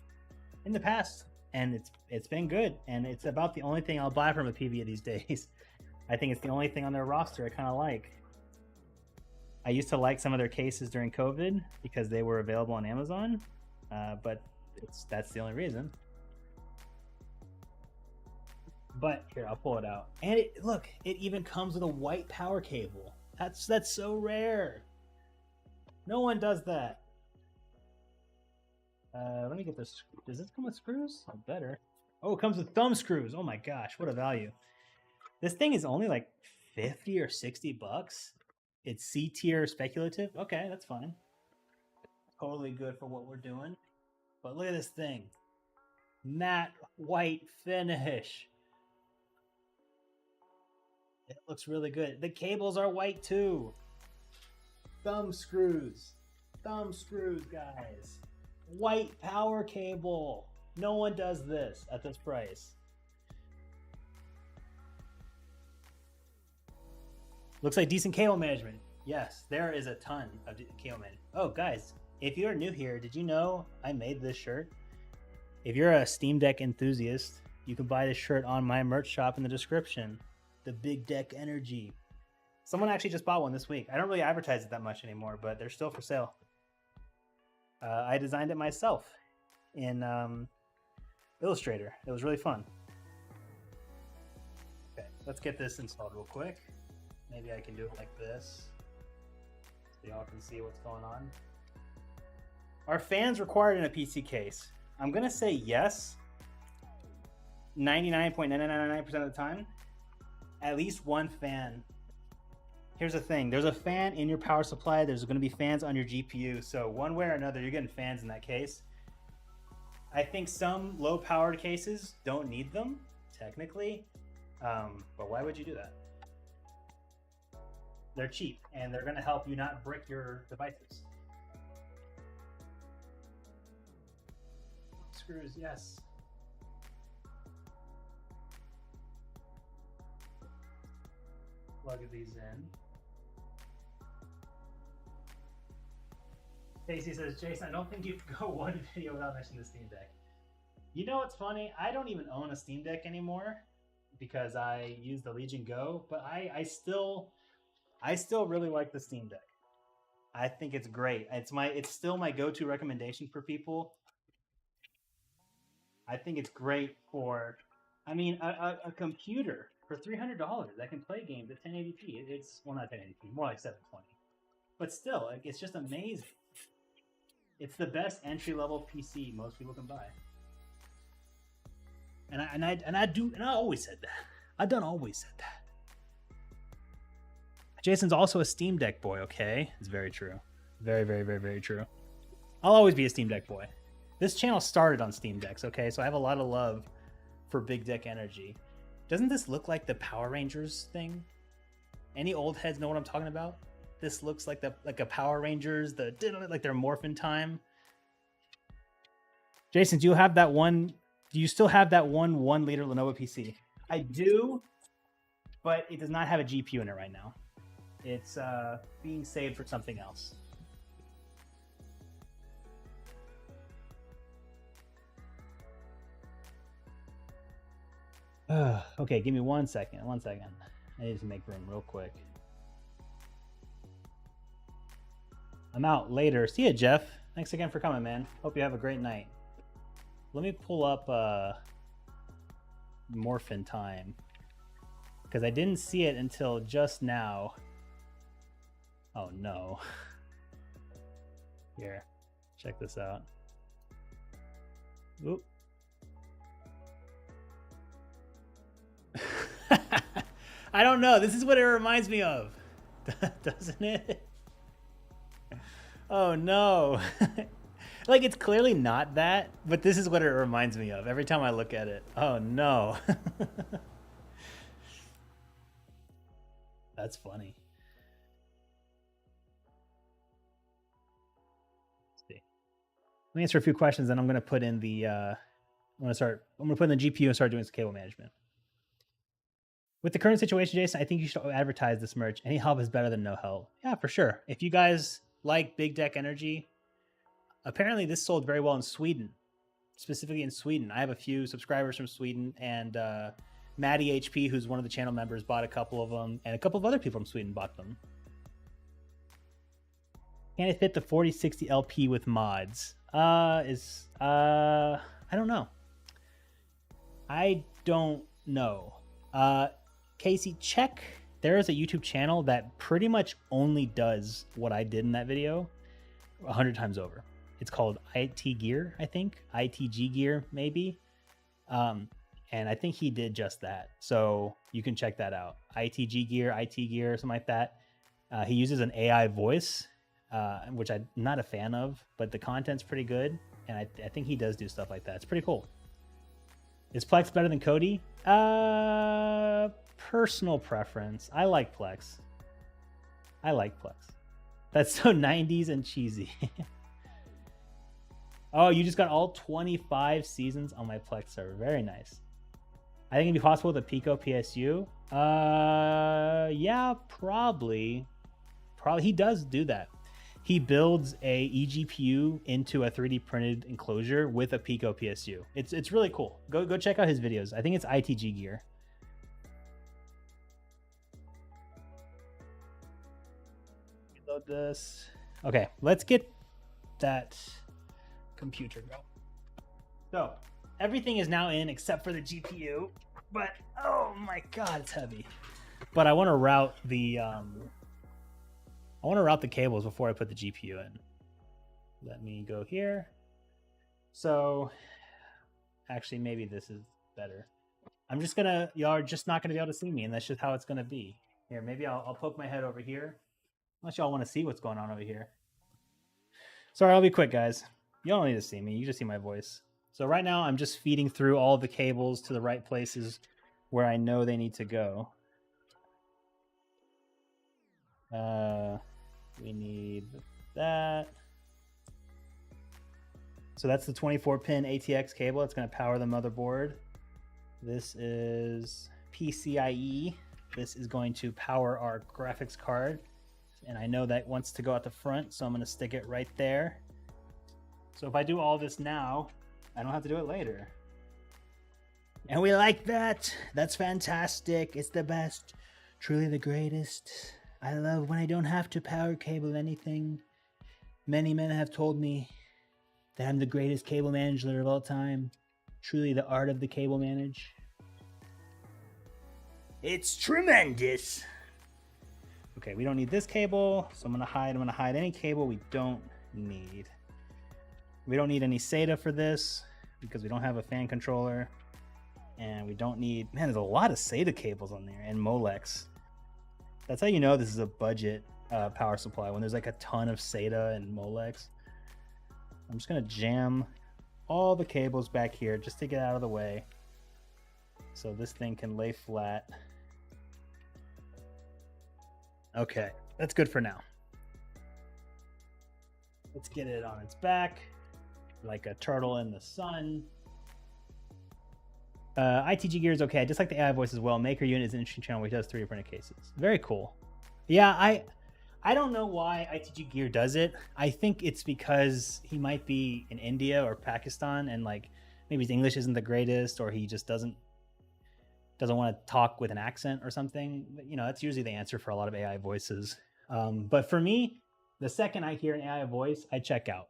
in the past and it's been good. And it's about the only thing I'll buy from Apivia these days. I think it's the only thing on their roster I kind of like. I used to like some of their cases during COVID because they were available on Amazon, but that's the only reason. But here, I'll pull it out. And look, it even comes with a white power cable. That's so rare. No one does that. Let me get this. Does this come with screws? Oh, better. Oh, it comes with thumb screws. Oh my gosh, what a value. This thing is only like 50 or 60 bucks. It's C tier speculative. Okay, that's fine. Totally good for what we're doing. But look at this thing. Matte white finish. It looks really good. The cables are white too. Thumb screws. Thumb screws, guys. White power cable. No one does this at this price. Looks like decent cable management. Yes, there is a ton of cable management. Oh, guys, if you're new here, did you know I made this shirt? If you're a Steam Deck enthusiast, you can buy this shirt on my merch shop in the description. The Big Deck Energy. Someone actually just bought one this week. I don't really advertise it that much anymore, but they're still for sale. I designed it myself in Illustrator. It was really fun. Okay, let's get this installed real quick. Maybe I can do it like this, so y'all can see what's going on. Are fans required in a PC case? I'm gonna say yes. 99.9999% of the time. At least one fan. Here's the thing. There's a fan in your power supply. There's gonna be fans on your GPU. So one way or another, you're getting fans in that case. I think some low powered cases don't need them, technically. But why would you do that? They're cheap and they're gonna help you not brick your devices. Screws, yes. Plug these in. Stacy says, Jason, I don't think you could go one video without mentioning the Steam Deck. You know what's funny? I don't even own a Steam Deck anymore because I use the Legion Go, but I still really like the Steam Deck. I think it's great. It's still my go-to recommendation for people. I think it's great for, I mean, a computer for $300 that can play games at 1080p. It's, well, not 1080p, more like 720. But still, like, it's just amazing. It's the best entry-level PC most people can buy. And I always said that. I done always said that. Jason's also a Steam Deck boy, okay? It's very true. Very, very, very, very true. I'll always be a Steam Deck boy. This channel started on Steam Decks, okay? So I have a lot of love for Big Deck Energy. Doesn't this look like the Power Rangers thing? Any old heads know what I'm talking about? This looks like a Power Rangers, like their morphin time. Jason, do you have that one? Do you still have that 1 liter Lenovo PC? I do, but it does not have a GPU in it right now. It's being saved for something else. Okay, give me 1 second. 1 second. I need to make room real quick. I'm out later. See ya, Jeff. Thanks again for coming, man. Hope you have a great night. Let me pull up Morphin Time, because I didn't see it until just now. Oh no. Here, check this out. Oop. I don't know. This is what it reminds me of. Doesn't it? Oh no. Like, it's clearly not that, but this is what it reminds me of every time I look at it. Oh no. That's funny. Let's see. Let me answer a few questions, and I'm gonna put in the I'm gonna put in the GPU and start doing some cable management. With the current situation, Jason, I think you should advertise this merch. Any help is better than no help. Yeah, for sure. If you guys like Big Deck Energy, apparently this sold very well in Sweden, specifically in Sweden. I have a few subscribers from Sweden, and Maddie HP, who's one of the channel members, bought a couple of them, and a couple of other people from Sweden bought them. Can it fit the 4060 LP with mods? I don't know. I don't know. Casey, check. There is a YouTube channel that pretty much only does what I did in that video 100 times over. It's called IT Gear, I think. ITG Gear, maybe. And I think he did just that. So you can check that out. ITG Gear, IT Gear, something like that. He uses an AI voice, which I'm not a fan of, but the content's pretty good. And I think he does do stuff like that. It's pretty cool. Is Plex better than Kodi? Personal preference. I like Plex. That's so 90s and cheesy. Oh, you just got all 25 seasons on my Plex server. Very nice. I think it'd be possible with a Pico PSU. Yeah, probably. He does do that. He builds a eGPU into a 3D printed enclosure with a Pico PSU. It's really cool. Go check out his videos. I think it's ITG Gear. Reload this. Okay, let's get that computer going. So everything is now in except for the GPU, but oh my god, it's heavy. But I want to route the cables before I put the GPU in. Let me go here. So actually, maybe this is better. I'm just gonna, y'all are just not gonna be able to see me, and that's just how it's gonna be. Here, maybe I'll poke my head over here. Unless y'all want to see what's going on over here. Sorry, I'll be quick, guys. Y'all don't need to see me. You just see my voice. So right now, I'm just feeding through all the cables to the right places where I know they need to go. We need that. So that's the 24-pin ATX cable. It's going to power the motherboard. This is PCIe. This is going to power our graphics card. And I know that wants to go out the front, so I'm going to stick it right there. So if I do all this now, I don't have to do it later. And we like that. That's fantastic. It's the best. Truly the greatest. I love when I don't have to power cable anything. Many men have told me that I'm the greatest cable manager of all time. Truly the art of the cable manage. It's tremendous. Okay, we don't need this cable, so I'm gonna hide any cable we don't need. We don't need any SATA for this because we don't have a fan controller. And we don't need, man, there's a lot of SATA cables on there and Molex. That's how you know this is a budget power supply, when there's like a ton of SATA and Molex. I'm just gonna jam all the cables back here just to get out of the way so this thing can lay flat. Okay, that's good for now. Let's get it on its back like a turtle in the sun. ITG Gear is okay. I just like the AI voice as well. Maker Unit is an interesting channel which does 3D printed cases. Very cool. Yeah, I don't know why ITG Gear does it. I think it's because he might be in India or Pakistan, and like maybe his English isn't the greatest, or he just doesn't want to talk with an accent or something. You know, that's usually the answer for a lot of AI voices. But for me, the second I hear an AI voice, I check out.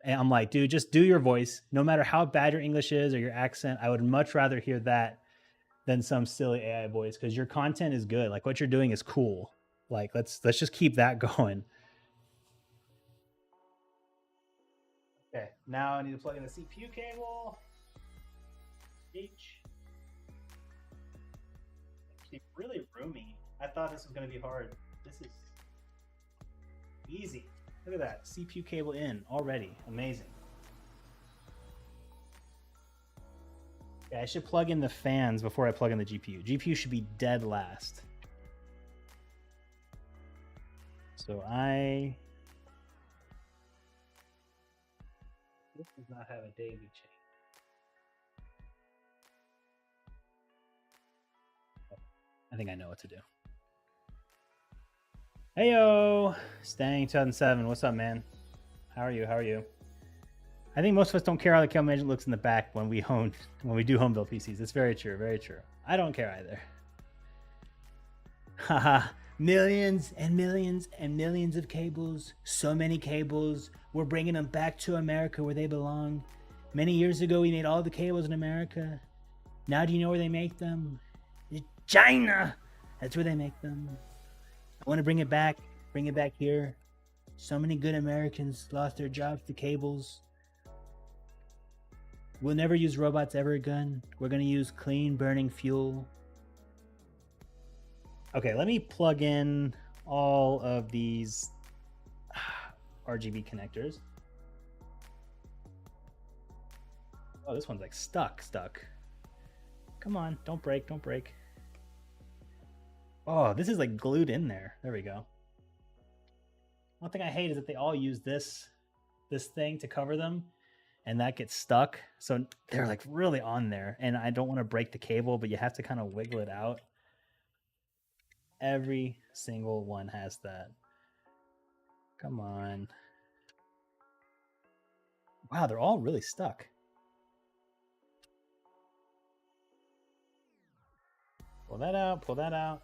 And I'm like, dude, just do your voice. No matter how bad your English is or your accent, I would much rather hear that than some silly AI voice, because your content is good. Like what you're doing is cool. Like let's just keep that going. Okay, now I need to plug in the CPU cable. H. It's really roomy. I thought this was going to be hard. This is Easy. Look at that. CPU cable in already. Amazing. Yeah, I should plug in the fans before I plug in the GPU. GPU should be dead last. So this does not have a daisy chain. I think I know what to do. Heyo, Stang 2007. What's up, man? How are you? How are you? I think most of us don't care how the cable management looks in the back when we do home build PCs. It's very true, very true. I don't care either. Haha, millions and millions and millions of cables. So many cables. We're bringing them back to America where they belong. Many years ago, we made all the cables in America. Now do you know where they make them? China! That's where they make them. I want to bring it back here. So many good Americans lost their jobs to cables. We'll never use robots ever again. We're going to use clean burning fuel. Okay, let me plug in all of these RGB connectors. Oh, this one's like stuck. Come on, don't break. Oh, this is like glued in there. There we go. One thing I hate is that they all use this thing to cover them, and that gets stuck. So they're like really on there, and I don't want to break the cable, but you have to kind of wiggle it out. Every single one has that. Come on. Wow, they're all really stuck. Pull that out.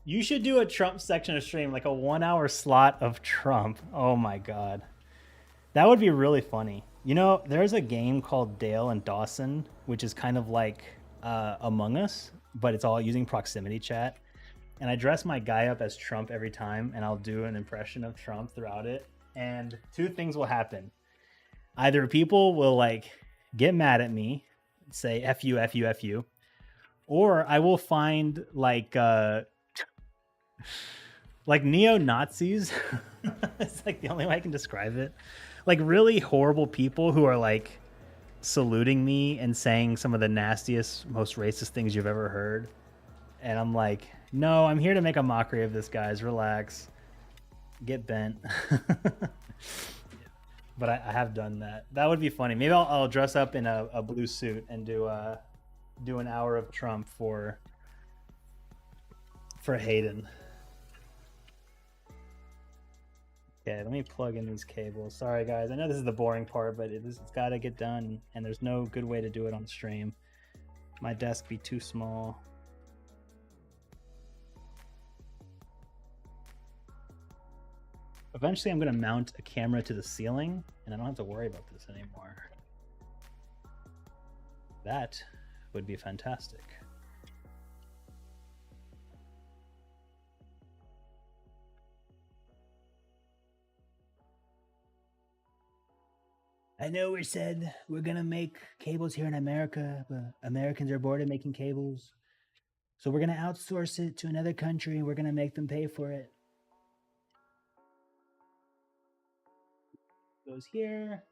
You should do a Trump section of stream, like a 1 hour slot of Trump. Oh my God. That would be really funny. You know, there's a game called Dale and Dawson, which is kind of like Among Us, but it's all using proximity chat. And I dress my guy up as Trump every time, and I'll do an impression of Trump throughout it. And two things will happen. Either people will like get mad at me, say F you, F you, F you, or I will find like neo-Nazis. It's like the only way I can describe it. Like really horrible people who are like saluting me and saying some of the nastiest, most racist things you've ever heard. And I'm like, no, I'm here to make a mockery of this, guys. Relax. Get bent. But I have done that. That would be funny. Maybe I'll dress up in a blue suit and do an hour of Trump for Hayden. Okay, let me plug in these cables. Sorry, guys. I know this is the boring part, but it's got to get done, and there's no good way to do it on stream. My desk be too small. Eventually, I'm going to mount a camera to the ceiling, and I don't have to worry about this anymore. That would be fantastic. I know we said we're going to make cables here in America, but Americans are bored of making cables. So we're going to outsource it to another country, and we're going to make them pay for it. Goes here.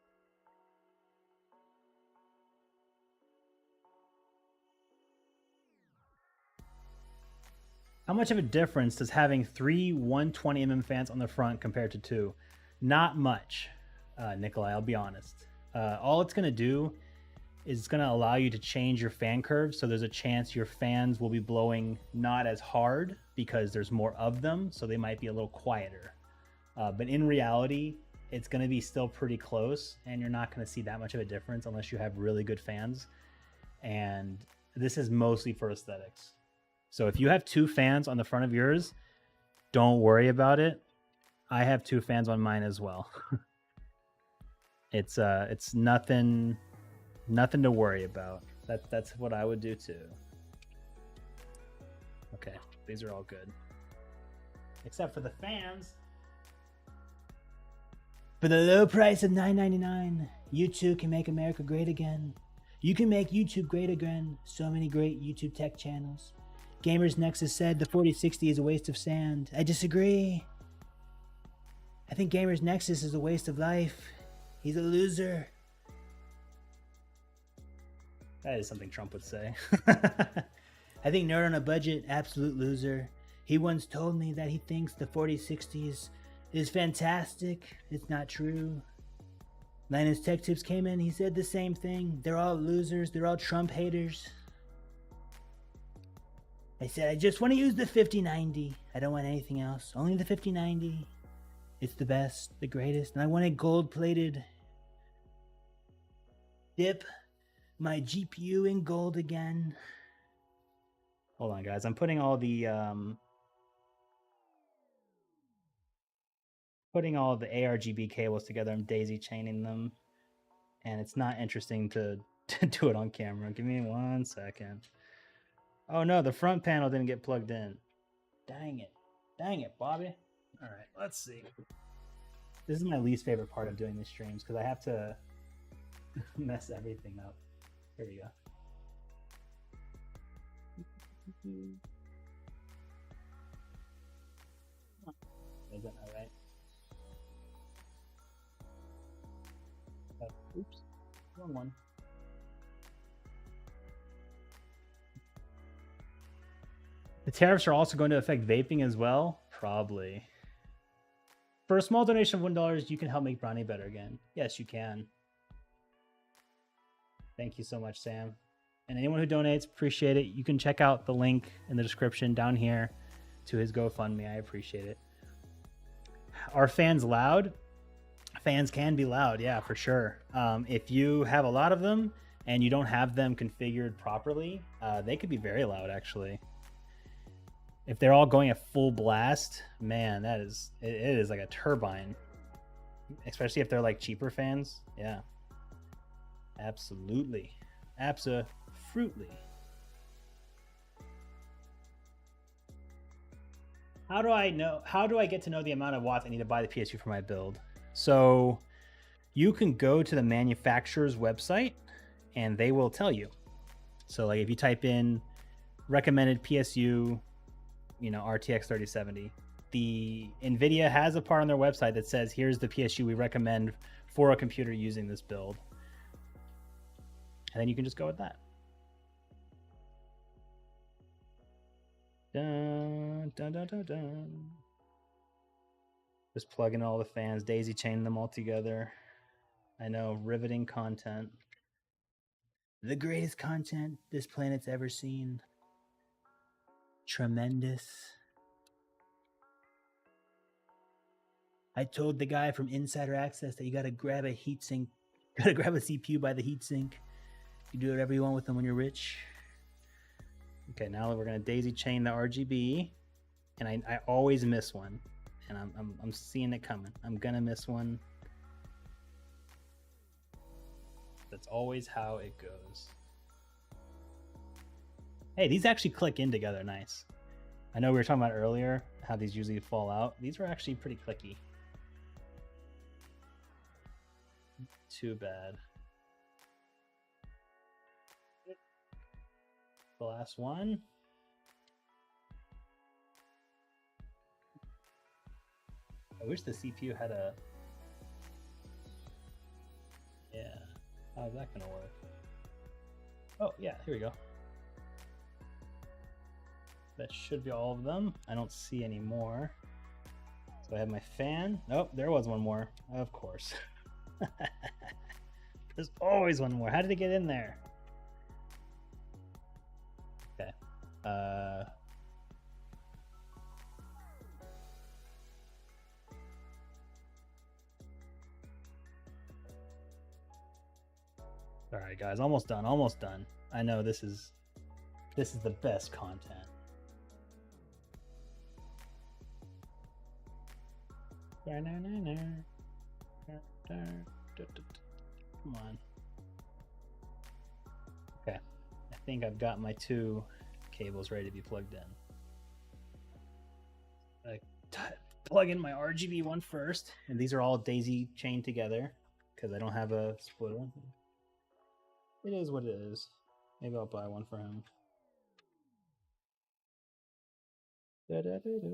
How much of a difference does having 3 120mm fans on the front compared to 2? Not much, Nikolai, I'll be honest. All it's going to do is it's going to allow you to change your fan curve, so there's a chance your fans will be blowing not as hard because there's more of them, so they might be a little quieter. But in reality, it's going to be still pretty close, and you're not going to see that much of a difference unless you have really good fans. And this is mostly for aesthetics. So if you have 2 fans on the front of yours, don't worry about it. I have 2 fans on mine as well. It's nothing to worry about. That's what I would do too. Okay, these are all good. Except for the fans. For the low price of $9.99, you too can make America great again. You can make YouTube great again. So many great YouTube tech channels. Gamers Nexus said the 4060 is a waste of sand. I disagree. I think Gamers Nexus is a waste of life. He's a loser. That is something Trump would say. I think Nerd on a Budget, absolute loser. He once told me that he thinks the 4060 is fantastic. It's not true. Linus Tech Tips came in, he said the same thing. They're all losers, they're all Trump haters. I said, I just want to use the 5090. I don't want anything else. Only the 5090. It's the best, the greatest. And I want it gold plated. Dip my GPU in gold again. Hold on, guys. I'm putting all the ARGB cables together. I'm daisy chaining them, and it's not interesting to do it on camera. Give me 1 second. Oh no, the front panel didn't get plugged in. Dang it, Bobby. All right, let's see. This is my least favorite part of doing these streams because I have to mess everything up. Here we go. Is that all right? Oh, oops, wrong one. The tariffs are also going to affect vaping as well? Probably. For a small donation of $1, you can help make Brownie better again. Yes, you can. Thank you so much, Sam. And anyone who donates, appreciate it. You can check out the link in the description down here to his GoFundMe. I appreciate it. Are fans loud? Fans can be loud, yeah, for sure. If you have a lot of them and you don't have them configured properly, they could be very loud, actually. If they're all going at full blast, man, it is like a turbine. Especially if they're like cheaper fans. Yeah. Absolutely. Absolutely. How do I get to know the amount of watts I need to buy the PSU for my build? So you can go to the manufacturer's website and they will tell you. So like if you type in recommended PSU, RTX 3070, the NVIDIA has a part on their website that says, here's the PSU we recommend for a computer using this build. And then you can just go with that. Dun, dun, dun, dun, dun. Just plug in all the fans, daisy chain them all together. I know, riveting content. The greatest content this planet's ever seen. Tremendous. I told the guy from Insider Access that you gotta grab a heatsink. Gotta grab a CPU by the heatsink. You do whatever you want with them when you're rich. Okay, now we're gonna daisy chain the RGB, and I always miss one, and I'm seeing it coming. I'm gonna miss one. That's always how it goes. Hey, these actually click in together nice. I know we were talking about earlier how these usually fall out. These were actually pretty clicky. Too bad. The last one. I wish the CPU had a... Yeah. How's that gonna work? Oh, yeah, here we go. That should be all of them. I don't see any more. So I have my fan. Oh, there was one more. Of course. There's always one more. How did it get in there? Okay. All right, guys, almost done. Almost done. I know this is the best content. Come on. Okay, I think I've got my two cables ready to be plugged in. Plug in my RGB one first, and these are all daisy chained together because I don't have a splitter. It is what it is. Maybe I'll buy one for him. Da-da-da-da.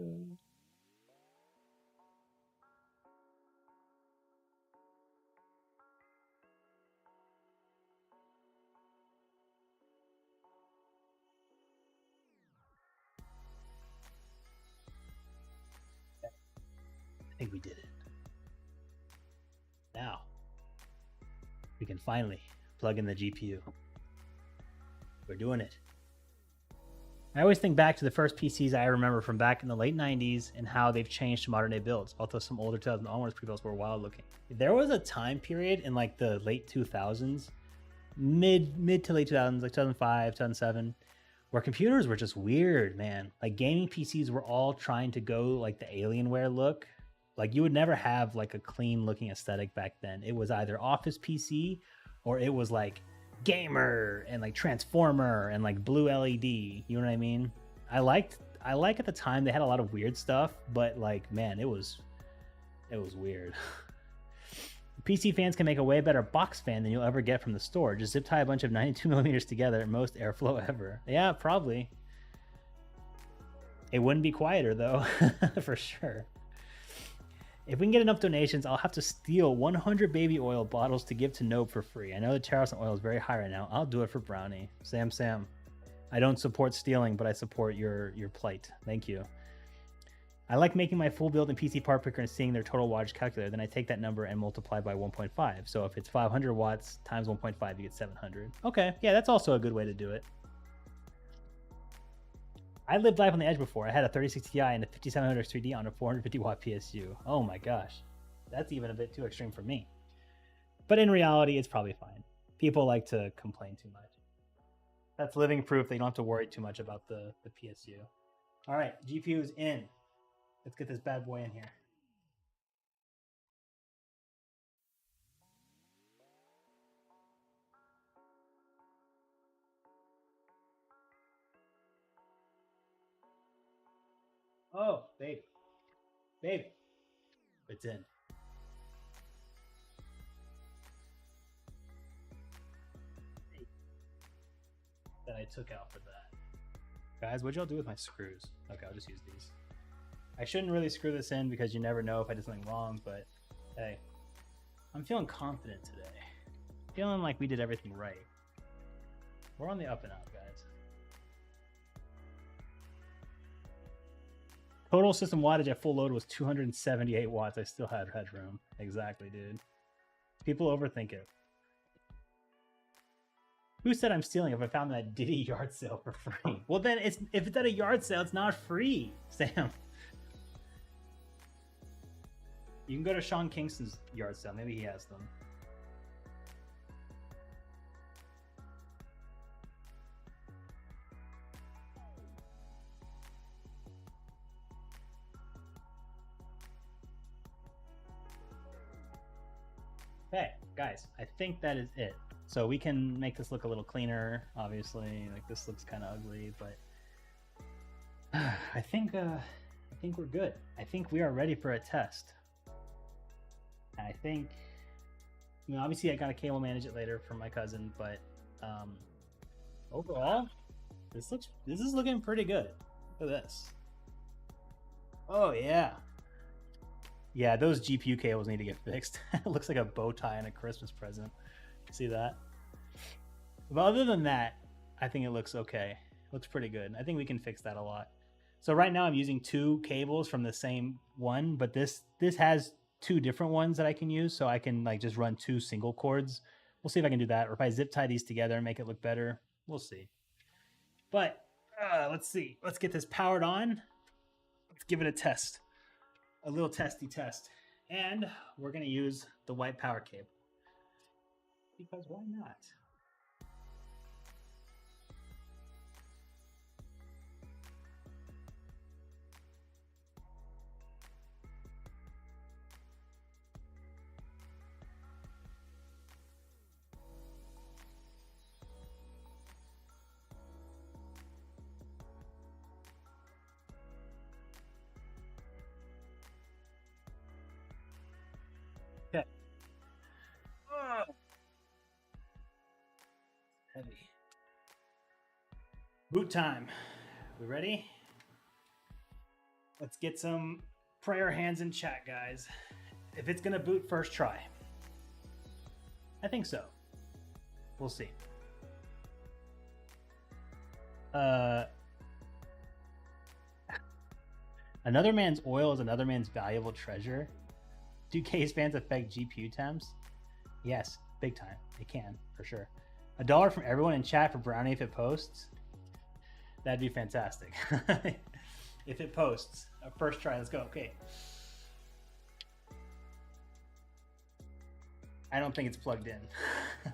I think we did it. Now, we can finally plug in the GPU. We're doing it. I always think back to the first PCs I remember from back in the late 90s and how they've changed to modern day builds, although some older 2000 onwards pre-builds were wild looking. There was a time period in like the late 2000s, mid to late 2000s, like 2005, 2007, where computers were just weird, man. Like gaming PCs were all trying to go like the Alienware look. Like you would never have like a clean looking aesthetic back then. It was either office PC or it was like gamer and like transformer and like blue LED. You know what I mean? I like at the time they had a lot of weird stuff, but like man, it was weird. PC fans can make a way better box fan than you'll ever get from the store. Just zip tie a bunch of 92 millimeters together, most airflow ever. Yeah, probably. It wouldn't be quieter though, for sure. If we can get enough donations, I'll have to steal 100 baby oil bottles to give to Nobe for free. I know the tariffs on oil is very high right now. I'll do it for Brownie. Sam. I don't support stealing, but I support your plight. Thank you. I like making my full build in PC part picker and seeing their total wattage calculator. Then I take that number and multiply by 1.5. So if it's 500 watts times 1.5, you get 700. Okay, yeah, that's also a good way to do it. I lived life on the edge before. I had a 3060 Ti and a 5700 X3D on a 450 watt PSU. Oh my gosh. That's even a bit too extreme for me. But in reality, it's probably fine. People like to complain too much. That's living proof that you don't have to worry too much about the PSU. All right, GPU is in. Let's get this bad boy in here. Oh, baby. Baby. It's in. That I took out for that. Guys, what'd y'all do with my screws? Okay, I'll just use these. I shouldn't really screw this in because you never know if I did something wrong, but hey, I'm feeling confident today. Feeling like we did everything right. We're on the up and up, guys. Total system wattage at full load was 278 watts. I still had headroom. Exactly, dude. People overthink it. Who said I'm stealing if I found that Diddy yard sale for free? Well, then if it's at a yard sale, it's not free, Sam. You can go to Sean Kingston's yard sale. Maybe he has them. Okay, guys, I think that is it. So we can make this look a little cleaner, obviously. Like this looks kind of ugly, but I think we're good. I think we are ready for a test. I think, you know, obviously I gotta cable manage it later from my cousin, but overall, this is looking pretty good. Look at this. Oh yeah. Yeah, those GPU cables need to get fixed. It looks like a bow tie and a Christmas present. See that? But other than that, I think it looks okay. It looks pretty good. I think we can fix that a lot. So right now I'm using two cables from the same one, but this has two different ones that I can use, so I can like just run two single cords. We'll see if I can do that, or if I zip tie these together and make it look better. We'll see. But let's see. Let's get this powered on. Let's give it a test. A little testy test. And we're going to use the white power cable. Because why not? Okay. Heavy. Boot time. We ready? Let's get some prayer hands in chat, guys. If it's gonna boot first try. I think so. We'll see. Another man's oil is another man's valuable treasure. Do case fans affect GPU temps? Yes, big time. It can, for sure. $1 from everyone in chat for Brownie if it posts. That'd be fantastic. If it posts. First try, let's go. Okay. I don't think it's plugged in.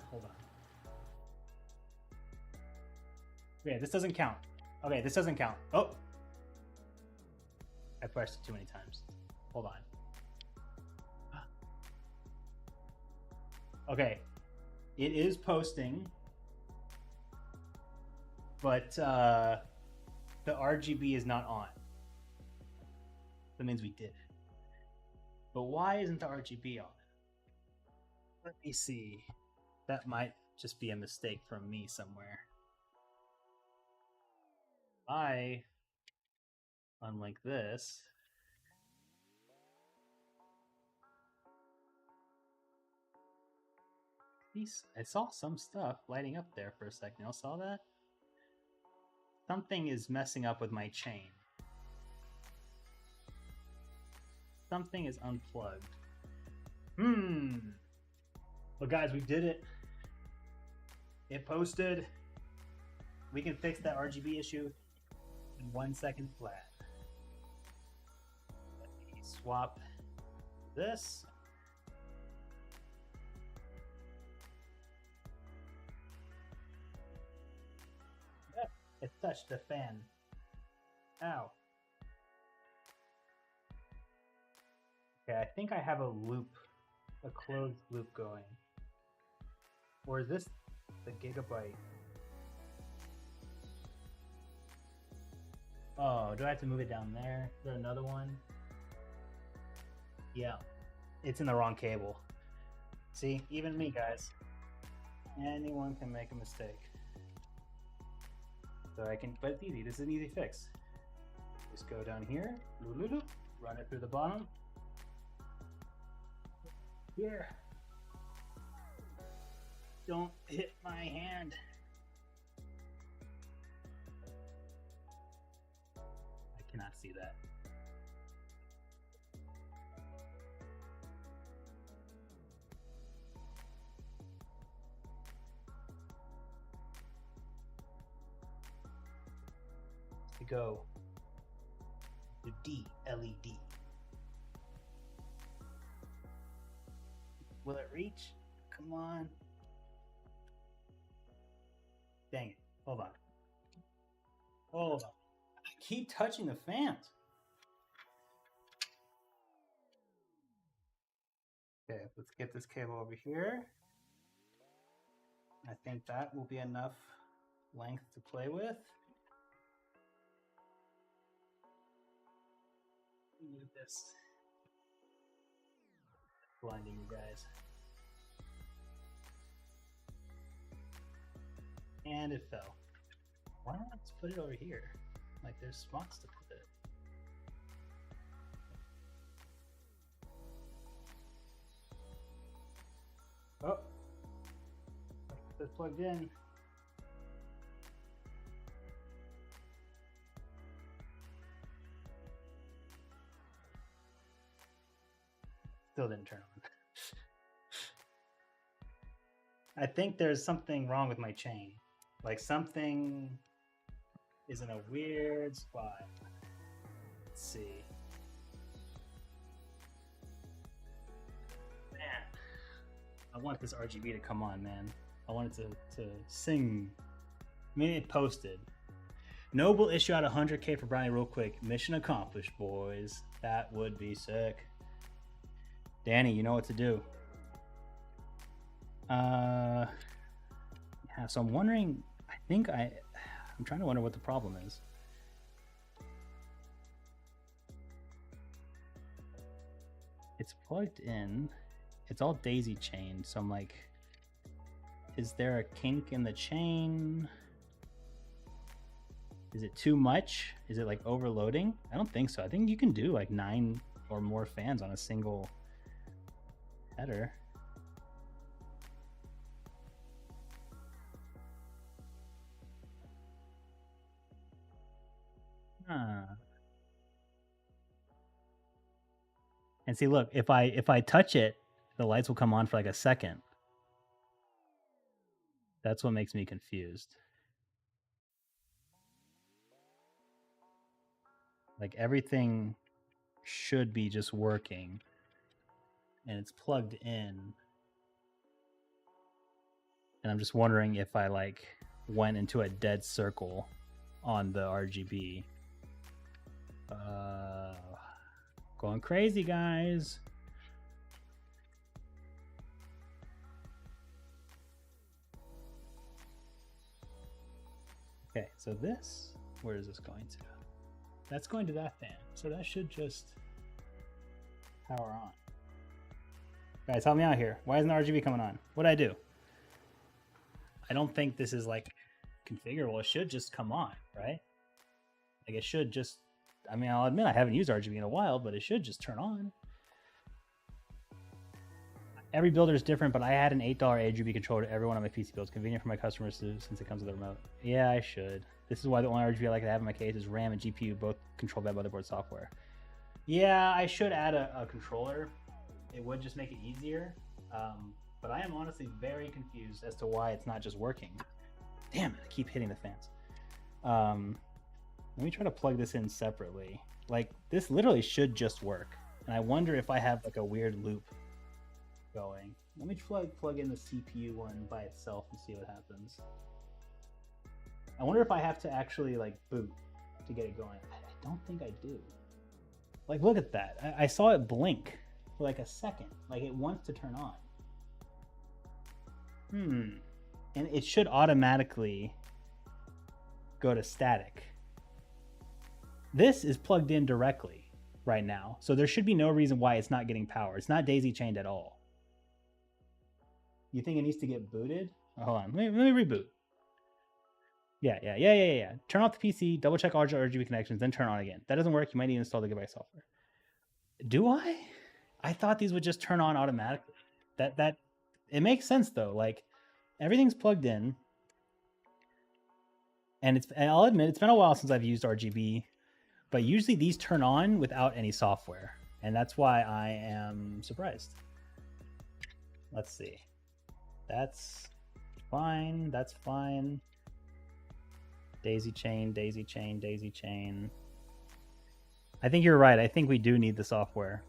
Hold on. Okay, this doesn't count. Okay, this doesn't count. Oh! I pressed it too many times. Hold on. Okay. It is posting, but the RGB is not on. That means we did it. But why isn't the RGB on? Let me see. That might just be a mistake from me somewhere. I unlink this. I saw some stuff lighting up there for a second. Y'all saw that? Something is messing up with my chain. Something is unplugged. Well, guys, we did it. It posted. We can fix that RGB issue in 1 second flat. Let me swap this. Yeah, it touched the fan. Ow. Okay, I think I have a loop, a closed loop going. Or is this the gigabyte? Oh, do I have to move it down there? Is there another one? Yeah, it's in the wrong cable. See, even me, guys. Anyone can make a mistake. So I can, but it's easy. This is an easy fix. Just go down here, run it through the bottom. Here. Don't hit my hand. I cannot see that. To go to D LED. Will it reach? Come on. Dang it. Hold on. Hold on. I keep touching the fans. Okay, let's get this cable over here. I think that will be enough length to play with. Move this. Blinding you guys. And it fell. Why not just put it over here? Like there's spots to put it. Oh, it's plugged in. Still didn't turn on. I think there's something wrong with my chain. Like something is in a weird spot. Let's see. Man, I want this RGB to come on, man. I want it to sing. I mean, it posted. Noble issue out 100K for Brownie real quick. Mission accomplished, boys. That would be sick. Danny, you know what to do. Yeah, so I'm wondering, I'm trying to wonder what the problem is. It's plugged in. It's all daisy chained, so I'm like, is there a kink in the chain? Is it too much? Is it like overloading? I don't think so. I think you can do like 9 or more fans on a single header. And see, look, if I touch it, the lights will come on for like a second. That's what makes me confused. Like everything should be just working and it's plugged in. And I'm just wondering if I like went into a dead circle on the RGB. Going crazy, guys. Okay, so this, where is this going to? That's going to that fan. So that should just power on. Guys, help me out here. Why isn't the RGB coming on? What'd I do? I don't think this is like configurable. It should just come on, right? Like it should just, I mean, I'll admit I haven't used RGB in a while, but it should just turn on. Every builder is different, but I add an $8 RGB controller to every one of my PC builds. Convenient for my customers since it comes with a remote. Yeah, I should. This is why the only RGB I like to have in my case is RAM and GPU, both controlled by motherboard software. Yeah, I should add a controller. It would just make it easier. But I am honestly very confused as to why it's not just working. Damn it, I keep hitting the fans. Let me try to plug this in separately. Like, this literally should just work. And I wonder if I have like a weird loop going. Let me plug in the CPU one by itself and see what happens. I wonder if I have to actually like boot to get it going. I don't think I do. Like, look at that. I saw it blink for like a second. Like it wants to turn on. And it should automatically go to static. This is plugged in directly right now. So there should be no reason why it's not getting power. It's not daisy chained at all. You think it needs to get booted? Oh, hold on, let me reboot. Yeah. Turn off the PC, double check all RGB connections, then turn on again. If that doesn't work, you might need to install the device software. Do I? I thought these would just turn on automatically. That it makes sense though. Like everything's plugged in. And I'll admit it's been a while since I've used RGB, but usually these turn on without any software. And that's why I am surprised. Let's see. That's fine. That's fine. Daisy chain, daisy chain, daisy chain. I think you're right. I think we do need the software.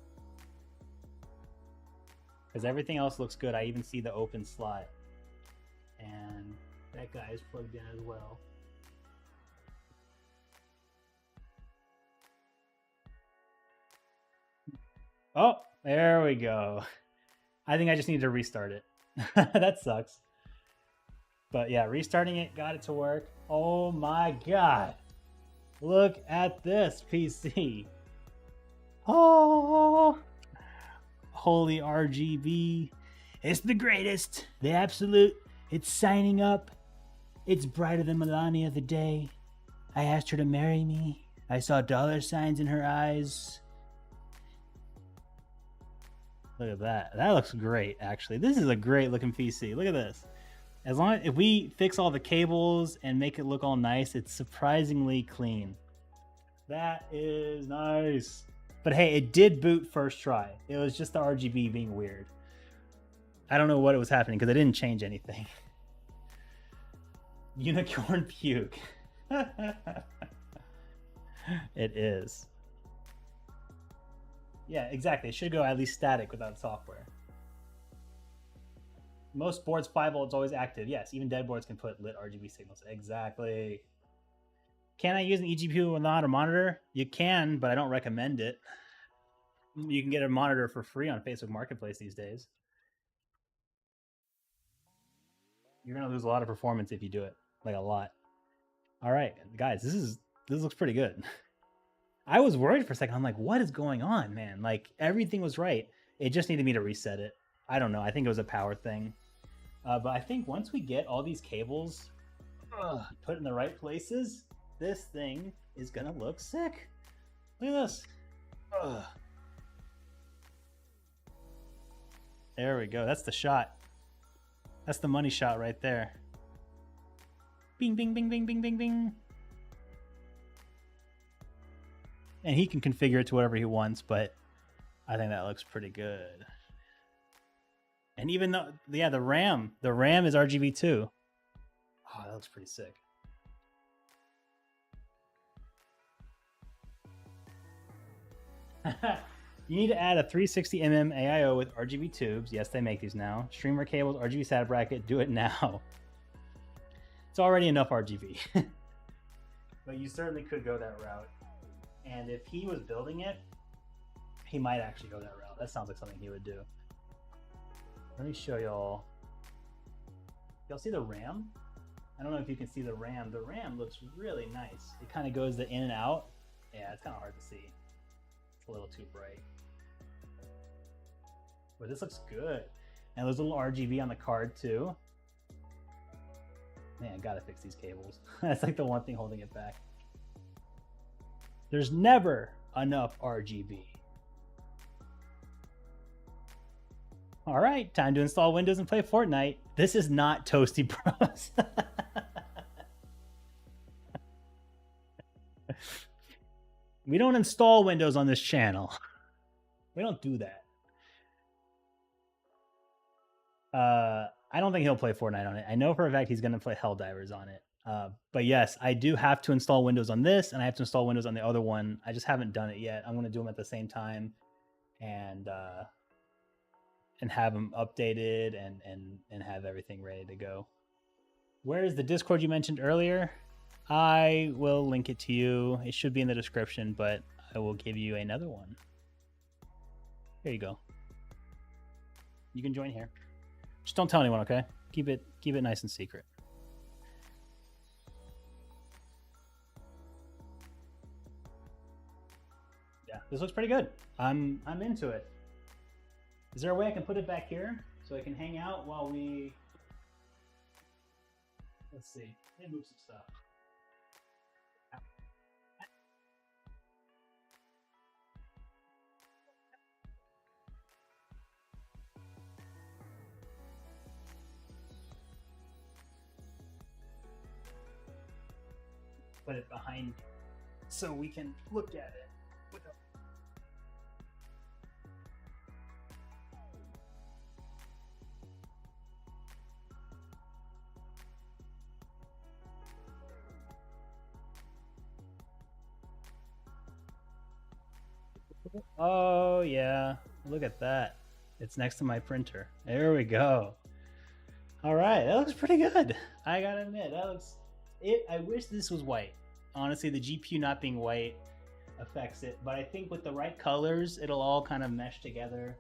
Because everything else looks good. I even see the open slot. And that guy is plugged in as well. Oh, there we go. I think I just need to restart it. That sucks. But yeah, restarting it, got it to work. Oh my God. Look at this PC. Oh, holy RGB. It's the greatest. The absolute. It's signing up. It's brighter than Melania the day I asked her to marry me. I saw dollar signs in her eyes. Look at that. That looks great, actually. This is a great looking PC. Look at this. As long as if we fix all the cables and make it look all nice, it's surprisingly clean. That is nice. But hey, it did boot first try. It was just the RGB being weird. I don't know what was happening because I didn't change anything. Unicorn puke. It is. Yeah, exactly. It should go at least static without software. Most boards 5 volts always active. Yes, even dead boards can put lit RGB signals. Exactly. Can I use an eGPU without a monitor? You can, but I don't recommend it. You can get a monitor for free on Facebook Marketplace these days. You're gonna lose a lot of performance if you do it, like a lot. All right, guys, this looks pretty good. I was worried for a second. I'm like, what is going on, man? Like everything was right. It just needed me to reset it. I don't know. I think it was a power thing. But I think once we get all these cables put in the right places, This thing is gonna look sick. Look at this. Ugh. There we go. That's the shot. That's the money shot right there. Bing, bing, bing, bing, bing, bing, bing. And he can configure it to whatever he wants, but I think that looks pretty good. And even though, yeah, the RAM is RGB too. Oh, that looks pretty sick. You need to add a 360mm AIO with RGB tubes. Yes, they make these now. Streamer cables, RGB SATA bracket. Do it now. It's already enough RGB. But you certainly could go that route. And if he was building it, he might actually go that route. That sounds like something he would do. Let me show y'all. Y'all see the RAM? I don't know if you can see the RAM. The RAM looks really nice. It kind of goes in and out. Yeah, it's kind of hard to see. It's a little too bright. But this looks good. And there's a little RGB on the card too. Man, I gotta fix these cables. That's like the one thing holding it back. There's never enough RGB. All right, time to install Windows and play Fortnite. This is not Toasty Bros. We don't install Windows on this channel. We don't do that. I don't think he'll play Fortnite on it. I know for a fact he's going to play Helldivers on it. But yes, I do have to install Windows on this, and I have to install Windows on the other one. I just haven't done it yet. I'm going to do them at the same time, and have them updated and have everything ready to go. Where is the Discord you mentioned earlier? I will link it to you. It should be in the description, but I will give you another one. Here you go. You can join here. Just don't tell anyone, okay? Keep it nice and secret. Yeah, this looks pretty good. I'm into it. Is there a way I can put it back here so I can hang out while we... Let's see. Let me move some stuff. Put it behind so we can look at it. Oh yeah, look at that. It's next to my printer. There we go. All right, that looks pretty good. I gotta admit, that looks... I wish this was white. Honestly, the GPU not being white affects it, but I think with the right colors, it'll all kind of mesh together.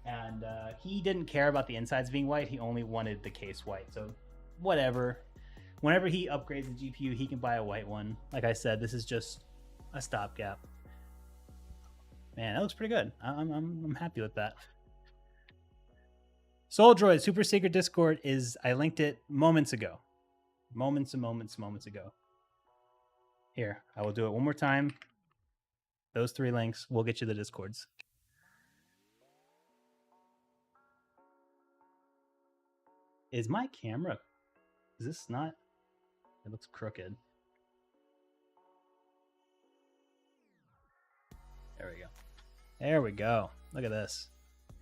And he didn't care about the insides being white. He only wanted the case white. So whatever. Whenever he upgrades the GPU, he can buy a white one. Like I said, this is just a stopgap. Man, that looks pretty good. I'm happy with that. Soul Droid Super Secret Discord is... I linked it moments ago. Moments ago. Here, I will do it one more time. Those 3 links will get you the Discords. Is my camera... Is this not... It looks crooked. There we go. There we go. Look at this.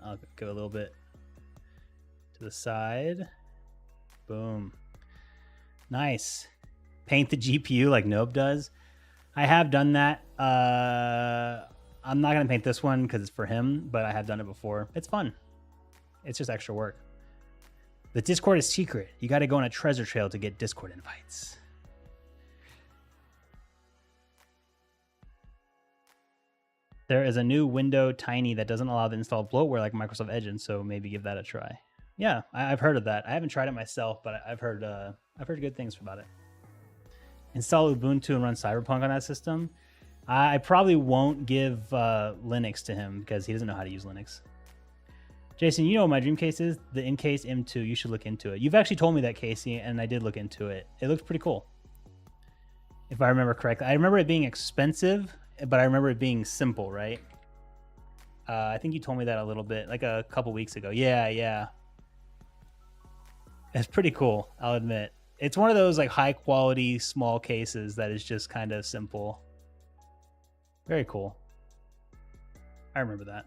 I'll go a little bit to the side. Boom. Nice. Paint the GPU like Nobe does. I have done that. I'm not going to paint this one because it's for him, but I have done it before. It's fun. It's just extra work. The Discord is secret. You got to go on a treasure trail to get Discord invites. There is a new window tiny that doesn't allow the installed bloatware like Microsoft Edge, and so maybe give that a try. Yeah, I've heard of that. I haven't tried it myself, but I've heard good things about it. Install Ubuntu and run Cyberpunk on that system. I probably won't give Linux to him because he doesn't know how to use Linux. Jason, you know what my dream case is? The Incase M2. You should look into it. You've actually told me that, Casey, and I did look into it. It looks pretty cool. if I remember correctly. I remember it being expensive, but I remember it being simple, right? I think you told me that a little bit, like a couple weeks ago. Yeah. It's pretty cool, I'll admit. It's one of those like high quality small cases that is just kind of simple. Very cool. I remember that.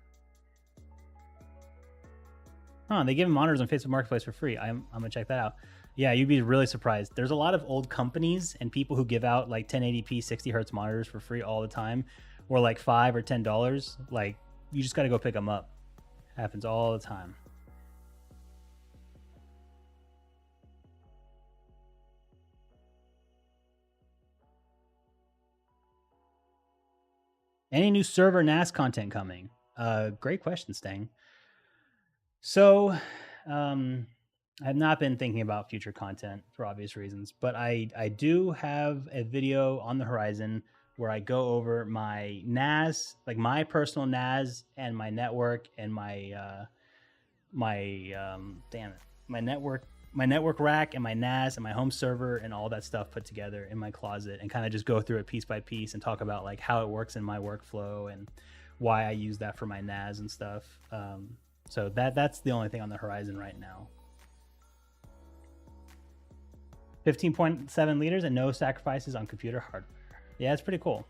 Huh, they give monitors on Facebook Marketplace for free. I'm gonna check that out. Yeah, you'd be really surprised. There's a lot of old companies and people who give out like 1080p 60 hertz monitors for free all the time, or like $5 or $10. Like, you just got to go pick them up. Happens all the time. Any new server NAS content coming? Great question, Stang. So, I've not been thinking about future content for obvious reasons, but I do have a video on the horizon where I go over my NAS, like my personal NAS and my network and my my network rack and my NAS and my home server and all that stuff put together in my closet, and kind of just go through it piece by piece and talk about like how it works in my workflow and why I use that for my NAS and stuff. So that's the only thing on the horizon right now. 15.7 liters and no sacrifices on computer hardware. Yeah, it's pretty cool.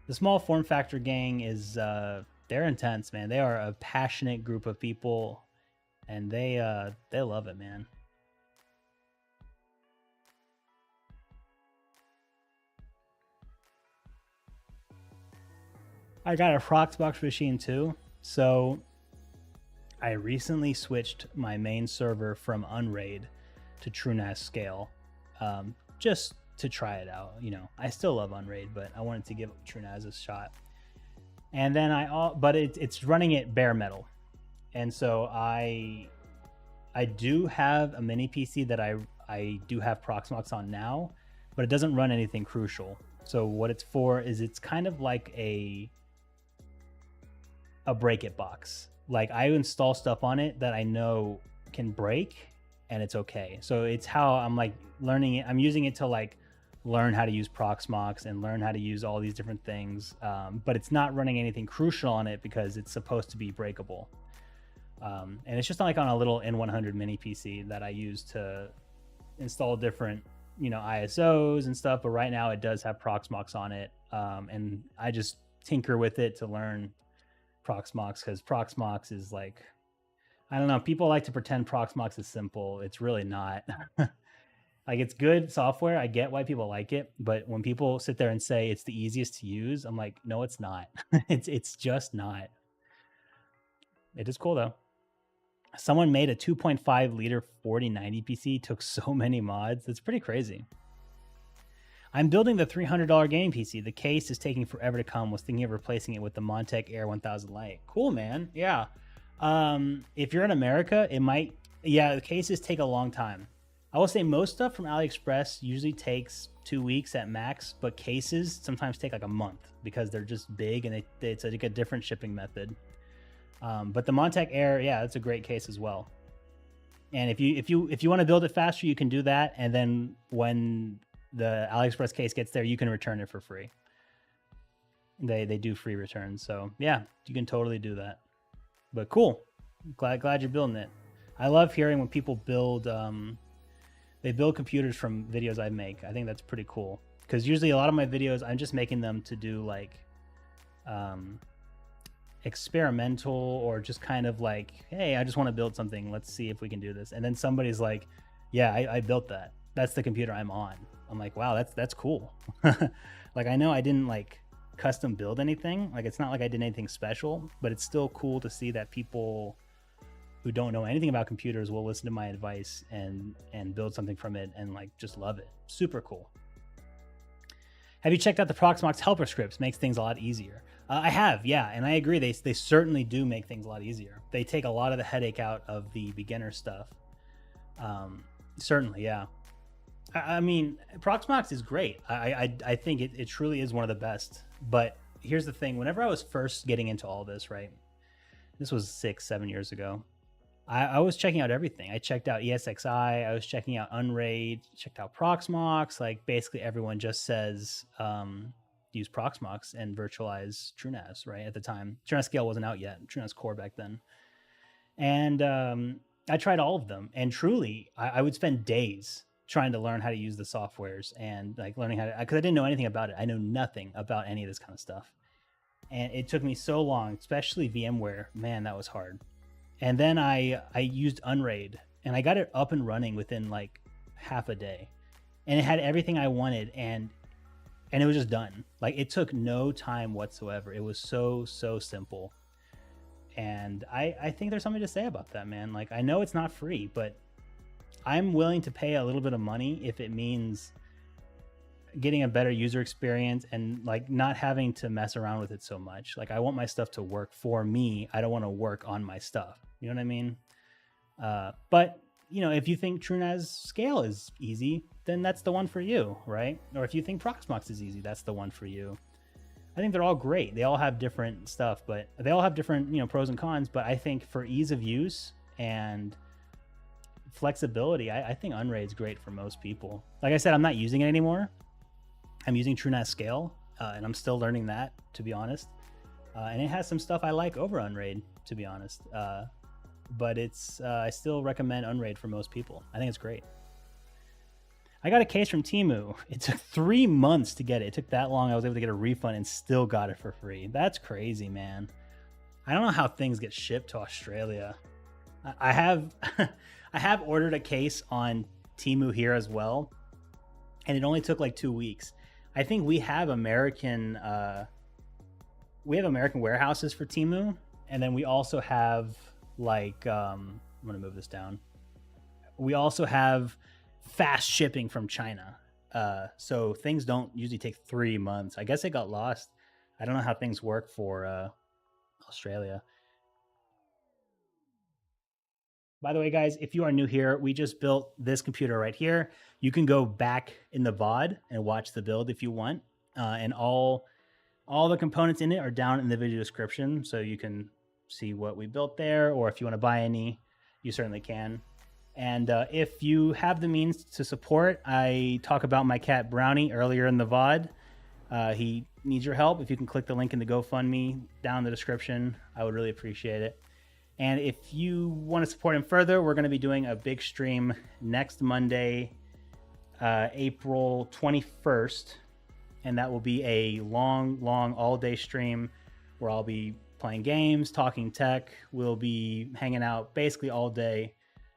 The small form factor gang is they're intense, man. They are a passionate group of people, and they love it, man. I got a Proxbox machine too. So I recently switched my main server from Unraid to TrueNAS Scale, just to try it out. You know, I still love Unraid, but I wanted to give TrueNAS a shot. And then but it's running it bare metal, and so I do have a mini PC that I do have Proxmox on now, but it doesn't run anything crucial. So what it's for is it's kind of like a break it box. Like, I install stuff on it that I know can break, and it's okay. So it's how I'm like learning it. I'm using it to like learn how to use Proxmox and learn how to use all these different things. But it's not running anything crucial on it because it's supposed to be breakable. And it's just like on a little N100 mini PC that I use to install different, you know, ISOs and stuff. But right now it does have Proxmox on it. And I just tinker with it to learn Proxmox, because Proxmox is like, I don't know, people like to pretend Proxmox is simple. It's really not. Like, it's good software. I get why people like it, but when people sit there and say it's the easiest to use, I'm like, no, it's not. It's just not. It is cool though. Someone made a 2.5 liter 4090 PC, took so many mods. It's pretty crazy. I'm building the $300 gaming PC. The case is taking forever to come. Was thinking of replacing it with the Montech Air 1000 Lite. Cool, man. Yeah. If you're in America, it might. Yeah, the cases take a long time. I will say most stuff from AliExpress usually takes 2 weeks at max, but cases sometimes take like a month because they're just big and it's like a different shipping method. But the Montech Air, yeah, that's a great case as well. And if you want to build it faster, you can do that. And then when the AliExpress case gets there, you can return it for free. They do free returns, so yeah, you can totally do that. But cool, glad you're building it. I love hearing when people build they build computers from videos I make. I think that's pretty cool, because usually a lot of my videos I'm just making them to do like experimental, or just kind of like, hey, I just want to build something, let's see if we can do this. And then somebody's like, yeah, I built that. That's the computer I'm on. I'm like, wow, that's cool. Like, I know I didn't like custom build anything. Like, it's not like I did anything special, but it's still cool to see that people who don't know anything about computers will listen to my advice and build something from it and like just love it. Super cool. Have you checked out the Proxmox helper scripts? Makes things a lot easier. I have, yeah, and I agree. They certainly do make things a lot easier. They take a lot of the headache out of the beginner stuff. Certainly, yeah. I mean, Proxmox is great. I think it truly is one of the best. But here's the thing. Whenever I was first getting into all this, right? This was 6-7 years ago. I was checking out everything. I checked out ESXi. I was checking out Unraid. Checked out Proxmox. Like basically everyone just says use Proxmox and virtualize TrueNAS. Right at the time, TrueNAS Scale wasn't out yet. TrueNAS Core back then, and I tried all of them. And truly, I would spend days trying to learn how to use the softwares and like learning how to, because I didn't know anything about it. I know nothing about any of this kind of stuff, and it took me so long, especially VMware. Man, that was hard. And then I used Unraid, and I got it up and running within like half a day, and it had everything I wanted, and it was just done. Like it took no time whatsoever. It was so simple, and I think there's something to say about that, man. Like I know it's not free, but I'm willing to pay a little bit of money if it means getting a better user experience and like not having to mess around with it so much. Like I want my stuff to work for me. I don't want to work on my stuff. You know what I mean? But you know, if you think TrueNAS Scale is easy, then that's the one for you, right? Or if you think Proxmox is easy, that's the one for you. I think they're all great. They all have different stuff, but they all have different, you know, pros and cons. But I think for ease of use and flexibility, I think Unraid's great for most people. Like I said, I'm not using it anymore. I'm using TrueNAS Scale, and I'm still learning that, to be honest. And it has some stuff I like over Unraid, to be honest. But it's I still recommend Unraid for most people. I think it's great. I got a case from Temu. It took 3 months to get it. It took that long. I was able to get a refund and still got it for free. That's crazy, man. I don't know how things get shipped to Australia. I have I have ordered a case on Temu here as well, and it only took like 2 weeks. I think we have American warehouses for Temu, and then we also have like I'm gonna move this down. We also have fast shipping from China, so things don't usually take 3 months. I guess it got lost. I don't know how things work for Australia. By the way, guys, if you are new here, we just built this computer right here. You can go back in the VOD and watch the build if you want. And all the components in it are down in the video description, so you can see what we built there, or if you want to buy any, you certainly can. And if you have the means to support, I talk about my cat Brownie earlier in the VOD. He needs your help. If you can click the link in the GoFundMe down in the description, I would really appreciate it. And if you want to support him further, we're going to be doing a big stream next Monday, April 21st. And that will be a long all-day stream where I'll be playing games, talking tech. We'll be hanging out basically all day,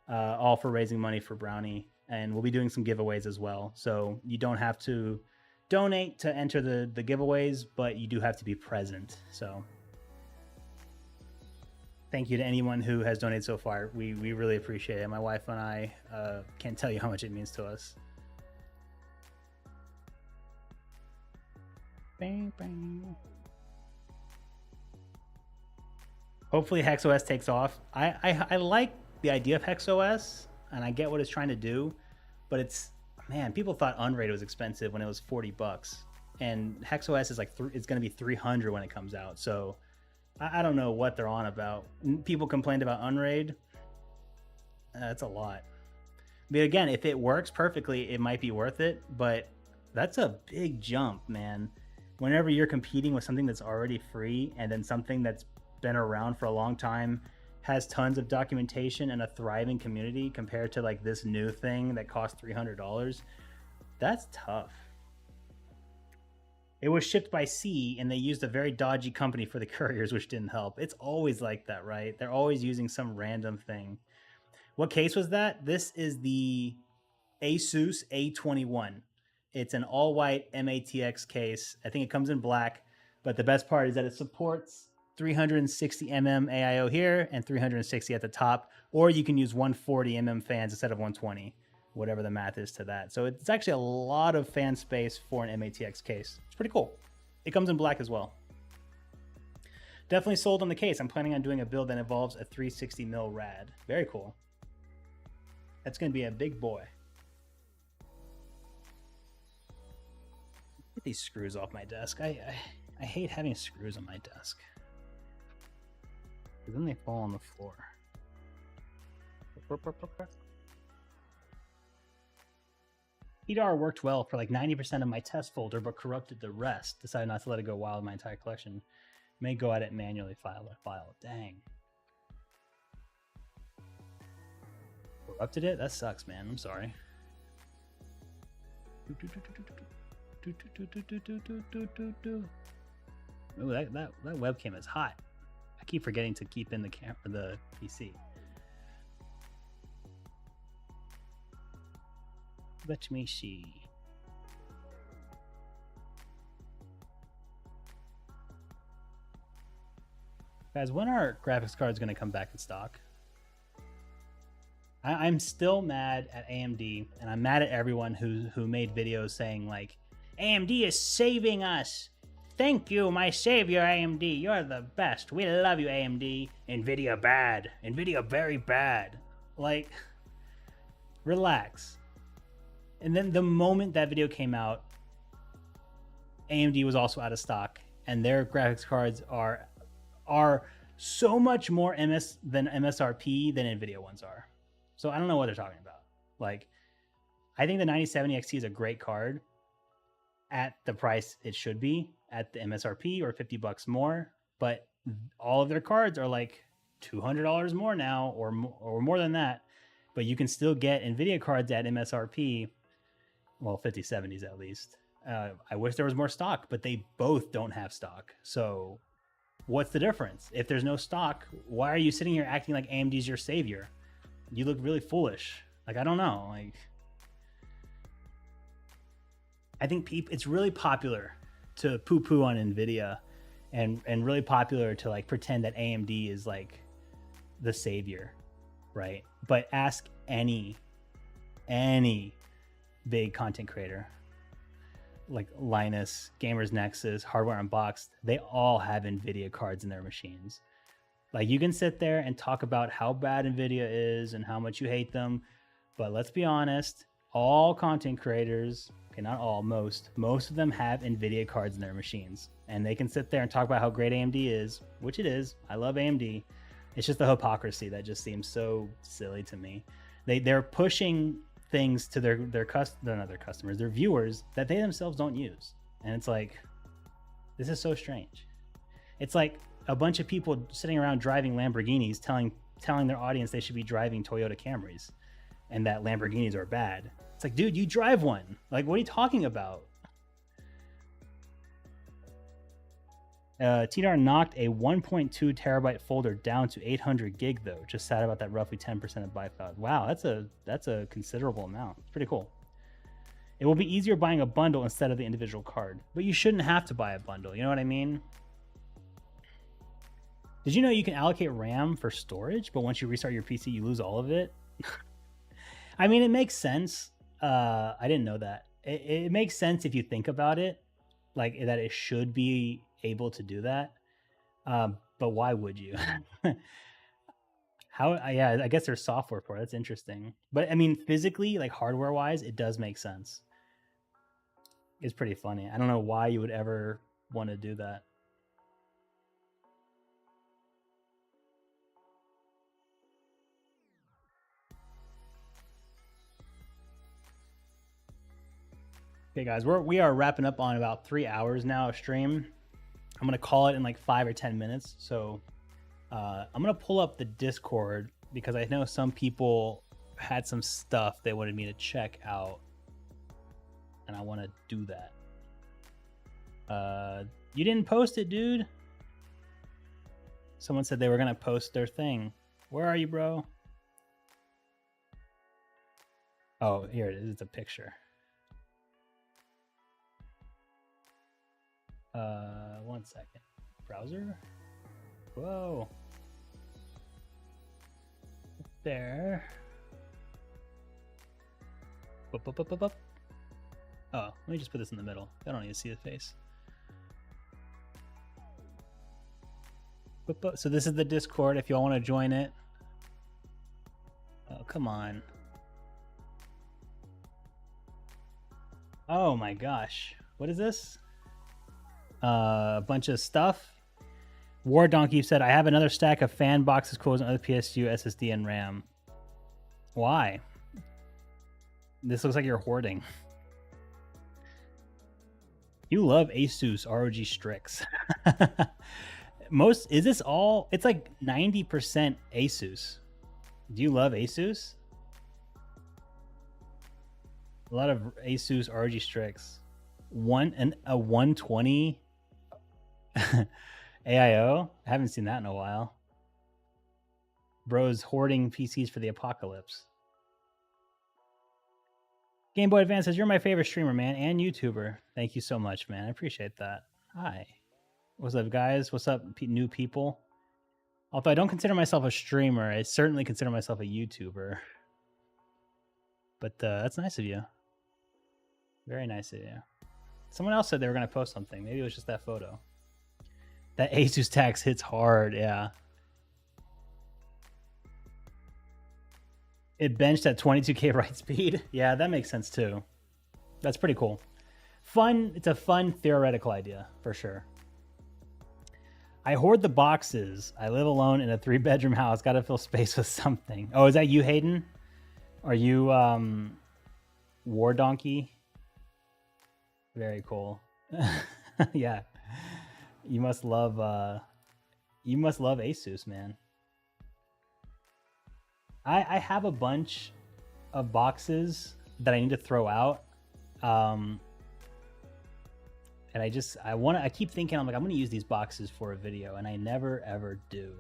all for raising money for Brownie. And we'll be doing some giveaways as well. So you don't have to donate to enter the giveaways, but you do have to be present. So thank you to anyone who has donated so far. We really appreciate it. My wife and I can't tell you how much it means to us. Bang, bang. Hopefully HexOS takes off. I like the idea of HexOS, and I get what it's trying to do, but it's, man, people thought Unraid was expensive when it was $40, and HexOS is like it's going to be $300 when it comes out. So I don't know what they're on about. People complained about Unraid. That's a lot. But again, if it works perfectly, it might be worth it, but that's a big jump, man. Whenever you're competing with something that's already free and then something that's been around for a long time, has tons of documentation and a thriving community compared to like this new thing that costs $300, that's tough. It was shipped by sea and they used a very dodgy company for the couriers, which didn't help. It's always like that, right? They're always using some random thing. What case was that? This is the Asus A21. It's an all-white MATX case. I think it comes in black, but the best part is that it supports 360mm AIO here and 360 at the top, or you can use 140mm fans instead of 120, whatever the math is to that. So it's actually a lot of fan space for an MATX case. It's pretty cool. It comes in black as well. Definitely sold on the case. I'm planning on doing a build that involves a 360mm rad. Very cool. That's going to be a big boy. Get these screws off my desk. I hate having screws on my desk, because then they fall on the floor. PDAR worked well for like 90% of my test folder, but corrupted the rest. Decided not to let it go wild in my entire collection. May go at it manually file by file. Dang. Corrupted it? That sucks, man. I'm sorry. Ooh, that webcam is hot. I keep forgetting to keep in the camera, the PC. Let me see. Guys, when are graphics cards going to come back in stock? I'm still mad at AMD, and I'm mad at everyone who made videos saying like, AMD is saving us. Thank you, my savior, AMD. You're the best. We love you, AMD. Nvidia bad. Nvidia very bad. Like, relax. And then the moment that video came out, AMD was also out of stock, and their graphics cards are so much more MSRP than Nvidia ones are. So I don't know what they're talking about. Like, I think the 9070 XT is a great card at the price it should be at the MSRP, or $50 more, but all of their cards are like $200 more now, or more than that. But you can still get Nvidia cards at MSRP, well, 5070s at least. I wish there was more stock, but they both don't have stock. So what's the difference? If there's no stock, why are you sitting here acting like AMD's your savior? You look really foolish. Like, I don't know. Like, I think it's really popular to poo-poo on Nvidia, and really popular to like pretend that AMD is like the savior, right? But ask any big content creator like Linus, Gamers Nexus, Hardware Unboxed, they all have Nvidia cards in their machines. Like, you can sit there and talk about how bad Nvidia is and how much you hate them, but let's be honest, all content creators, okay, not all, most of them have Nvidia cards in their machines, and they can sit there and talk about how great AMD is, which it is. I love AMD. It's just the hypocrisy that just seems so silly to me. They're pushing things to their customers, their viewers, that they themselves don't use, and it's like, this is so strange. It's like a bunch of people sitting around driving Lamborghinis telling their audience they should be driving Toyota Camrys and that Lamborghinis are bad. It's like, dude, you drive one. Like, what are you talking about? TDAR knocked a 1.2 terabyte folder down to 800 gig though. Just sad about that roughly 10% of byte file. Wow, that's a considerable amount. It's pretty cool. It will be easier buying a bundle instead of the individual card, but you shouldn't have to buy a bundle. You know what I mean? Did you know you can allocate RAM for storage, but once you restart your PC, you lose all of it? I mean, it makes sense. I didn't know that. It makes sense if you think about it, like that it should be able to do that. But why would you? Yeah, I guess there's software for it. That's interesting. But I mean, physically, like hardware wise, it does make sense. It's pretty funny. I don't know why you would ever want to do that. Okay, guys, we are wrapping up on about 3 hours now of stream. I'm gonna call it in like 5 or 10 minutes. So I'm gonna pull up the Discord because I know some people had some stuff they wanted me to check out, and I want to do that. You didn't post it, dude. Someone said they were gonna post their thing. Where are you, bro? Oh, here it is. It's a picture. One second. Browser. Whoa. There. Up. Oh, let me just put this in the middle. I don't need to see the face. So this is the Discord if y'all want to join it. Oh, come on. Oh my gosh. What is this? A bunch of stuff. War Donkey said, I have another stack of fan boxes, codes, and other PSU, SSD, and RAM. Why? This looks like you're hoarding. You love Asus ROG Strix. Is this all? It's like 90% Asus. Do you love Asus? A lot of Asus ROG Strix. A 120 AIO? I haven't seen that in a while. Bro's hoarding PCs for the apocalypse. Game Boy Advance says, you're my favorite streamer, man, and YouTuber. Thank you so much, man. I appreciate that. Hi. What's up, guys? What's up, new people? Although I don't consider myself a streamer, I certainly consider myself a YouTuber. But that's nice of you. Very nice of you. Someone else said they were going to post something. Maybe it was just that photo. That Asus tax hits hard, yeah. It benched at 22K write speed. Yeah, that makes sense too. That's pretty cool. Fun. It's a fun theoretical idea for sure. I hoard the boxes. I live alone in a 3-bedroom house. Got to fill space with something. Oh, is that you, Hayden? Are you War Donkey? Very cool. Yeah. You must love Asus, man. I have a bunch of boxes that I need to throw out. And I keep thinking, I'm like, I'm going to use these boxes for a video, and I never, ever do.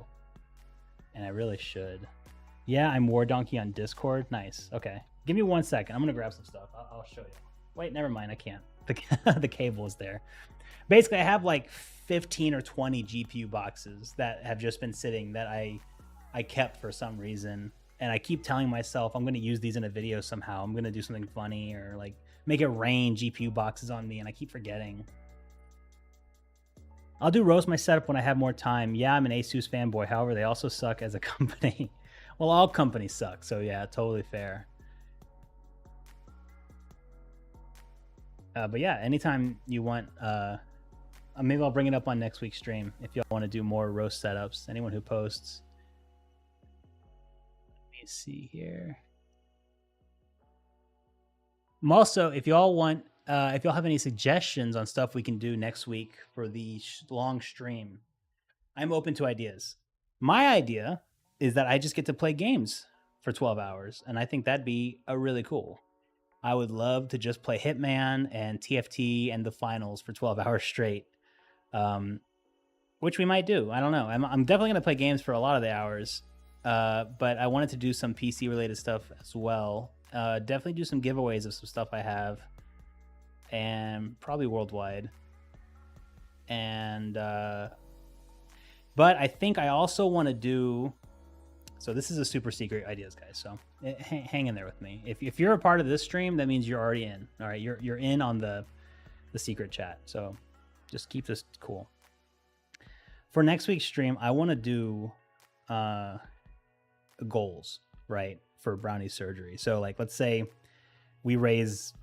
And I really should. Yeah, I'm War Donkey on Discord. Nice. Okay. Give me 1 second. I'm going to grab some stuff. I'll show you. Wait, never mind. I can't. The cable is there. Basically, I have like 15 or 20 GPU boxes that have just been sitting that I kept for some reason. And I keep telling myself I'm going to use these in a video somehow. I'm going to do something funny or like make it rain GPU boxes on me. And I keep forgetting. I'll do roast my setup when I have more time. Yeah, I'm an Asus fanboy. However, they also suck as a company. Well, all companies suck. So yeah, totally fair. But yeah, anytime you want, maybe I'll bring it up on next week's stream if y'all want to do more roast setups. Anyone who posts. Let me see here. Also, if y'all want, if y'all have any suggestions on stuff we can do next week for the long stream, I'm open to ideas. My idea is that I just get to play games for 12 hours, and I think that'd be really cool. I would love to just play Hitman and TFT and the finals for 12 hours straight, which we might do. I don't know. I'm definitely going to play games for a lot of the hours, but I wanted to do some PC-related stuff as well. Definitely do some giveaways of some stuff I have, and probably worldwide. And but I think I also want to do. So this is a super secret ideas, guys. So hang in there with me. If you're a part of this stream, that means you're already in. All right, you're in on the secret chat. So just keep this cool. For next week's stream, I want to do goals, right, for Brownie surgery. So like, let's say we raise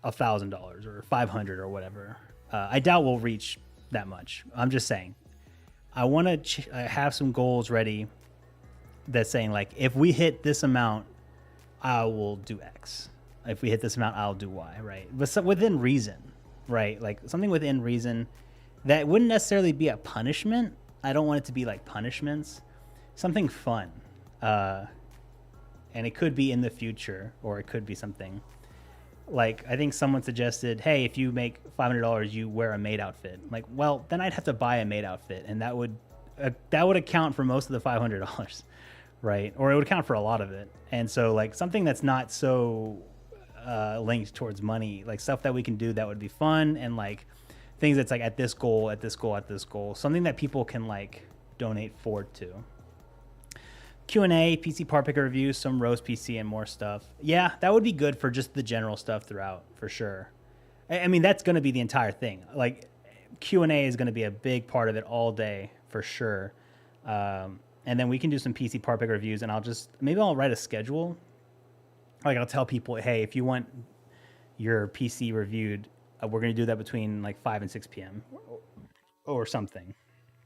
$1,000 or $500 or whatever. I doubt we'll reach that much. I'm just saying. I want to have some goals ready. That's saying like, if we hit this amount, I will do X. If we hit this amount, I'll do Y, right? But within reason, right? Like something within reason that wouldn't necessarily be a punishment. I don't want it to be like punishments. Something fun. And it could be in the future, or it could be something like, I think someone suggested, hey, if you make $500, you wear a maid outfit. Like, well, then I'd have to buy a maid outfit, and that would account for most of the $500. Right, or it would count for a lot of it. And so like something that's not so linked towards money, like stuff that we can do that would be fun, and like things that's like at this goal, something that people can like donate forward to. Q&A, PC part picker reviews, some roast PC, and more stuff. Yeah, that would be good for just the general stuff throughout, for sure. I mean, that's going to be the entire thing. Like Q&A is going to be a big part of it all day, for sure. And then we can do some PC part picker reviews, and maybe I'll write a schedule. Like I'll tell people, hey, if you want your PC reviewed, we're going to do that between like 5 and 6 p.m. or something.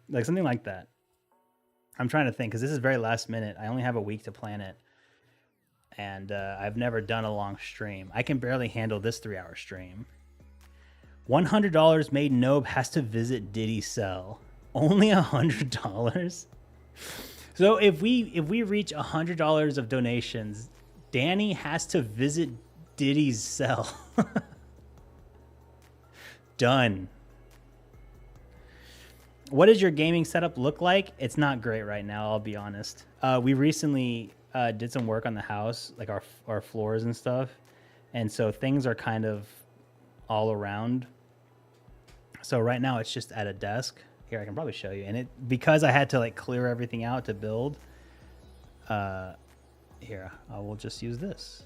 Like something like that. I'm trying to think, because this is very last minute. I only have a week to plan it. and I've never done a long stream. I can barely handle this 3-hour stream. $100 made Nobe has to visit Diddy's cell. Only $100? So if we reach $100 of donations, Danny has to visit Diddy's cell. Done. What does your gaming setup look like? It's not great right now, I'll be honest. We recently did some work on the house, like our floors and stuff. And so things are kind of all around. So right now it's just at a desk. Here, I can probably show you. And it, because I had to like clear everything out to build, here, I will just use this.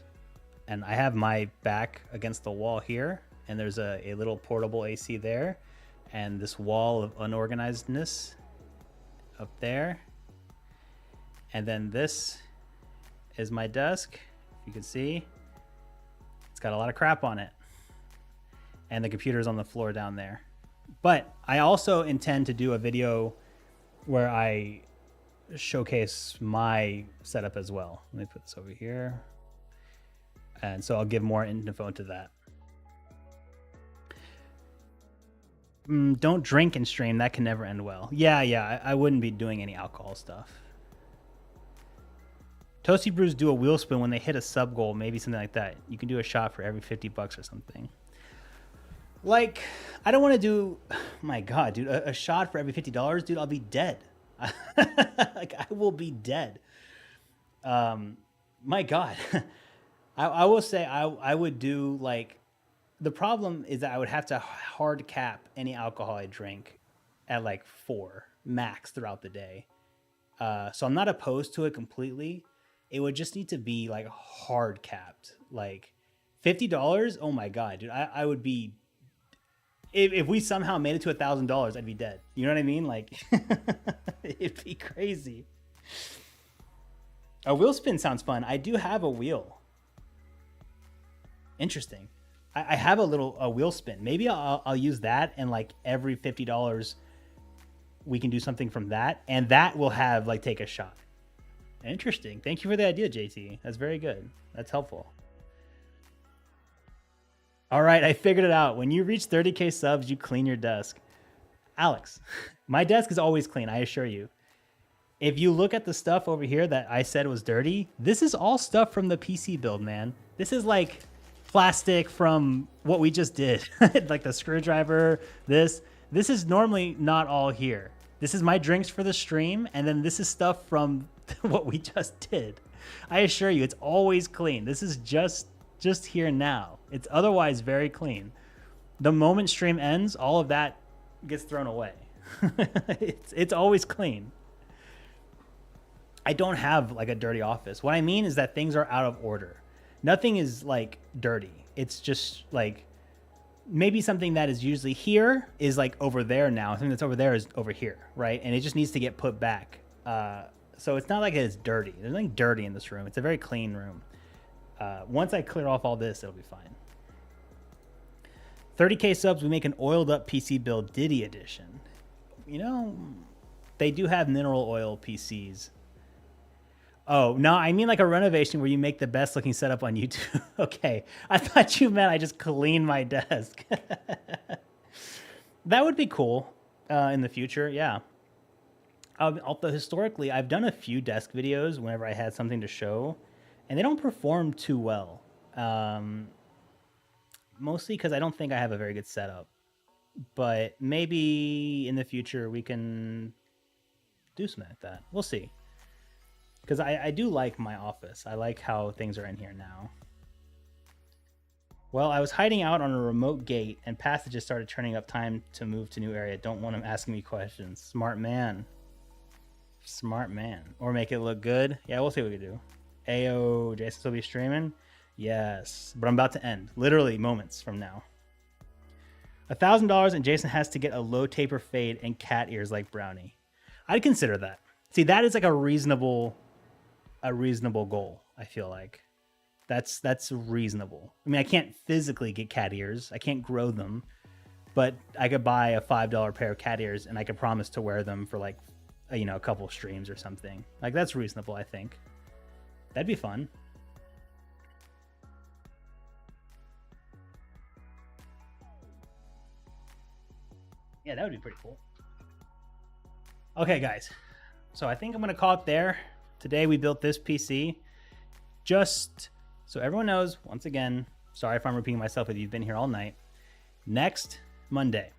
And I have my back against the wall here, and there's a little portable AC there, and this wall of unorganizedness up there. And then this is my desk. You can see it's got a lot of crap on it. And the computer's on the floor down there. But I also intend to do a video where I showcase my setup as well. Let me put this over here. And so I'll give more info into that. Don't drink and stream. That can never end well. Yeah, I wouldn't be doing any alcohol stuff. Toasty Brews do a wheel spin when they hit a sub goal, maybe something like that. You can do a shot for every 50 bucks or something. Like, I don't want to do, my God, dude, a shot for every $50, dude, I'll be dead. Like, I will be dead. My God. I will say I would do, like, the problem is that I would have to hard cap any alcohol I drink at like 4 max throughout the day. So I'm not opposed to it completely. It would just need to be like hard capped. Like $50, oh my God, dude, I would be, if we somehow made it to $1,000, I'd be dead. You know what I mean? Like, it'd be crazy. A wheel spin sounds fun. I do have a wheel. Interesting. I have a wheel spin. Maybe I'll use that, and like every $50, we can do something from that, and that will have like take a shot. Interesting. Thank you for the idea, JT. That's very good. That's helpful. All right, I figured it out. When you reach 30K subs, you clean your desk. Alex, my desk is always clean, I assure you. If you look at the stuff over here that I said was dirty, this is all stuff from the PC build, man. This is like plastic from what we just did. Like the screwdriver, this is normally not all here. This is my drinks for the stream, and then this is stuff from what we just did. I assure you, it's always clean. This is just here now. It's otherwise very clean. The moment stream ends, all of that gets thrown away. It's always clean. I don't have like a dirty office. What I mean is that things are out of order. Nothing is like dirty. It's just like maybe something that is usually here is like over there now. Something that's over there is over here, right? And it just needs to get put back. So it's not like it's dirty. There's nothing dirty in this room. It's a very clean room. Once I clear off all this, it'll be fine. 30K subs, we make an oiled up PC build Diddy edition. You know, they do have mineral oil PCs. Oh, no, I mean like a renovation where you make the best looking setup on YouTube. Okay, I thought you meant I just clean my desk. That would be cool in the future, yeah. Although historically, I've done a few desk videos whenever I had something to show, and they don't perform too well. Mostly because I don't think I have a very good setup. But maybe in the future we can do something like that. We'll see. Because I do like my office. I like how things are in here now. Well, I was hiding out on a remote gate, and passages started turning up time to move to new area. Don't want him asking me questions. Smart man. Smart man. Or make it look good. Yeah, we'll see what we can do. Ayo, Jason still be streaming? Yes. But I'm about to end. Literally moments from now. $1,000 and Jason has to get a low taper fade and cat ears like Brownie. I'd consider that. See, that is like a reasonable goal, I feel like. That's reasonable. I mean, I can't physically get cat ears. I can't grow them. But I could buy a $5 pair of cat ears and I could promise to wear them for like, a couple streams or something. Like, that's reasonable, I think. That'd be fun. Yeah, that would be pretty cool. Okay, guys. So I think I'm going to call it there. Today we built this PC. Just so everyone knows, once again, sorry if I'm repeating myself if you've been here all night. Next Monday,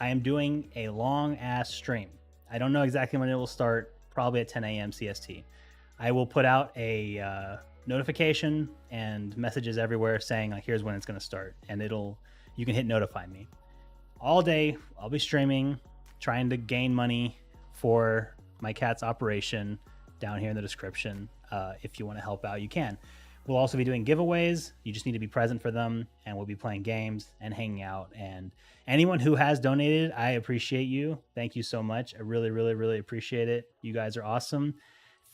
I am doing a long-ass stream. I don't know exactly when it will start, probably at 10 a.m. CST. I will put out a notification and messages everywhere saying, like, here's when it's going to start. And you can hit notify me. All day, I'll be streaming, trying to gain money for my cat's operation down here in the description. If you want to help out, you can. We'll also be doing giveaways. You just need to be present for them, and we'll be playing games and hanging out. And anyone who has donated, I appreciate you. Thank you so much. I really, really, really appreciate it. You guys are awesome.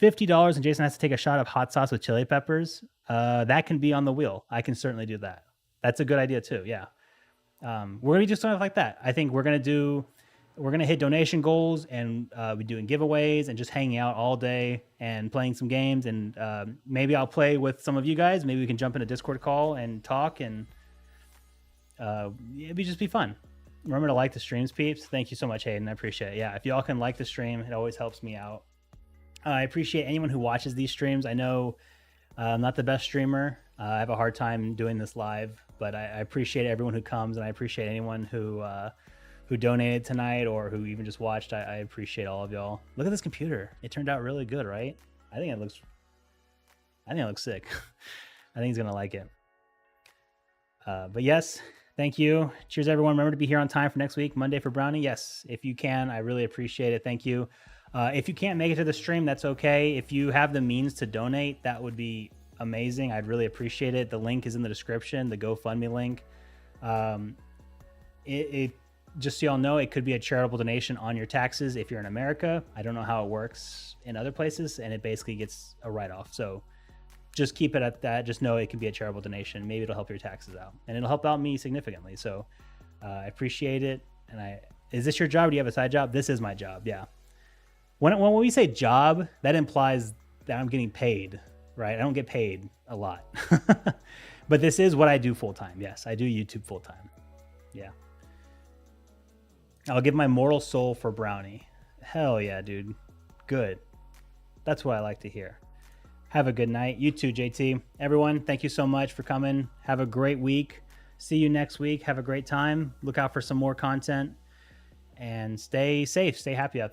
$50, and Jason has to take a shot of hot sauce with chili peppers. That can be on the wheel. I can certainly do that. That's a good idea too. Yeah. We're gonna be just stuff like that. I think we're gonna hit donation goals, and we're doing giveaways and just hanging out all day and playing some games. And maybe I'll play with some of you guys. Maybe we can jump in a Discord call and talk, and it'd just be fun. Remember to like the streams, peeps. Thank you so much, Hayden. I appreciate it. Yeah, if y'all can like the stream, it always helps me out. I appreciate anyone who watches these streams. I know I'm not the best streamer. I have a hard time doing this live, but I appreciate everyone who comes, and I appreciate anyone who donated tonight or who even just watched. I appreciate all of y'all. Look at this computer. It turned out really good, right? I think it looks sick. I think he's gonna like it. But yes, thank you. Cheers, everyone. Remember to be here on time for next week, Monday for Brownie. Yes, if you can, I really appreciate it. Thank you. If you can't make it to the stream, that's okay. If you have the means to donate, that would be amazing. I'd really appreciate it. The link is in the description, the GoFundMe link. Just so y'all know, it could be a charitable donation on your taxes if you're in America. I don't know how it works in other places, and it basically gets a write-off. So just keep it at that. Just know it can be a charitable donation. Maybe it'll help your taxes out, and it'll help out me significantly. So I appreciate it. And is this your job? Or do you have a side job? This is my job. Yeah. When we say job, that implies that I'm getting paid, right? I don't get paid a lot, but this is what I do full time. Yes, I do YouTube full time. Yeah. I'll give my mortal soul for Brownie. Hell yeah, dude. Good. That's what I like to hear. Have a good night. You too, JT. Everyone, thank you so much for coming. Have a great week. See you next week. Have a great time. Look out for some more content. And stay safe. Stay happy out there.